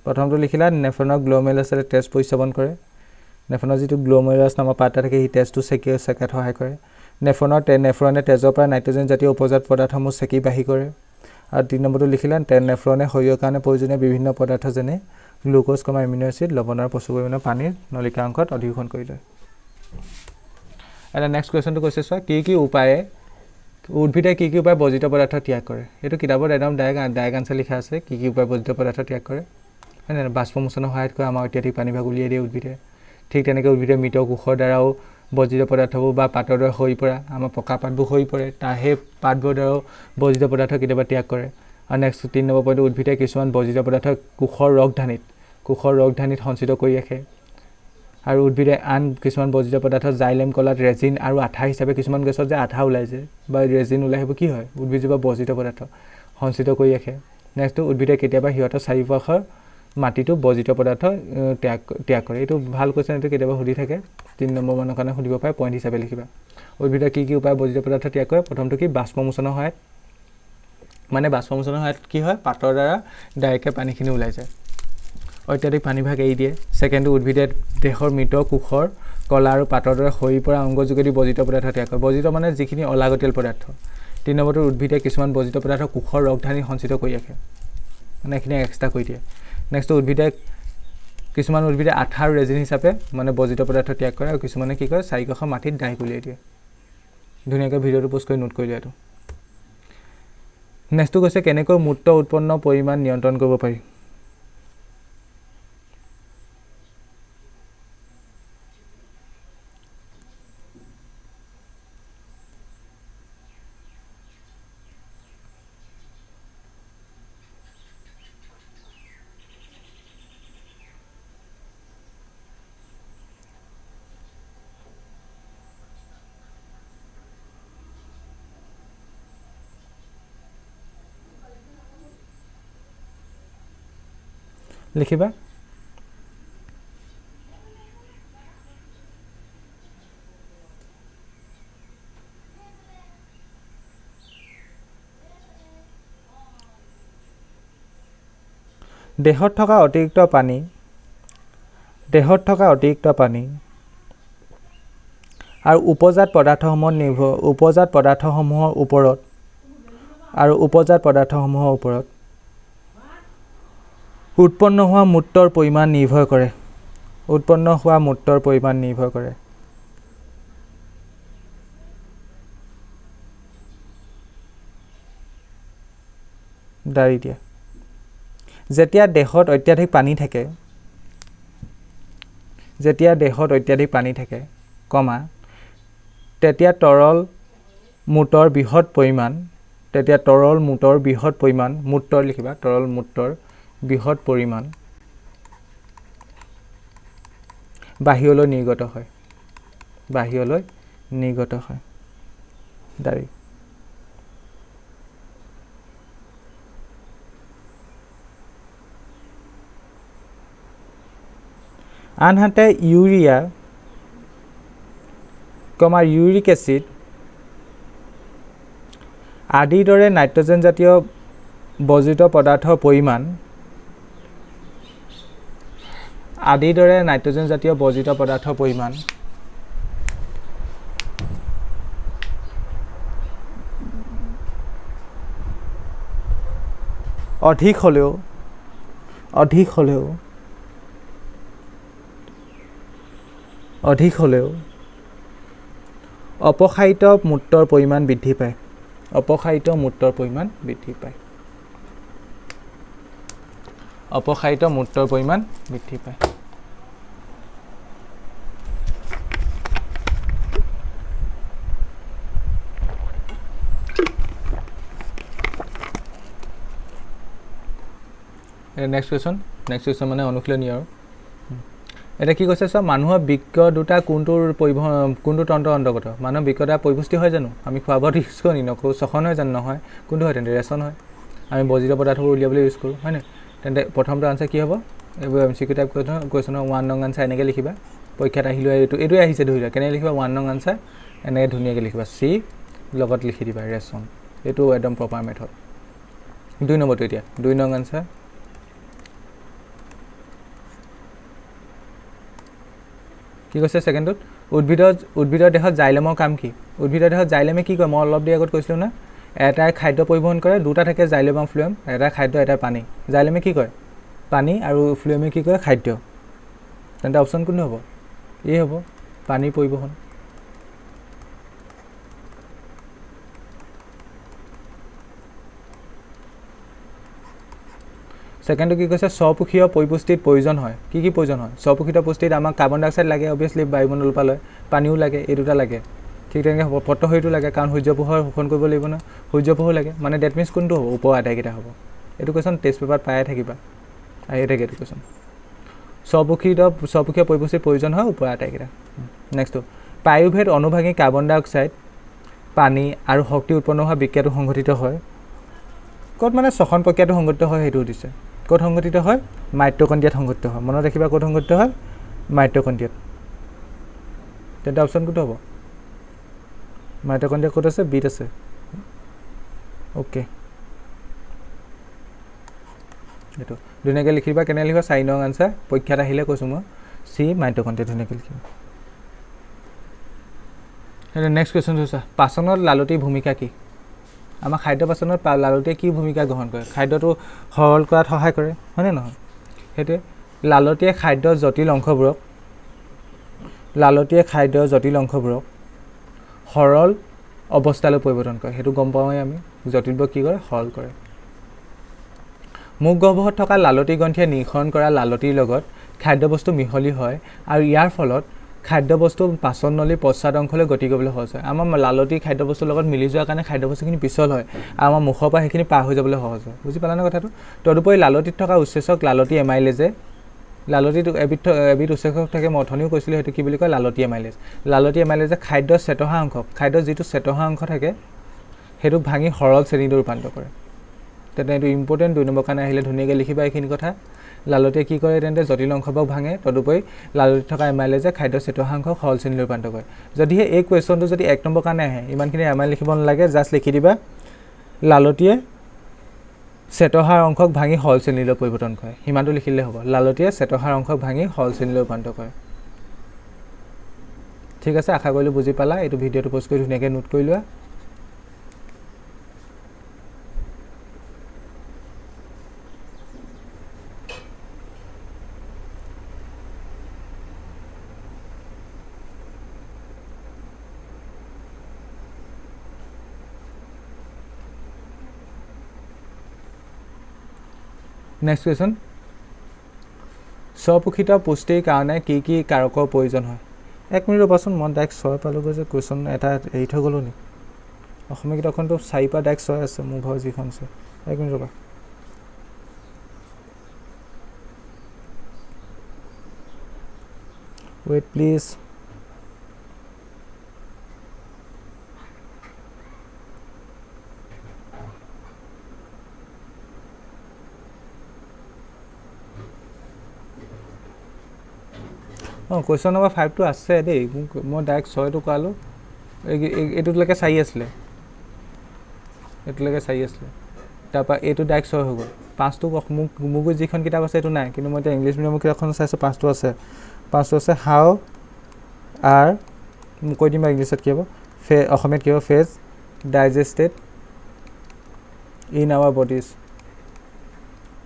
প্ৰথমটো লিখিলা নেফ্ৰনৰ গ্ল'মেৰুলাছে তেজ পৰিস্ৰাৱন কৰে নেফ্ৰনৰ যিটো গ্ল'মেৰুলাছ নামৰ পাৰ্ট থাকে সেই তেজটো সেকাত সহায় কৰে নেফ্ৰনে তেজৰ পৰা নাইট্ৰজেন জাতীয় উপজাত পদাৰ্থসমূহ সেকি বাহিৰ কৰে আৰু 3 নম্বৰটো লিখিলা নেফ্ৰনে শৰীৰৰ কাৰণে প্ৰয়োজনীয় বিভিন্ন পদাৰ্থ যেনে গ্লুকোজ এমিনো এচিড লৱণ আৰু প্ৰচুৰ পৰিমাণৰ পানীৰ নলিকা অংশত অধিশোষণ কৰি লয় এটা নেক্সট কুৱেশ্যনটো কৈছে চোৱা কি উপায়ে উদ্ভিদে কি উপায় বৰ্জিত পদাৰ্থ ত্যাগ কৰে এইটো কিতাপত একদম ডাইৰেক্ট আনসাৰ লিখা আছে কি উপায় বৰ্জিত পদাৰ্থ ত্যাগ কৰে হয় না বাষ্পমোচনৰ সহায়ত কৰে আমাৰ অত্যাধিক পানীভাগ উলিয়াই দিয়ে উদ্ভিদে ঠিক তেনেকৈ উদ্ভিদে মৃত কোষৰ দ্বাৰাও বৰ্জিত পদাৰ্থবোৰ বা পাতৰ দ্বাৰা হৈ পৰা আমাৰ পকা পাতবোৰ হৈ পৰে তাৰ সেই পাতবোৰৰ দ্বাৰাও বৰ্জিত পদাৰ্থ কেতিয়াবা ত্যাগ কৰে আৰু নেক্সট 3 নম্বৰ পইণ্টত উদ্ভিদে কিছুমান বৰ্জিত পদাৰ্থ কোষৰ ৰসধানীত সঞ্চিত কৰি ৰাখে আৰু উদ্ভিদে আন কিছুমান বৰ্জিত পদাৰ্থ জাইলেম কলাত ৰেজিন আৰু আঠা হিচাপে কিছুমান গেছত যে আঠা ওলাই যায় বা ৰেজিন ওলাই আহিব কি হয় উদ্ভিদজোপা বৰ্জিত পদাৰ্থ সঞ্চিত কৰি ৰাখে নেক্সট উদ্ভিদে কেতিয়াবা সিহঁতৰ চাৰিওপাশৰ মাটিটো বৰ্জিত পদাৰ্থ ত্যাগ কৰে এইটো ভাল কোৱেশ্চন এইটো কেতিয়াবা সুধি থাকে 3 নম্বৰ মানৰ কাৰণে সুধিব পাৰে পইণ্ট হিচাপে লিখিবা উদ্ভিদে কি উপায় বৰ্জিত পদাৰ্থ ত্যাগ কৰে প্ৰথমটো কি বাষ্পমোচনৰ সহায়ত মানে বাষ্পমোচনৰ সহায়ত কি হয় পাতৰ দ্বাৰা ডাইৰেক্টকে পানীখিনি ওলাই যায় অত্যাধিক পানীভাগ এৰি দিয়ে সেকেন্ডটো উদ্ভিদে দেহৰ মৃত কোষৰ কলা আৰু পাতৰ দ্বাৰা হৈ পৰা অংগ যোগেদি বৰ্জিত পদাৰ্থ ত্যাগ কৰে বৰ্জিত মানে যিখিনি অলাগতিয়াল পদাৰ্থ 3 নম্বৰটো উদ্ভিদে কিছুমান বৰ্জিত পদাৰ্থ কোষৰ ৰসধানী সঞ্চিত কৰি ৰাখে মানে এখিনি এক্সট্ৰা কৰি দিয়ে নেক্সট কিছুমান উদ্ভিদে আঠা আৰু ৰেজিন হিচাপে মানে বৰ্জিত পদাৰ্থ ত্যাগ কৰে আৰু কিছুমানে কি কৰে চাৰিকাষৰ মাটিত ডাই উলিয়াই দিয়ে ধুনীয়াকৈ ভিডিঅ'টো পোষ্ট কৰি নোট কৰি দিয়া এইটো নেক্সটটো কৈছে কেনেকৈ মূত্ৰ উৎপন্ন পৰিমাণ নিয়ন্ত্ৰণ কৰিব পাৰি লিখিবা দেহত থকা অতিৰিক্ত পানী আৰু উপজাত পদাৰ্থসমূহৰ ওপৰত উৎপন্ন হোৱা মূত্ৰৰ পৰিমাণ নিৰ্ভৰ কৰে দাৰি দিয়া যেতিয়া দেহত অত্যাধিক পানী থাকে কমা তেতিয়া তৰল মূত্ৰৰ বৃহৎ পৰিমাণ মূত্ৰৰ লিখিবা তৰল মূত্ৰৰ বৃহৎ পৰিমাণ বাহিৰলৈ নিৰ্গত হয় দাৰি আনহাতে ইউৰিক এচিড আদিৰ দৰে নাইট্ৰজেন জাতীয় বৰ্জিত পদাৰ্থৰ পৰিমাণ অধিক হ'লেও অপসাৰিত মূত্ৰৰ পৰিমাণ বৃদ্ধি পায় নেক্সট কুৱেশ্যন মানে অনুশীলনী আৰু এটা কি কৈছে সব মানুহৰ বৃক্ক দুটা কোনটো তন্ত্ৰৰ অন্তৰ্গত মানুহৰ বৃক্কটা পৰিপুষ্টি হয় জানো আমি খোৱা বোৱাত ইউজ কৰোঁ নকৰোঁ শ্বসন হয় জানো নহয় কোনটো হয় তেন্তে ৰেচন হয় আমি বৰ্জিত পদাৰ্থবোৰ উলিয়াবলৈ ইউজ কৰোঁ হয়নে তেন্তে প্ৰথমটো আনসাৰ কি হ'ব এইবোৰ MCQ টাইপ কুৱেশ্যনৰ 1 নং আনসাৰ এনেকৈ লিখিবা পৰীক্ষাত আহিলে এইটোৱে আহিছে ধৰি লোৱা কেনেকৈ লিখিবা 1 নং আনসাৰ এনেকৈ ধুনীয়াকৈ লিখিবা চি লগত লিখি দিবা ৰেচন এইটো একদম প্ৰপাৰ মেথড 2 নম্বৰটো এতিয়া 2 নং আনসাৰ কি কৈছে সেকেন্ডত উদ্ভিদৰ দেহত জাইলেমৰ কাম কি উদ্ভিদৰ দেহত জাইলেমে কি কৰে মই অলপ দেৰি আগত কৈছিলোঁ না এটাই খাদ্য পৰিবহন কৰে দুটা থাকে জাইলেম আৰু ফ্লোয়েম এটা খাদ্য এটা পানী জাইলেমে কি কৰে পানী আৰু ফ্লোয়েমে কি কৰে খাদ্য তেন্তে অপশ্যন কোনটো হ'ব এই হ'ব পানী পৰিবহন সেকেন্ডটো কি কৈছে স্বপোষীয় পৰিপুষ্টিত প্ৰয়োজন হয় কি প্ৰয়োজন হয় স্বপোষিত পুষ্টিত আমাক কাৰ্বন ডাই অক্সাইড লাগে অবভিয়াছলি বায়ুমণ্ডলৰ পৰা লয় পানীও লাগে এই দুটা লাগে ঠিক তেনেকৈ হ'ব পত্ৰশৰীৰটো লাগে কাৰণ সূৰ্য পোহৰ শোষণ কৰিব লাগিব ন সূৰ্য পোহৰ লাগে মানে ডেট মিনছ কোনটো হ'ব ওপৰ আটাইকেইটা হ'ব এইটো কুৱেশ্যন টেষ্ট পেপাৰত পায়ে থাকিবা আহিয়ে থাকে এইটো কুৱেশ্যন স্বপোষীয় পৰিপুষ্টিত প্ৰয়োজন হয় ওপৰ আটাইকেইটা নেক্সটটো পায়োভেদ অনুভাগী কাৰ্বন ডাই অক্সাইড পানী আৰু শক্তি উৎপন্ন হোৱা বিক্ৰিয়াটো সংঘটিত হয় ক'ত মানে শ্বসন প্ৰক্ৰিয়াটো সংঘটিত হয় সেইটো দিছে ক'ত সংঘটিত হয় মাইটকণ্ড্ৰিয়াত সংঘটিত হয় মনত ৰাখিবা ক'ত সংঘটিত হয় মাইটকণ্ড্ৰিয়াত তেন্তে অপশ্যন কোনটো হ'ব মাইটকণ্ড্ৰিয়া ক'ত আছে বিত আছে ওকে এইটো ধুনীয়াকৈ লিখিবা কেনে লিখিবা 4 নং আনসাৰ পৰীক্ষাত আহিলে কৈছোঁ মই সি মাইটকণ্ড্ৰিয়া ধুনীয়াকৈ লিখিবা নেক্সট কুৱেশ্যনটো চা পাচনত লালতিৰ ভূমিকা কি আমাৰ খাদ্য পাচনত লালতিয়ে কি ভূমিকা গ্ৰহণ কৰে খাদ্যটো সৰল কৰাত সহায় কৰে হয়নে নহয় সেইটোৱে লালতিয়ে খাদ্যৰ জটিল অংশবোৰক সৰল অৱস্থালৈ পৰিৱৰ্তন কৰে সেইটো গম পাওঁৱেই আমি জটিলবোৰ কি কৰে সৰল কৰে মুখ গহ্বৰত থকা লালতি গ্ৰন্থিয়ে নিঃসৰণ কৰা লালতিৰ লগত খাদ্যবস্তু মিহলি হয় আৰু ইয়াৰ ফলত খাদ্যবস্তু পাচন নলী পশ্চাদ অংশলৈ গতি কৰিবলৈ সহজ হয় আমাৰ লালতি খাদ্যবস্তুৰ লগত মিলি যোৱাৰ কাৰণে খাদ্যবস্তুখিনি পিছল হয় আৰু আমাৰ মুখৰ পৰা সেইখিনি পাৰ হৈ যাবলৈ সহজ হয় বুজি পালানে কথাটো তদুপৰি লালতিত থকা উৎসেচক লালতি এমাইলেজে লালতিত এবিধ উৎসেচক থাকে মই অথনিও কৈছিলোঁ সেইটো কি বুলি কয় লালতি এমাইলেজে খাদ্যৰ চেতহা অংশ খাদ্যৰ যিটো চেতহা অংশ থাকে সেইটোক ভাঙি সৰল শ্ৰেণীলৈ ৰূপান্তৰ কৰে তেনে এইটো ইম্পৰ্টেণ্ট 2 নম্বৰ কাৰণে আহিলে ধুনীয়াকৈ লিখিবা এইখিনি কথা লালতিয়ে কি কৰে তেন্তে জটিল অংশবোৰক ভাঙে তদুপৰি লালতিত থকা এমাইলেজে খাদ্যৰ চেতহা অংশক সৰল শ্ৰেণীলৈ ৰূপান্তৰ কৰে যদিহে এই কুৱেশ্যনটো যদি 1 নম্বৰ কাৰণে আহে ইমানখিনি এমাইল লিখিব নালাগে জাষ্ট লিখি দিবা লালতিয়ে চেতহাৰ অংশক ভাঙি সৰল শ্ৰেণীলৈ পৰিৱৰ্তন কৰে সিমানটো লিখিলে হ'ব লালতিয়ে চেতহাৰ অংশক ভাঙি সৰল শ্ৰেণীলৈ ৰূপান্তৰ কৰে ঠিক আছে আশা কৰিলোঁ বুজি পালা এইটো ভিডিঅ'টো পোষ্ট কৰি ধুনীয়াকৈ নোট কৰি লোৱা নেক্সট কুৱেশ্যন স্বপোষিত পুষ্টিৰ কাৰণে কি কি কাৰকৰ প্ৰয়োজন হয় 1 মিনিট ৰ'বাচোন মই ডাইৰেক্ট 6 পালোগৈ যে কুৱেশ্যন এটা এৰি থৈ গ'লোঁ নি অসমীয়া কিতাপখনতো 4 পৰা ডাইৰেক্ট 6 আছে মোৰ ঘৰ যিখন আছে 1 মিনিট ৰ'বা ৱেইট প্লিজ কুৱেশ্যন নম্বৰ 5টো আছে দেই মই ডাইৰেক্ট 6টো কৰালোঁ এইটোলৈকে 4 আছিলে তাৰপৰা এইটো ডাইৰেক্ট 6 হৈ গ'ল 5টো মোক যিখন কিতাপ আছে এইটো নাই কিন্তু মই এতিয়া ইংলিছ মিডিয়ামৰ কিতাপখন চাইছোঁ 5টো আছে হাউ আৰ মোক কৈ দিম ইংলিছত কি হ'ব অসমীয়াত কি হ'ব phase digested in hour bodies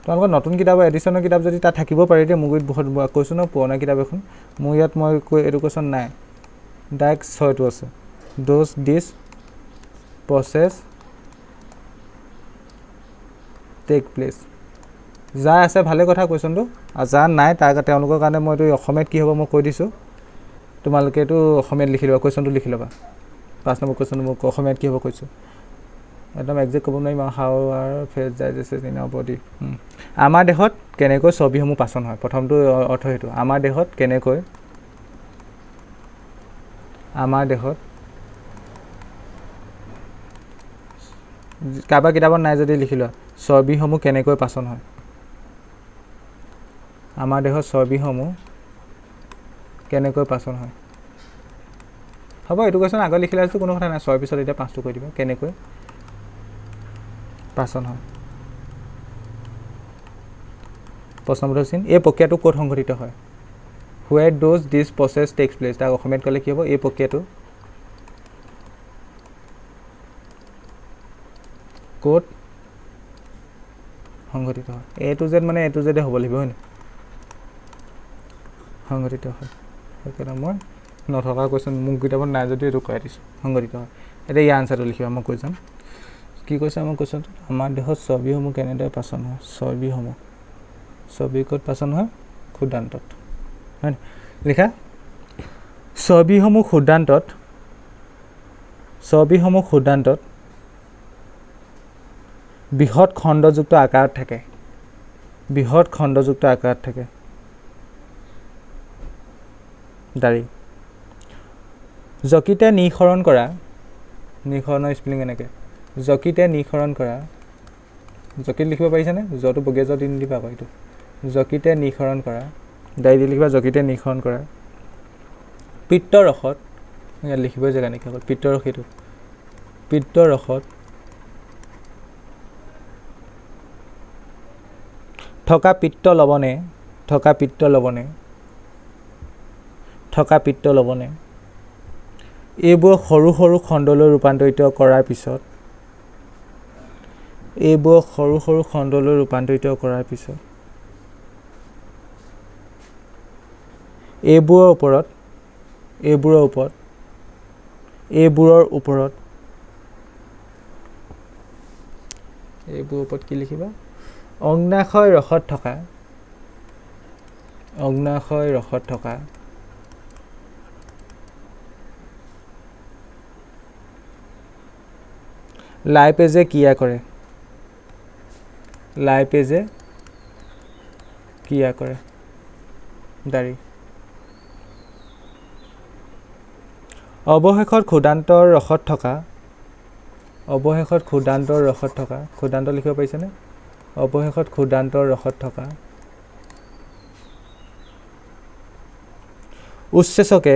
তোমালোকৰ নতুন কিতাপ এডিশ্যনৰ কিতাপ যদি তাত থাকিব পাৰে এতিয়া মোক বহুত কৈছোঁ ন পুৰণা কিতাপ এখন মোৰ ইয়াত মই এইটো কুৱেশ্যন নাই ডাইৰেক্ট 6টো আছে does this process take place যাৰ আছে ভালে কথা কুৱেশ্যনটো আৰু যাৰ নাই তাৰ তেওঁলোকৰ কাৰণে মই এইটো অসমীয়াত কি হ'ব মই কৈ দিছোঁ তোমালোকে এইটো অসমীয়াত লিখি ল'বা কুৱেশ্যনটো লিখি ল'বা 5 নম্বৰ কুৱেশ্যনটো মোক অসমীয়াত কি হ'ব কৈছোঁ একদম একজেক্ট ক'ব নোৱাৰিম how are fats digested in our body আমাৰ দেহত কেনেকৈ চৰ্বিসমূহ পাচন হয় প্ৰথমটো অৰ্থ সেইটো আমাৰ দেহত কাৰোবাৰ কিতাপত নাই যদি লিখি লোৱা চৰ্বিসমূহ কেনেকৈ পাচন হয় আমাৰ দেহত চৰ্বিসমূহ কেনেকৈ পাচন হয় হ'ব এইটো কুৱেশ্যন আগত লিখিলে আছোঁ কোনো কথা নাই 6 পিছত এতিয়া 5টো কৈ দিবা কেনেকৈ পাচন হয় প্ৰশ্নবোধক চিন এই প্ৰক্ৰিয়াটো ক'ত সংঘটিত হয় where does this process takes place তাক অসমীয়াত ক'লে কি হ'ব এই প্ৰক্ৰিয়াটো ক'ত সংঘটিত হয় এটো জেড মানে এটো জেডে হ'ব লাগিব হয়নে সংঘটিত হয় সেইকাৰণে মই নথকা কুৱেশ্যন মোক কিতাপত নাই যদি এইটো কৈ দিছোঁ সংঘটিত হয় এতিয়া ইয়াৰ আনচাৰটো লিখিবা মই কৈ যাম কি কৈছে আমাৰ কুৱেশ্যনটো আমাৰ দেহত চৰ্বিসমূহ কেনেদৰে পাচন হয় চৰ্বিসমূহ চৰ্বি ক'ত পাচন হয় ক্ষুদ্ৰান্তত হয় লিখা চৰ্বিসমূহ ক্ষুদ্ৰান্তত বৃহৎ খণ্ডযুক্ত আকাৰত থাকে দাড়ি যকিতে নিঃসৰণ কৰা নিঃসৰণৰ স্পেলিং এনেকৈ যকিতে নিঃসৰণ কৰা যকিত লিখিব পাৰিছেনে যটো বগীয়া জ দি নিদিবা আকৌ এইটো যকিতে নিঃসৰণ কৰা দাড়ি দি লিখিবা যকিতে নিঃসৰণ কৰা পিত্তৰসত ইয়াত লিখিবই জেগা নেকি অকল পিত্তৰসত থকা পিত্ত লৱণে এইবোৰ সৰু সৰু খণ্ডলৈ ৰূপান্তৰিত কৰাৰ পিছত এইবোৰৰ ওপৰত কি লিখিবা অগ্নাশয় ৰসত থকা লাইপেজে ক্ৰিয়া কৰে দাড়ি অৱশেষত ক্ষুদ্ৰান্তৰ ৰসত থকা ক্ষুদ্ৰান্ত লিখিব পাৰিছেনে অৱশেষত ক্ষুদ্ৰান্তৰ ৰসত থকা উচ্চেচকে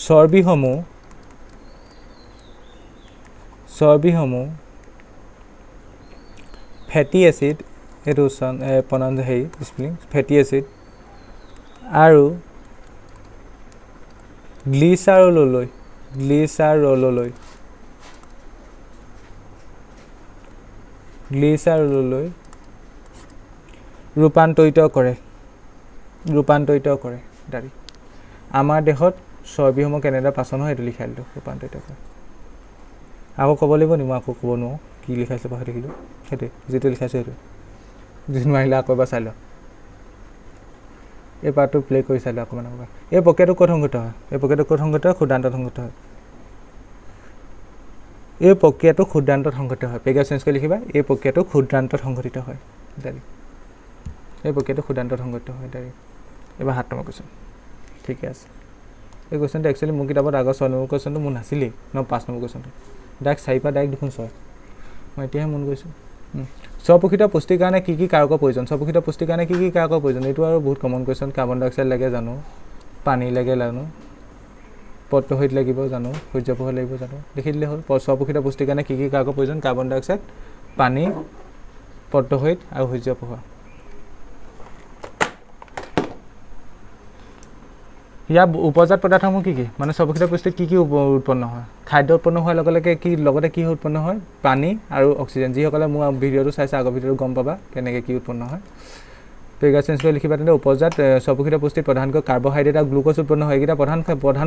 চৰ্বিসমূহ ফেটি এচিড এইটো প্ৰনাউন্স স্পেলিং ফেটি এচিড আৰু গ্লিচাৰললৈ ৰূপান্তৰিত কৰে দাড়ি আমাৰ দেহত চৰ্বিসমূহ কেনেদৰে পাচন হয় এইটো লিখাই দিলোঁ ৰূপান্তৰিত কৰে আকৌ ক'ব লাগিব নি মই আকৌ ক'ব নোৱাৰোঁ কি লিখাইছে পাহৰি থাকিলোঁ সেইটোৱে যিটো লিখাইছে সেইটো যিটো মাৰিলে আকৌ এবাৰ চাই লওঁ এই পাৰ্টটো প্লে কৰি চাই লওঁ অকণমান এই প্ৰক্ৰিয়াটো ক'ত সংঘটিত হয় ক্ষুদ্ৰান্তত সংঘটিত হয় এই প্ৰক্ৰিয়াটো ক্ষুদ্ৰান্তত সংঘটিত হয় পেগা চেঞ্জ কৰি লিখিবা এই প্ৰক্ৰিয়াটো ক্ষুদ্ৰান্তত সংঘটিত হয় দাড়ি এবাৰ 7 নম্বৰ কুৱেশ্যন ঠিকে আছে এই কুৱেশ্যনটো একচুৱেলি মোৰ কিতাপত আগৰ 6 নম্বৰ কুৱেশ্যনটো মোৰ নাছিলেই 5 নম্বৰ কুৱেশ্যনটো ডাইৰেক্ট 4 পৰা ডাইৰেক্ট দেখোন 6 মই এতিয়াহে মন কৰিছোঁ স্বপোষিত পুষ্টিৰ কাৰণে কি কাৰকৰ প্ৰয়োজন এইটো আৰু বহুত কমন কুৱেশ্যন কাৰ্বন ডাই অক্সাইড লাগে জানো পানী লাগে জানো পত্ৰহৈত লাগিব জানো সূৰ্য পোহৰ লাগিব জানো লিখি দিলে হ'ল স্বপোষিত পুষ্টিৰ কাৰণে কি কাৰকৰ প্ৰয়োজন কাৰ্বন ডাই অক্সাইড পানী পত্ৰহৈত আৰু সূৰ্য পোহৰ ইয়াৰ উপজাত পদাৰ্থসমূহ কি মানে স্বপোষিত পুষ্টিত কি উৎপন্ন হয় খাদ্য উৎপন্ন হোৱাৰ লগে লগে লগতে কি উৎপন্ন হয় পানী আৰু অক্সিজেন যিসকলে মোৰ ভিডিঅ'টো চাইছে আগৰ ভিডিঅ'টো গম পাবা কেনেকৈ কি উৎপন্ন হয় পেগা চেঞ্জ কৰি লিখিবা তেন্তে উপজাত স্বপোষিত পুষ্টিত প্ৰধানকৈ কাৰ্বহাইড্ৰেট আৰু গ্লুক'জ উৎপন্ন হয় এইকেইটা প্ৰধান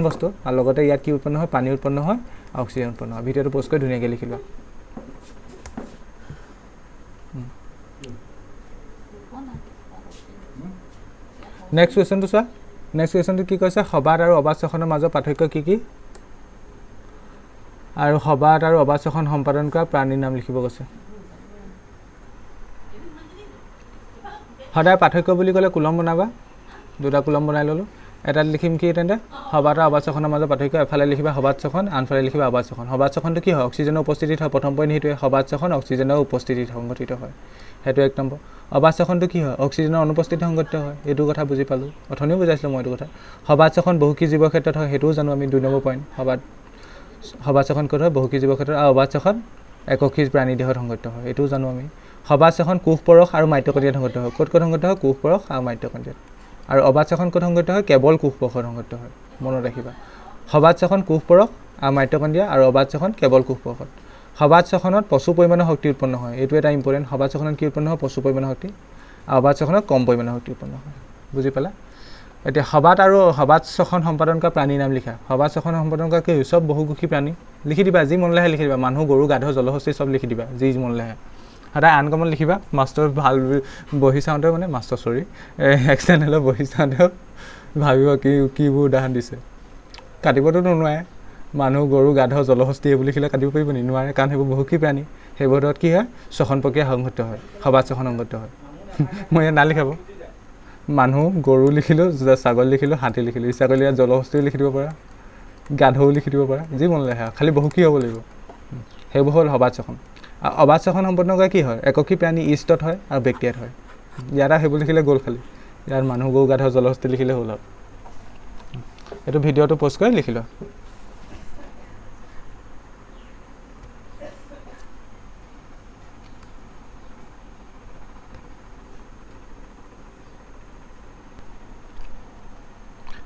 বস্তু আৰু লগতে ইয়াত কি উৎপন্ন হয় পানী উৎপন্ন হয় আৰু অক্সিজেন উৎপন্ন হয় ভিডিঅ'টো প'ষ্ট কৰি ধুনীয়াকৈ লিখি লোৱা নেক্সট কুৱেশ্যনটো চোৱা নেক্সট কুৱেশ্যনটো কি কৈছে সবাত আৰু অবাত শ্বসনৰ মাজৰ পাৰ্থক্য কি আৰু সবাত আৰু অবাত শ্বসন সম্পাদন কৰা প্ৰাণীৰ নাম লিখিব কৈছে সদায় পাৰ্থক্য বুলি ক'লে কুলম বনাবা দুটা কুলম বনাই ল'লোঁ এটাত লিখিম কি তেন্তে সবাত আৰু অবাত শ্বসনৰ মাজৰ পাৰ্থক্য এফালে লিখিবা সবাত শ্বসন আনফালে লিখিবা অবাত শ্বসন সবাত শ্বসনটো কি হয় অক্সিজেনৰ উপস্থিতিত হয় প্ৰথম পইণ্ট সেইটোৱে সবাত শ্বসন অক্সিজেনৰ উপস্থিতিত সংঘটিত হয় সেইটো 1 নম্বৰ অবাত শ্বসনটো কি হয় অক্সিজেনৰ অনুপস্থিতিত সংঘটিত হয় এইটো কথা বুজি পালোঁ অথনিও বুজাইছিলোঁ মই এইটো কথা সবাত শ্বসন বহুকী জীৱৰ ক্ষেত্ৰত হয় সেইটোও জানো আমি 2 নম্বৰ পইণ্ট সবাত শ্বসন ক'ত হয় বহুকী জীৱৰ ক্ষেত্ৰত আৰু অবাত শ্বসন এককী প্ৰাণী দেহত সংঘটিত হয় এইটোও জানো আমি সবাত শ্বসন কোষ পৰশ আৰু মাইটকণ্ড্ৰিয়াত সংঘটিত হয় ক'ত সংঘটিত হয় কোষ পৰশ আৰু মাইটকণ্ড্ৰিয়াত আৰু অবাত শ্বসন ক'ত সংঘটিত হয় কেৱল কোষ পৰশত সংঘটিত হয় মনত ৰাখিবা সবাত শ্বসন কোষ পৰশ আৰু মাইটকণ্ড্ৰিয়া আৰু অবাত শ্বসন কেৱল কোষ পৰশত সবাত শ্বসনত প্ৰচুৰ পৰিমাণৰ শক্তি উৎপন্ন হয় এইটো এটা ইম্পৰ্টেণ্ট সবাত শ্বসনত কি উৎপন্ন হয় প্ৰচুৰ পৰিমাণৰ শক্তি আৰু অবাত শ্বসনত কম পৰিমাণৰ শক্তি উৎপন্ন হয় বুজি পালা এতিয়া সবাত শ্বসন সম্পাদন কৰা প্ৰাণীৰ নাম লিখা। সবাত শ্বসন সম্পাদন কৰা কি চব বহুমুখী প্ৰাণী লিখি দিবা, যি মনলেহে লিখি দিবা। মানুহ, গৰু, গাধ, জলহস্তী চব লিখি দিবা যি মনলেহে। সদায় আনকমন লিখিবা। মাষ্টৰ ভাল বহি চাওঁতেও মানে মাষ্টৰ এক্সটাৰ্নেলৰ বহি চাওঁতেও ভাবিব কিবোৰ উদাহৰণ দিছে। কাটিবতো নোৱাৰে। মানুহ, গৰু, গাধ, জলহস্তী এইবোৰ লিখিলে কাটিব পাৰিব নি? নোৱাৰে, কাৰণ সেইবোৰ বহুমুখী প্ৰাণী। সেইবোৰত কি হয়? শ্বসন প্ৰক্ৰিয়া সংঘটিত হয়, সবাত শ্বসন সংঘটিত হয়। মই ইয়াত নালিখাব। মানুহ, গৰু লিখিলোঁ, ছাগলী লিখিলোঁ, হাতী লিখিলোঁ। ইচ্ছা কৰিলে ইয়াত জলহস্তীও লিখি দিব পাৰা, গাধও লিখি দিব পাৰা, যি মনলৈ আহে। খালি বহুমুখী হ'ব লাগিব। সেইবোৰ হ'ল সবাত শ্বসন। আৰু অবাত শ্বসন সম্পন্ন কৰা কি হয়? এককী প্ৰাণী ইষ্টত হয় আৰু বেক্টেৰিয়াত হয়। ইয়াত সেইবোৰ লিখিলে গ'ল খালি। ইয়াত মানুহ, গৰু, গাধ, জলহস্তী লিখিলে হ'ল আৰু। এইটো ভিডিঅ'টো প'ষ্ট কৰি লিখি লোৱা।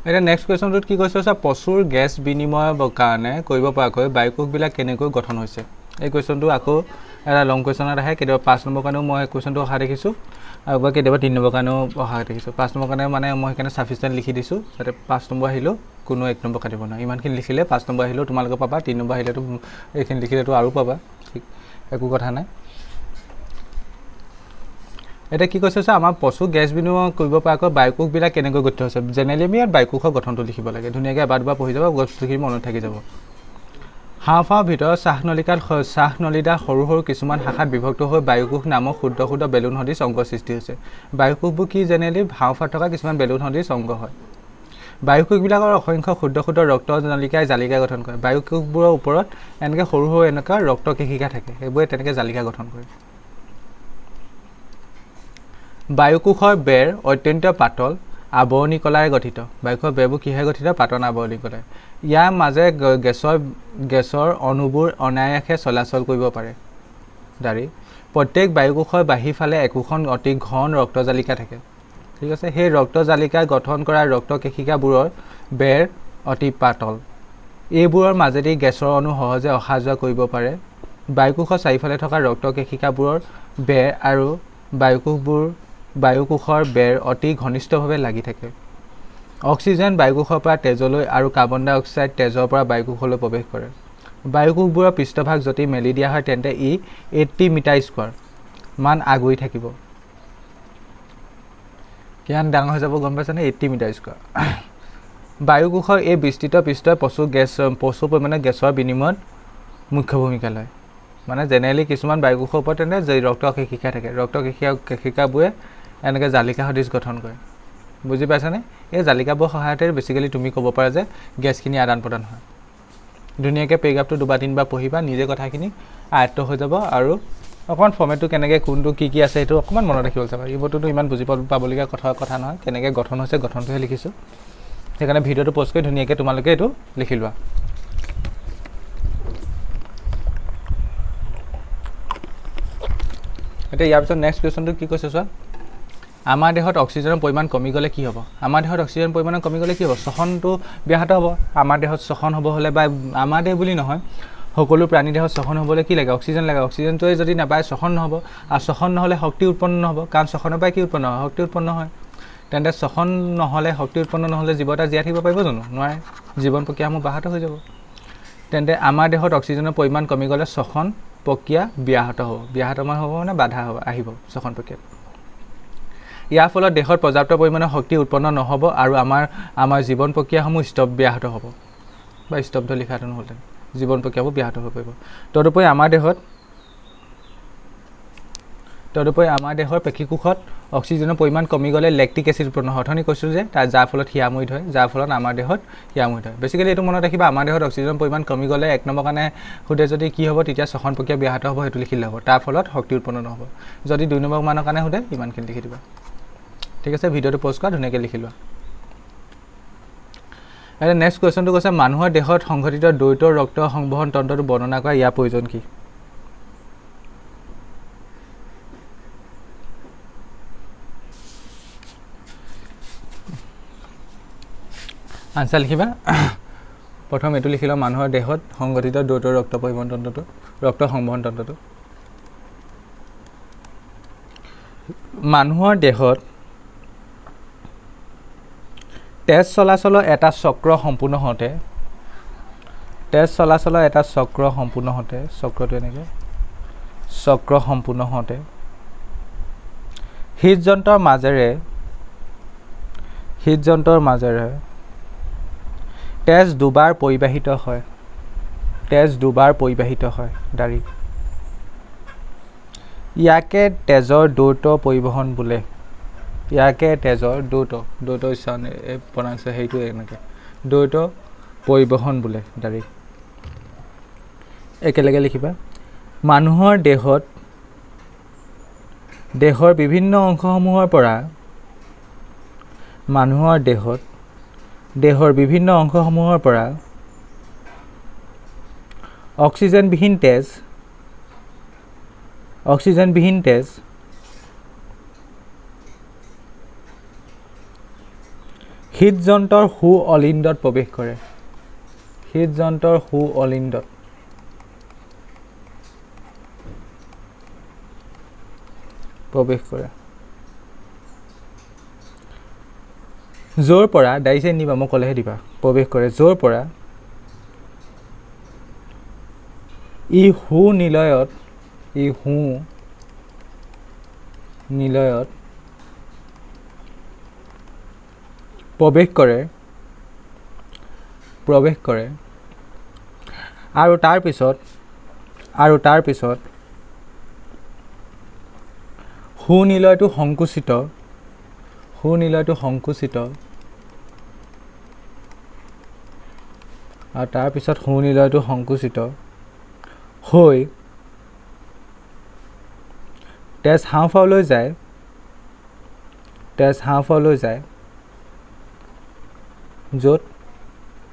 এতিয়া নেক্সট কুৱেশ্যনটোত কি কৈছে? প্ৰচুৰ গেছ বিনিময়ৰ কাৰণে কৰিব পৰাকৈ বায়ুকোষবিলাক কেনেকৈ গঠন হৈছে? এই কুৱেশ্যনটো আকৌ এটা লং কুৱেশ্যনত আহে। কেতিয়াবা 5 নম্বৰ কাৰণেও মই কুৱেশ্যনটো অহা দেখিছোঁ, আৰু কেতিয়াবা 3 নম্বৰ কাৰণেও অহা দেখিছোঁ। 5 নম্বৰ কাৰণে মানে মই সেইকাৰণে ছাফিচিয়েণ্ট লিখি দিছোঁ, যাতে 5 নম্বৰ আহিলেও কোনো 1 নম্বৰ কাটিব নোৱাৰে। ইমানখিনি লিখিলে 5 নম্বৰ আহিলেও তোমালোকে পাবা, 3 নম্বৰ আহিলেতো এইখিনি লিখিলেতো আৰু পাবা, ঠিক একো কথা নাই। এতিয়া কি কৈছে? আমাৰ প্ৰচুৰ গেছ বিনিময় কৰিব পৰাকৈ বায়ুকোষবিলাক কেনেকৈ গঠিত হৈছে? জেনেৰেলি আমি ইয়াত বায়ুকোষৰ গঠনটো লিখিব লাগে। ধুনীয়াকৈ এবাৰ দুবাৰ পঢ়ি যাব, বস্তুখিনি মনত থাকি যাব। হাওঁফাওঁৰ ভিতৰত শ্বাসনলীডাল সৰু সৰু কিছুমান শাখাত বিভক্ত হৈ বায়ুকোষ নামৰ ক্ষুদ্ৰ ক্ষুদ্ৰ বেলুন সদৃশ অংগ সৃষ্টি হৈছে। বায়ুকোষবোৰ কি? জেনেৰেলি হাওঁফাওঁত থকা কিছুমান বেলুন সদৃশ অংগ হয়। বায়ুকোষবিলাকৰ অসংখ্য ক্ষুদ্ৰ ক্ষুদ্ৰ ৰক্ত নলিকাই জালিকা গঠন কৰে। বায়ুকোষবোৰৰ ওপৰত এনেকৈ সৰু সৰু এনেকুৱা ৰক্ত কেশিকা থাকে, সেইবোৰে তেনেকৈ জালিকা গঠন কৰে। বায়ুকোষৰ বেৰ অত্যন্ত পাতল আৱৰণী কলাৰে গঠিত। বায়ুকোষৰ বেৰবোৰ কিহে গঠিত? পাতল আৱৰণী কলাৰে। ইয়াৰ মাজে গেছৰ অণুবোৰ অনায়াসে চলাচল কৰিব পাৰে। প্ৰত্যেক বায়ুকোষৰ বাহিৰ ফালে একোখন অতি ঘন ৰক্তজালিকা থাকে, ঠিক আছে। সেই ৰক্তজালিকাই গঠন কৰা ৰক্ত কেশিকাবোৰৰ বেৰ অতি পাতল। এইবোৰৰ মাজেদি গেছৰ অণু সহজে অহা যোৱা কৰিব পাৰে। বায়ুকোষৰ চাৰিওফালে থকা ৰক্ত কেশিকাবোৰৰ বেৰ আৰু বায়ুকোষৰ বেৰ অতি ঘনিষ্ঠভাৱে লাগি থাকে। অক্সিজেন বায়ুকোষৰ পৰা তেজলৈ আৰু কাৰ্বন ডাই অক্সাইড তেজৰ পৰা বায়ুকোষলৈ প্ৰৱেশ কৰে। বায়ুকোষবোৰৰ পৃষ্ঠভাগ যদি মেলি দিয়া হয় তেন্তে ই 80 মিটাৰ স্কোৱাৰ মান আগুৰি থাকিব। কিমান ডাঙৰ হৈ যাব গম পাইছানে? 80 মিটাৰ স্কোৱাৰ। বায়ুকোষৰ এই বিস্তৃত পৃষ্ঠই প্ৰচুৰ পৰিমাণে গেছৰ বিনিময়ত মুখ্য ভূমিকা লয়। মানে জেনেৰেলি কিছুমান বায়ুকোষৰ ওপৰত তেনে ৰক্ত কেশিকা থাকে, ৰক্ত কেশিকাবোৰে এনেকৈ জালিকা সদৃশ গঠন কৰে। বুজি পাইছানে? এই জালিকাবোৰৰ সহায়তে বেছিকেলি তুমি ক'ব পাৰা যে গেছখিনি আদান প্ৰদান হয়। ধুনীয়াকৈ পেৰাগ্ৰাফটো 2-3 বাৰ পঢ়িবা, নিজে কথাখিনি আয়ত্ত হৈ যাব। আৰু অকণমান ফৰ্মেটটো কেনেকৈ কোনটো কি কি আছে সেইটো অকণমান মনত ৰাখিবলৈ চাবা। এইবোৰতো ইমান বুজি পাবলগীয়া কথা নহয়। কেনেকৈ গঠন হৈছে গঠনটোহে লিখিছোঁ। সেইকাৰণে ভিডিঅ'টো প'ষ্ট কৰি ধুনীয়াকৈ তোমালোকে এইটো লিখি লোৱা। এতিয়া ইয়াৰ পিছত নেক্সট কুৱেশ্যনটো কি কৈছে চোৱা। আমাৰ দেহত অক্সিজেনৰ পৰিমাণ কমি গ'লে কি হ'ব? আমাৰ দেহত অক্সিজেন পৰিমাণ কমি গ'লে কি হ'ব? শ্বসনটো ব্যাহত হ'ব। আমাৰ দেহত শ্বসন হ'ব হ'লে, বা আমাৰ দেহ বুলি নহয়, সকলো প্ৰাণী দেহত শ্বসন হ'বলৈ কি লাগে? অক্সিজেন লাগে। অক্সিজেনটোৱে যদি নাপায় শ্বসন নহ'ব, আৰু শ্বসন নহ'লে শক্তি উৎপন্ন নহ'ব। কাৰণ শ্বসনৰ পৰাই কি উৎপন্ন হয়? শক্তি উৎপন্ন হয়। তেন্তে শ্বসন নহ'লে, শক্তি উৎপন্ন নহ'লে জীৱ এটা জীয়াই থাকিব পাৰিব জানো? নোৱাৰে। জীৱন প্ৰক্ৰিয়াসমূহ ব্যাহত হৈ যাব। তেন্তে আমাৰ দেহত অক্সিজেনৰ পৰিমাণ কমি গ'লে শ্বসন প্ৰক্ৰিয়া ব্যাহত হ'ব। ব্যাহতমান হ'ব মানে বাধা আহিব শ্বসন প্ৰক্ৰিয়াত। ইয়াৰ ফলত দেহত পৰ্যাপ্ত পৰিমাণৰ শক্তি উৎপন্ন নহ'ব আৰু আমাৰ জীৱন প্ৰক্ৰিয়াসমূহ ব্যাহত হ'ব, বা স্তব্ধ লিখাটো নহ'লে জীৱন প্ৰক্ৰিয়াবোৰ ব্যাহত হৈ পৰিব। তদুপৰি আমাৰ দেহৰ পেশীকোষত অক্সিজেনৰ পৰিমাণ কমি গ'লে লেক্টিক এচিড উৎপন্ন হয়। অথনি কৈছোঁ যে যাৰ ফলত হিয়ামুৰিড হয়, যাৰ ফলত আমাৰ দেহত হিয়ামুৰিড হয়। বেছিকেলি এইটো মনত ৰাখিবা, আমাৰ দেহত অক্সিজেনৰ পৰিমাণ কমি গ'লে 1 নম্বৰ কাৰণে সোধে যদি কি হ'ব, তেতিয়া শ্বসন প্ৰক্ৰিয়া ব্যাহত হ'ব, সেইটো লিখিলে হ'ব। তাৰ ফলত শক্তি উৎপন্ন নহ'ব। যদি 2 নম্বৰ মানৰ কাৰণে সোধে, ইমানখিনি লিখি দিবা, ঠিক আছে। ভিডিঅ'টো প'ষ্ট কৰা, ধুনীয়াকৈ লিখি লোৱা। এতিয়া নেক্সট কুৱেশ্যনটো কৈছে, মানুহৰ দেহত সংঘটিত দ্বৈত ৰক্ত সংবহন তন্ত্ৰটো বৰ্ণনা কৰা, ইয়াৰ প্ৰয়োজন কি? আনচাৰ লিখিবা। প্ৰথম এইটো লিখি লওঁ, মানুহৰ দেহত সংঘটিত দ্বৈত ৰক্ত সংবহন তন্ত্ৰটো। মানুহৰ দেহত তেজ চলাচলৰ এটা চক্ৰ সম্পূৰ্ণ হওঁতে চক্ৰটো এনেকৈ চক্ৰ সম্পূৰ্ণ হওঁতে হৃদযন্ত্ৰৰ মাজেৰে তেজ দুবাৰ পৰিবাহিত হয় দাঢ়ি। ইয়াকে তেজৰ দ্ৰুত পৰিবহণ বোলে। দ্ৰুত প্ৰনাউন্স সেইটো এনেকৈ দ্ৰুত পৰিবহণ বোলে দাঢ়ি। একেলগে লিখিবা। মানুহৰ দেহৰ বিভিন্ন অংশসমূহৰ পৰা অক্সিজেনবিহীন তেজ হৃদযন্ত্ৰৰ সু অলিন্দত প্ৰৱেশ কৰে। য'ৰ পৰা দাইছে নিবা মই ক'লেহে দিবা। প্ৰৱেশ কৰে য'ৰ পৰা ই সু নিলয়ত প্ৰৱেশ কৰে আৰু তাৰ পিছত সু নিলয়টো সংকুচিত আৰু তাৰ পিছত সুনিলয়টো সংকুচিত হৈ তেজ হাঁওফাওলৈ যায় য'ত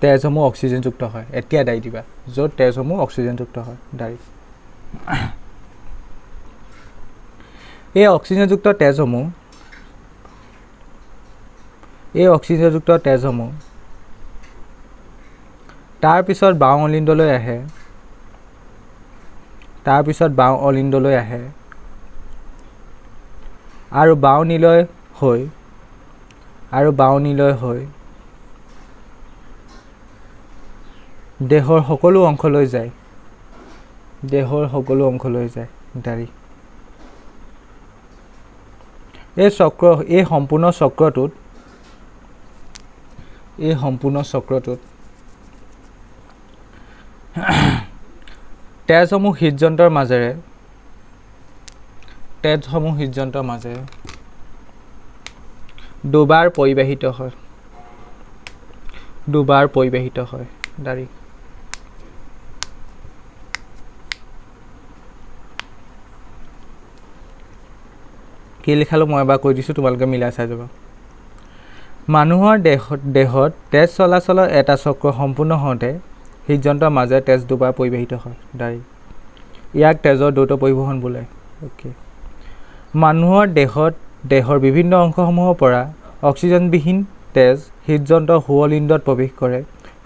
তেজসমূহ অক্সিজেনযুক্ত হয়। এতিয়া দাই দিবা য'ত তেজসমূহ অক্সিজেনযুক্ত হয় দাই। এই অক্সিজেনযুক্ত তেজসমূহ তাৰ পিছত বাওঁ অলিন্দলৈ আহে আৰু বাওঁ নিলয় হৈ দেহৰ সকলো অংশলৈ যায় দাঢ়ি। এই সম্পূৰ্ণ চক্ৰটোত তেজসমূহ হৃদযন্ত্ৰৰ মাজেৰে দুবাৰ পৰিবাহিত হয় দাঢ়ি। কি লিখালো মই এবাৰ কৈ দিছোঁ, তোমালোকে মিলাই চাই যাবা। মানুহৰ দেহত তেজ চলাচলৰ এটা চক্ৰ সম্পূৰ্ণ হওঁতে হৃদযন্ত্ৰৰ মাজেৰে তেজ দুবাৰ পৰিবাহিত হয় দাঢ়ি। ইয়াক তেজৰ দ্ৰুত পৰিবহণ বোলে। অ'কে। মানুহৰ দেহৰ বিভিন্ন অংশসমূহৰ পৰা অক্সিজেনবিহীন তেজ হৃদযন্ত্ৰৰ সুঅলিন্দত প্ৰৱেশ কৰে,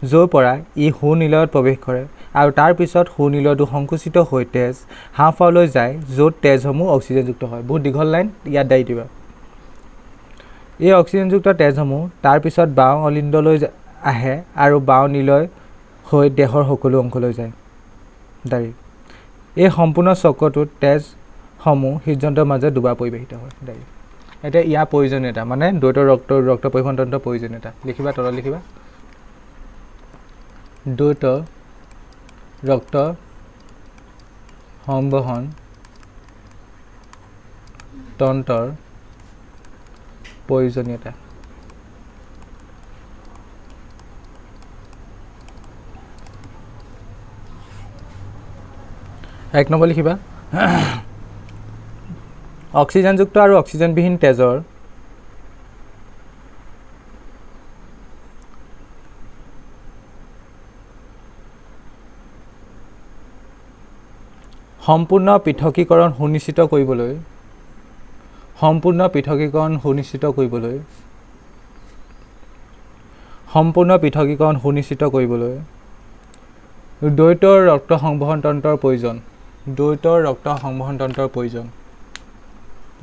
য'ৰ পৰা ই সুনিলয়ত প্ৰৱেশ কৰে আৰু তাৰ পিছত সুনিলয়টো সংকুচিত হৈ তেজ হাঁওফাওলৈ যায় য'ত তেজসমূহ অক্সিজেনযুক্ত হয়। বহুত দীঘল লাইন, ইয়াত দাই দিবা। এই অক্সিজেনযুক্ত তেজসমূহ তাৰ পিছত বাওঁ অলিন্দলৈ আহে আৰু বাওঁ নিলয় হৈ দেহৰ সকলো অংশলৈ যায় দাঢ়ি। এই সম্পূৰ্ণ চক্ৰটোত তেজসমূহ হৃদযন্ত্ৰৰ মাজত দুবাৰ পৰিবাহিত হয় দাঢ়ি। এতিয়া ইয়াৰ প্ৰয়োজনীয়তা মানে দ্বৈত ৰক্ত পৰিবহণ তন্ত্ৰৰ প্ৰয়োজনীয়তা লিখিবা, তলত লিখিবা। দ্বৈত ৰক্ত সংবহন তন্ত্ৰৰ প্ৰয়োজনীয়তা। এক নম্বৰ লিখিবা। অক্সিজেনযুক্ত আৰু অক্সিজেনবিহীন তেজৰ সম্পূৰ্ণ পৃথকীকৰণ সুনিশ্চিত কৰিবলৈ দ্বৈত ৰক্ত সংবহন তন্ত্ৰৰ প্ৰয়োজন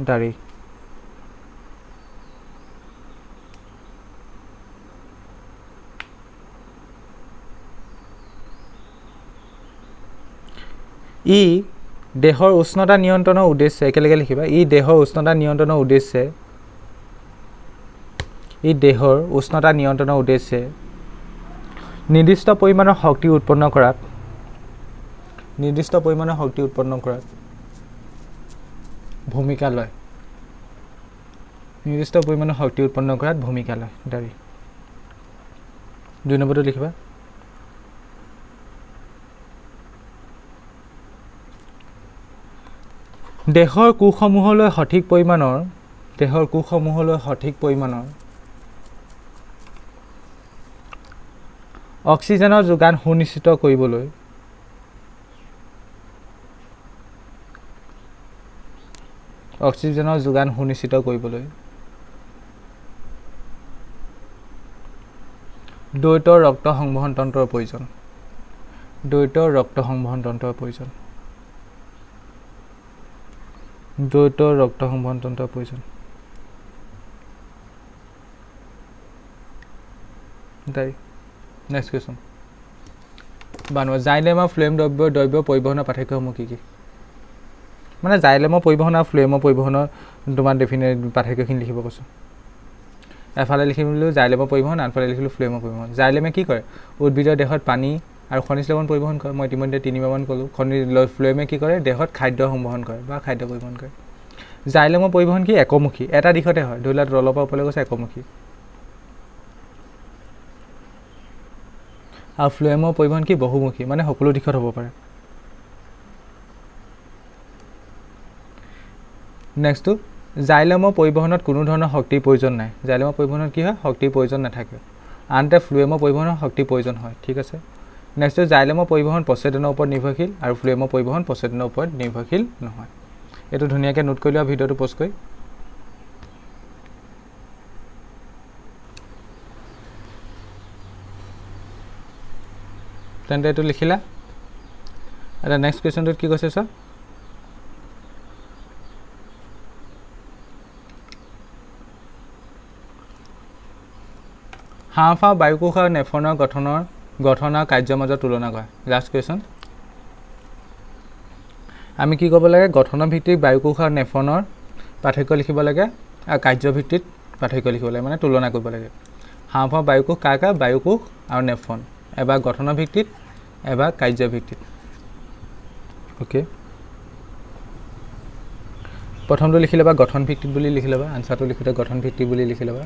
দাঢ়ি। ই দেহৰ উষ্ণতা নিয়ন্ত্ৰণৰ উদ্দেশ্যে একেলগে লিখিবা ই দেহৰ উষ্ণতা নিয়ন্ত্ৰণৰ উদ্দেশ্যে নিৰ্দিষ্ট পৰিমাণৰ শক্তি উৎপন্ন কৰাত ভূমিকা লয় দাৰি 2 নম্বৰটো লিখিবা দেহৰ কোষসমূহলৈ সঠিক পৰিমাণৰ অক্সিজেনৰ যোগান সুনিশ্চিত কৰিবলৈ দ্বৈত ৰক্ত সংবহন তন্ত্ৰৰ প্ৰয়োজন নেক্সট কোৱেশ্চন বানোৱা জাইলেম আৰু ফ্লেম দ্ৰব্য পৰিবহণৰ পাৰ্থক্যসমূহ কি মানে জাইলেমৰ পৰিবহণ আৰু ফ্লেমৰ পৰিবহণৰ তোমাৰ ডেফিনেট পাৰ্থক্যখিনি লিখিব কৈছোঁ এফালে লিখিলোঁ জাইলেমৰ পৰিবহণ আনফালে লিখিলোঁ ফ্লেমৰ পৰিবহণ জাইলেমে কি কৰে উদ্ভিদৰ দেহত পানী আৰু খনিজ লৱণ পৰিবহণ কৰে মই ইতিমধ্যে 3বাৰমান ক'লোঁ ফ্লেমে কি কৰে দেহত খাদ্য সংবহন কৰে বা খাদ্য পৰিবহণ কৰে জাইলেমৰ পৰিবহণ কি একমুখী এটা দিশতে হয় ধৰি লোৱা তলৰ পৰা ওপৰলৈ গৈছে একমুখী আৰু ফ্লেমৰ পৰিবহণ কি বহুমুখী মানে সকলো দিশত হ'ব পাৰে নেক্সটটো জাইলেমৰ পৰিবহণত কোনো ধৰণৰ শক্তিৰ প্ৰয়োজন নাই জাইলেমৰ পৰিবহণত কি হয় শক্তিৰ প্ৰয়োজন নাথাকে আনহাতে ফ্লেমৰ পৰিবহণত শক্তিৰ প্ৰয়োজন হয় ঠিক আছে নেক্সটটো জাইলেমৰ পৰিবহণ পচেডনৰ ওপৰত নিৰ্ভৰশীল আৰু ফ্লেমৰ পৰিবহণ পচেডনৰ ওপৰত নিৰ্ভৰশীল নহয় এইটো ধুনীয়াকৈ নোট কৰি লোৱা ভিডিঅ'টো পোষ্ট কৰি তেন্তে এইটো লিখিলা এটা নেক্সট কুৱেশ্যনটোত কি কৈছে চোৱা হাঁওফাঁও বায়ুকোষ আৰু নেফ্ৰনৰ গঠন আৰু কাৰ্যৰ মাজত তুলনা কৰা লাষ্ট কুৱেশ্যন আমি কি ক'ব লাগে গঠনৰ ভিত্তিক বায়ুকোষ আৰু নেফ্ৰনৰ পাৰ্থক্য লিখিব লাগে আৰু কাৰ্যভিত্তিত পাৰ্থক্য লিখিব লাগে মানে তুলনা কৰিব লাগে হাঁওফাঁও বায়ুকোষ কাৰ বায়ুকোষ আৰু নেফ্ৰন এবাৰ গঠনৰ ভিত্তিত এবাৰ কাৰ্যভিত্তিত ওকে প্ৰথমটো লিখি ল'বা গঠন ভিত্তিত বুলি লিখি ল'বা আনচাৰটো লিখোঁতে গঠন ভিত্তিক বুলি লিখি ল'বা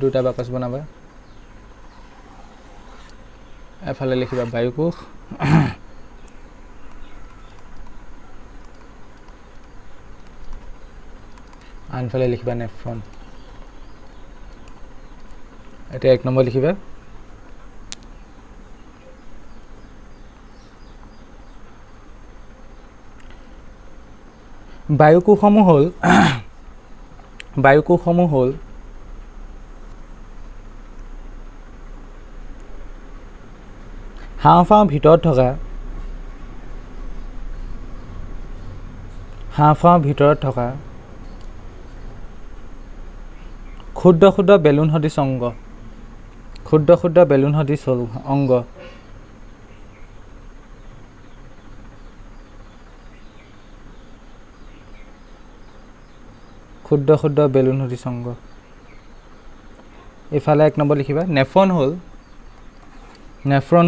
দুটা বাকচ বনাবা এফালে লিখিবা বায়ুকোষ আনফালে লিখিবা নেফ্ৰন এতিয়া 1 নম্বৰ লিখিবা বায়ুকোষসমূহ হ'ল হাঁওফাঁওৰ ভিতৰত থকা ক্ষুদ্ৰ ক্ষুদ্ৰ বেলুন সদৃশ অংগ ক্ষুদ্ৰ ক্ষুদ্ৰ বেলুন সদৃশ অংগ এইফালে 1 নম্বৰ লিখিবা নেফ্ৰন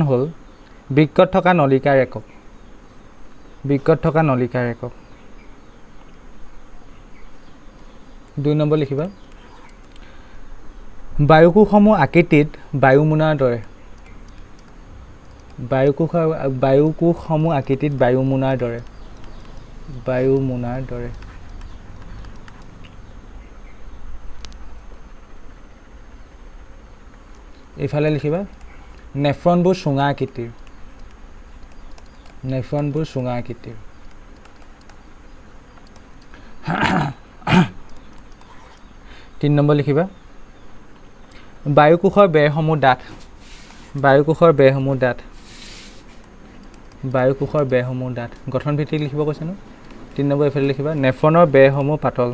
হ'ল বৃক্কত থকা নলিকাৰ একক একক 2 নম্বৰ লিখিবা বায়ুকোষসমূহ আকৃতিত বায়ুমোনাৰ দৰে এইফালে লিখিবা নেফ্ৰনবোৰ চুঙা আকৃতিৰ 3 নম্বৰ লিখিবা বায়ুকোষৰ বেৰসমূহ ডাঠ গঠন ভিত্তিক লিখিব কৈছে ন 3 নম্বৰ এইফালে লিখিবা নেফ্ৰনৰ বেৰসমূহ পাতল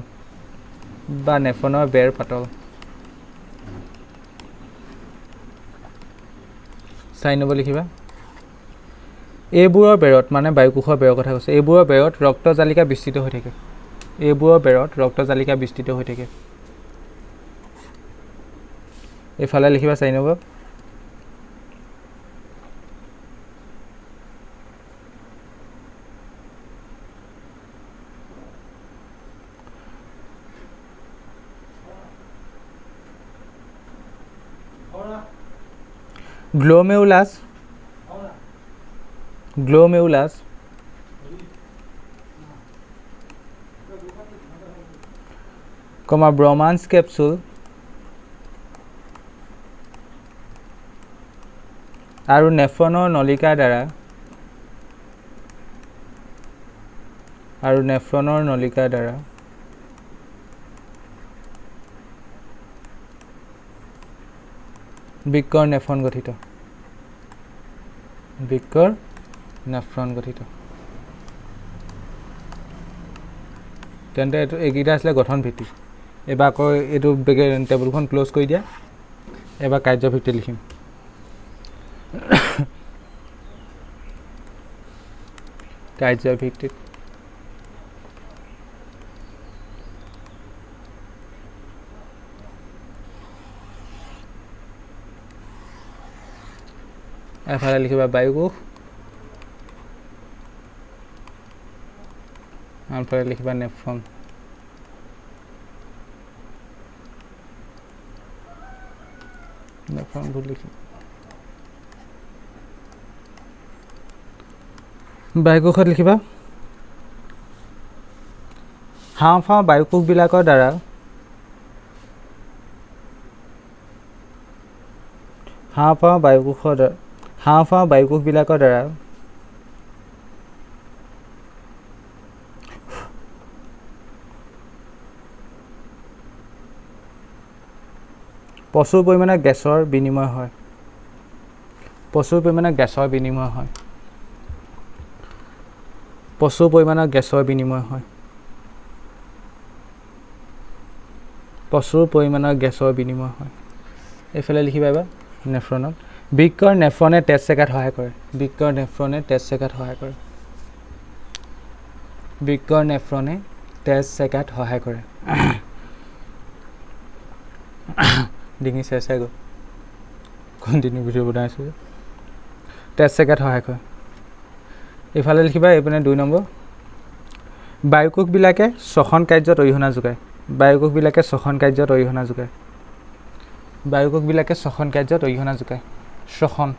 বা নেফ্ৰনৰ বেৰ পাতল 4 নম্বৰ লিখিবা এইবোৰৰ বেৰত মানে বায়ুকোষৰ বেৰৰ কথা কৈছে এইবোৰৰ বেৰত ৰক্তজালিকা বিস্তৃত হৈ থাকে এইবোৰৰ বেৰত ৰক্তজালিকা বিস্তৃত হৈ থাকে এফালে লিখিবা 4 নম্বৰ গ্লোমেৰুলাছ কমা ব্ৰমাঞ্চ কেপচুল আৰু নেফ্ৰনৰ নলিকাৰ দ্বাৰা বৃক্কৰ নেফ্ৰন গঠিত তেন্তে এইকেইটা আছিলে গঠন ভিত্তি এবাৰ আকৌ এইটো টেবুলখন ক্লোজ কৰি দিয়া এবাৰ কাৰ্যভিত্তি লিখিম কাৰ্যভিত্তিত এফালে লিখিবা বায়ুকোষ আনফালে লিখিবা নেফ্ৰন লিখিম বায়ুকোষত লিখিবা হাওঁফাওঁ বায়ুকোষবিলাকৰ দ্বাৰা হাওঁফাওঁ বায়ুকোষবিলাকৰ দ্বাৰা প্ৰচুৰ পৰিমাণে গেছৰ বিনিময় হয় প্ৰচুৰ পৰিমাণে গেছৰ বিনিময় হয় এইফালে লিখিবা এবাৰ নেফ্ৰনত বৃক্কৰ নেফ্ৰনে তেজ চেকাত সহায় কৰে ডিঙি চেচাই গ'ল কণ্টিনিউ ভিডিঅ' বনাইছোঁ তেজ চেকাত সহায় কৰে এইফালে লিখিবা এইপিনে 2 নম্বৰ বায়ুকোষবিলাকে শ্বসন কাৰ্যত অৰিহণা যোগায় শ্বসন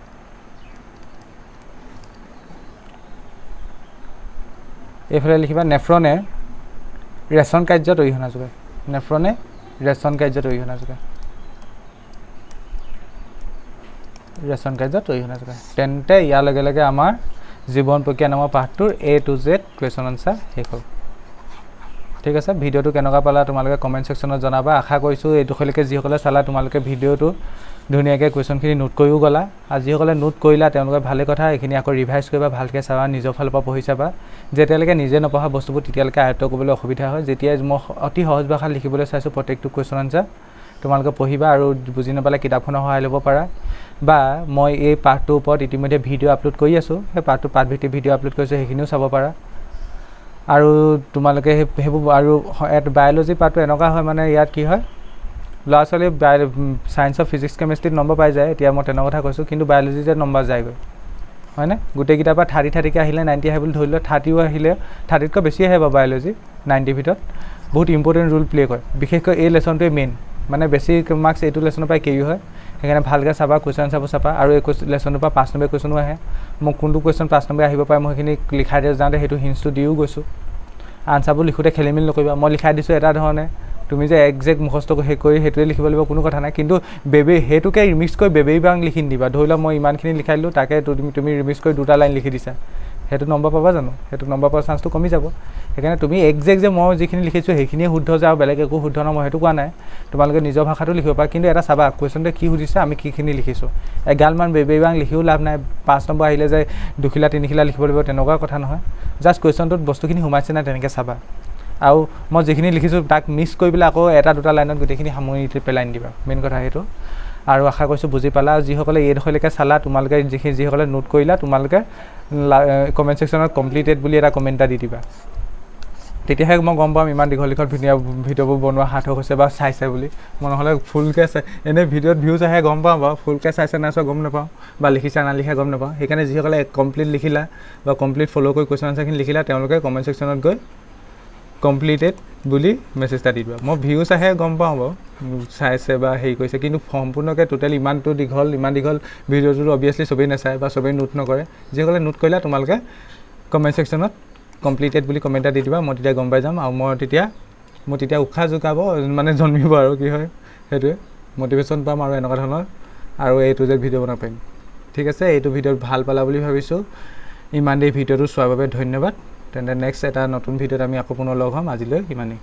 এইফালে লিখিবা নেফ্ৰনে ৰেচন কাৰ্যত অৰিহণা যোগায় তেন্তে ইয়াৰ লগে লগে আমাৰ জীৱন প্ৰক্ৰিয়া নামৰ পাঠটোৰ A to Z question answer শেষ হ'ল ঠিক আছে ভিডিঅ'টো কেনেকুৱা পালা তোমালোকে কমেণ্ট ছেকশ্যনত জনাবা আশা কৰিছোঁ এইডোখৰলৈকে যিসকলে চালা তোমালোকে ভিডিঅ'টো ধুনীয়াকৈ কুৱেশ্যনখিনি নোট কৰিও গ'লা আৰু যিসকলে নোট কৰিলা তেওঁলোকে ভালে কথা এইখিনি আকৌ ৰিভাইজ কৰিবা ভালকৈ চাবা নিজৰ ফালৰ পৰা পঢ়ি চাবা যেতিয়ালৈকে নিজে নপঢ়া বস্তুবোৰ তেতিয়ালৈকে আয়ত্ব কৰিবলৈ অসুবিধা হয় যেতিয়া মই অতি সহজ ভাষাত লিখিবলৈ চাইছোঁ প্ৰত্যেকটো কুৱেশ্যন আনচাৰ তোমালোকে পঢ়িবা আৰু বুজি নাপালে কিতাপখনৰ সহায় ল'ব পাৰা বা মই এই পাঠটোৰ ওপৰত ইতিমধ্যে ভিডিঅ' আপলোড কৰি আছোঁ সেই পাঠভিত্তিক ভিডিঅ' আপলোড কৰিছোঁ সেইখিনিও চাব পাৰা আৰু তোমালোকে সেইবোৰ আৰু বায়'লজি পাঠটো এনেকুৱা হয় মানে ইয়াত কি হয় ল'ৰা ছোৱালী ছায়েন্সৰ ফিজিক্স কেমেষ্ট্ৰিত নম্বৰ পাই যায় এতিয়া মই তেনেকুৱা কথা কৈছোঁ কিন্তু বায়'লজিতে নম্বৰ যায়গৈ হয়নে গোটেইকেইটাৰ পৰা 30কৈ আহিলে 90 আহে বুলি ধৰি লওক 30ও আহিলে 30তকৈ বেছি আহে বাৰু বায়'লজি 90 ভিতৰত বহুত ইম্পৰ্টেণ্ট ৰোল প্লে' কৰে বিশেষকৈ এই লেচনটোৱে মেইন মানে বেছি মাৰ্কছ এইটো লেচনৰ পৰাই কেৰি হয় সেইকাৰণে ভালকৈ চাবা কুৱেশ্যন চাবা আৰু এই লেচনটোৰ পৰা 5 নম্বৰ কুৱেশ্যনো আহে মোক কোনটো কুৱেশ্যন 5 নম্বৰ আহিব পাৰে মই সেইখিনি লিখাই দিয়া যাওঁতে সেইটো হিণ্টছটো দিও গৈছোঁ আনচাৰবোৰ লিখোঁতে খেলি মেলি নকৰিবা মই লিখাই দিছোঁ এটা ধৰণে তুমি যে একজেক্ট মুখস্থ কৰি সেইটোৱে লিখিব লাগিব কোনো কথা নাই কিন্তু সেইটোকে ৰিমিক্স কৰি বেবেইবাং লিখি দিবা ধৰি লওক মই ইমানখিনি লিখাই দিলোঁ তাকে তুমি ৰিমিক্স কৰি 2টা লাইন লিখি দিছা সেইটো নম্বৰ পাবা জানো সেইটো নম্বৰ পোৱাৰ চান্সটো কমি যাব সেইকাৰণে তুমি একজেক্ট যে মই যিখিনি লিখিছোঁ সেইখিনিয়ে শুদ্ধ যাওঁ বেলেগ একো শুদ্ধ নহয় মই সেইটো কোৱা নাই তোমালোকে নিজৰ ভাষাটো লিখিব পাৰা কিন্তু এটা চাবা কুৱেশ্যনটোৱে কি সুধিছে আমি কিখিনি লিখিছোঁ এগালমান বেবেইবাং লিখিও লাভ নাই 5 নম্বৰ আহিলে যে 2 খিলা 3 খিলা লিখিব লাগিব তেনেকুৱা কথা নহয় জাষ্ট কুৱেশ্যনটোত বস্তুখিনি সোমাইছে নাই তেনেকৈ চাবা আৰু মই যিখিনি লিখিছোঁ তাক মিক্স কৰি পেলাই আকৌ 1-2টা লাইনত গোটেইখিনি সামৰি পেলাই নিদিবা মেইন কথা সেইটো আৰু আশা কৰিছোঁ বুজি পালা আৰু যিসকলে এইডোখৰলৈকে চালা তোমালোকে যিসকলে নোট কৰিলা তোমালোকে কমেণ্ট ছেকশ্যনত কমপ্লিটেড বুলি এটা কমেণ্ট এটা দি দিবা তেতিয়াহে মই গম পাম ইমান দীঘল ভিডিঅ'বোৰ বনোৱা সাৰ্থক হৈছে বা চাইছে বুলি মই নহ'লে ফুলকৈ এনেই ভিডিঅ'ত ভিউজ আহে গম পাওঁ বাৰু ফুলকৈ চাইছে নাই চোৱা গম নাপাওঁ বা লিখিছা নালিখা গম নাপাওঁ সেইকাৰণে যিসকলে কমপ্লিট লিখিলা বা কমপ্লিট ফ'ল' কৰি কুৱেশ্যন আনচাৰখিনি লিখিলা তেওঁলোকে কমেণ্ট ছেকশ্যনত গৈ কমপ্লিটেড বুলি মেছেজ এটা দি দিবা মই ভিউজ আহে গম পাওঁ বাৰু চাইছে বা হেৰি কৰিছে কিন্তু সম্পূৰ্ণকৈ টোটেল ইমান দীঘল ভিডিঅ'টোতো অভিয়াছলি চবেই নাচায় বা চবেই নোট নকৰে যিসকলে নোট কৰিলা তোমালোকে কমেণ্ট ছেকশ্যনত কমপ্লিটেড বুলি কমেণ্ট এটা দি দিবা মই তেতিয়া গম পাই যাম আৰু মোৰ তেতিয়া উশাহ জোকাব মানে জন্মিব আৰু কি হয় সেইটোৱে মটিভেশ্যন পাম আৰু এনেকুৱা ধৰণৰ আৰু এইটো যে ভিডিঅ' বনাব পাৰিম ঠিক আছে এইটো ভিডিঅ'ত ভাল পালা বুলি ভাবিছোঁ ইমান দেৰি ভিডিঅ'টো চোৱাৰ বাবে ধন্যবাদ তেন্তে নেক্সট এটা নতুন ভিডিঅ'ত আমি আকৌ পুনৰ লগ হ'ম আজিলৈ ইমানেই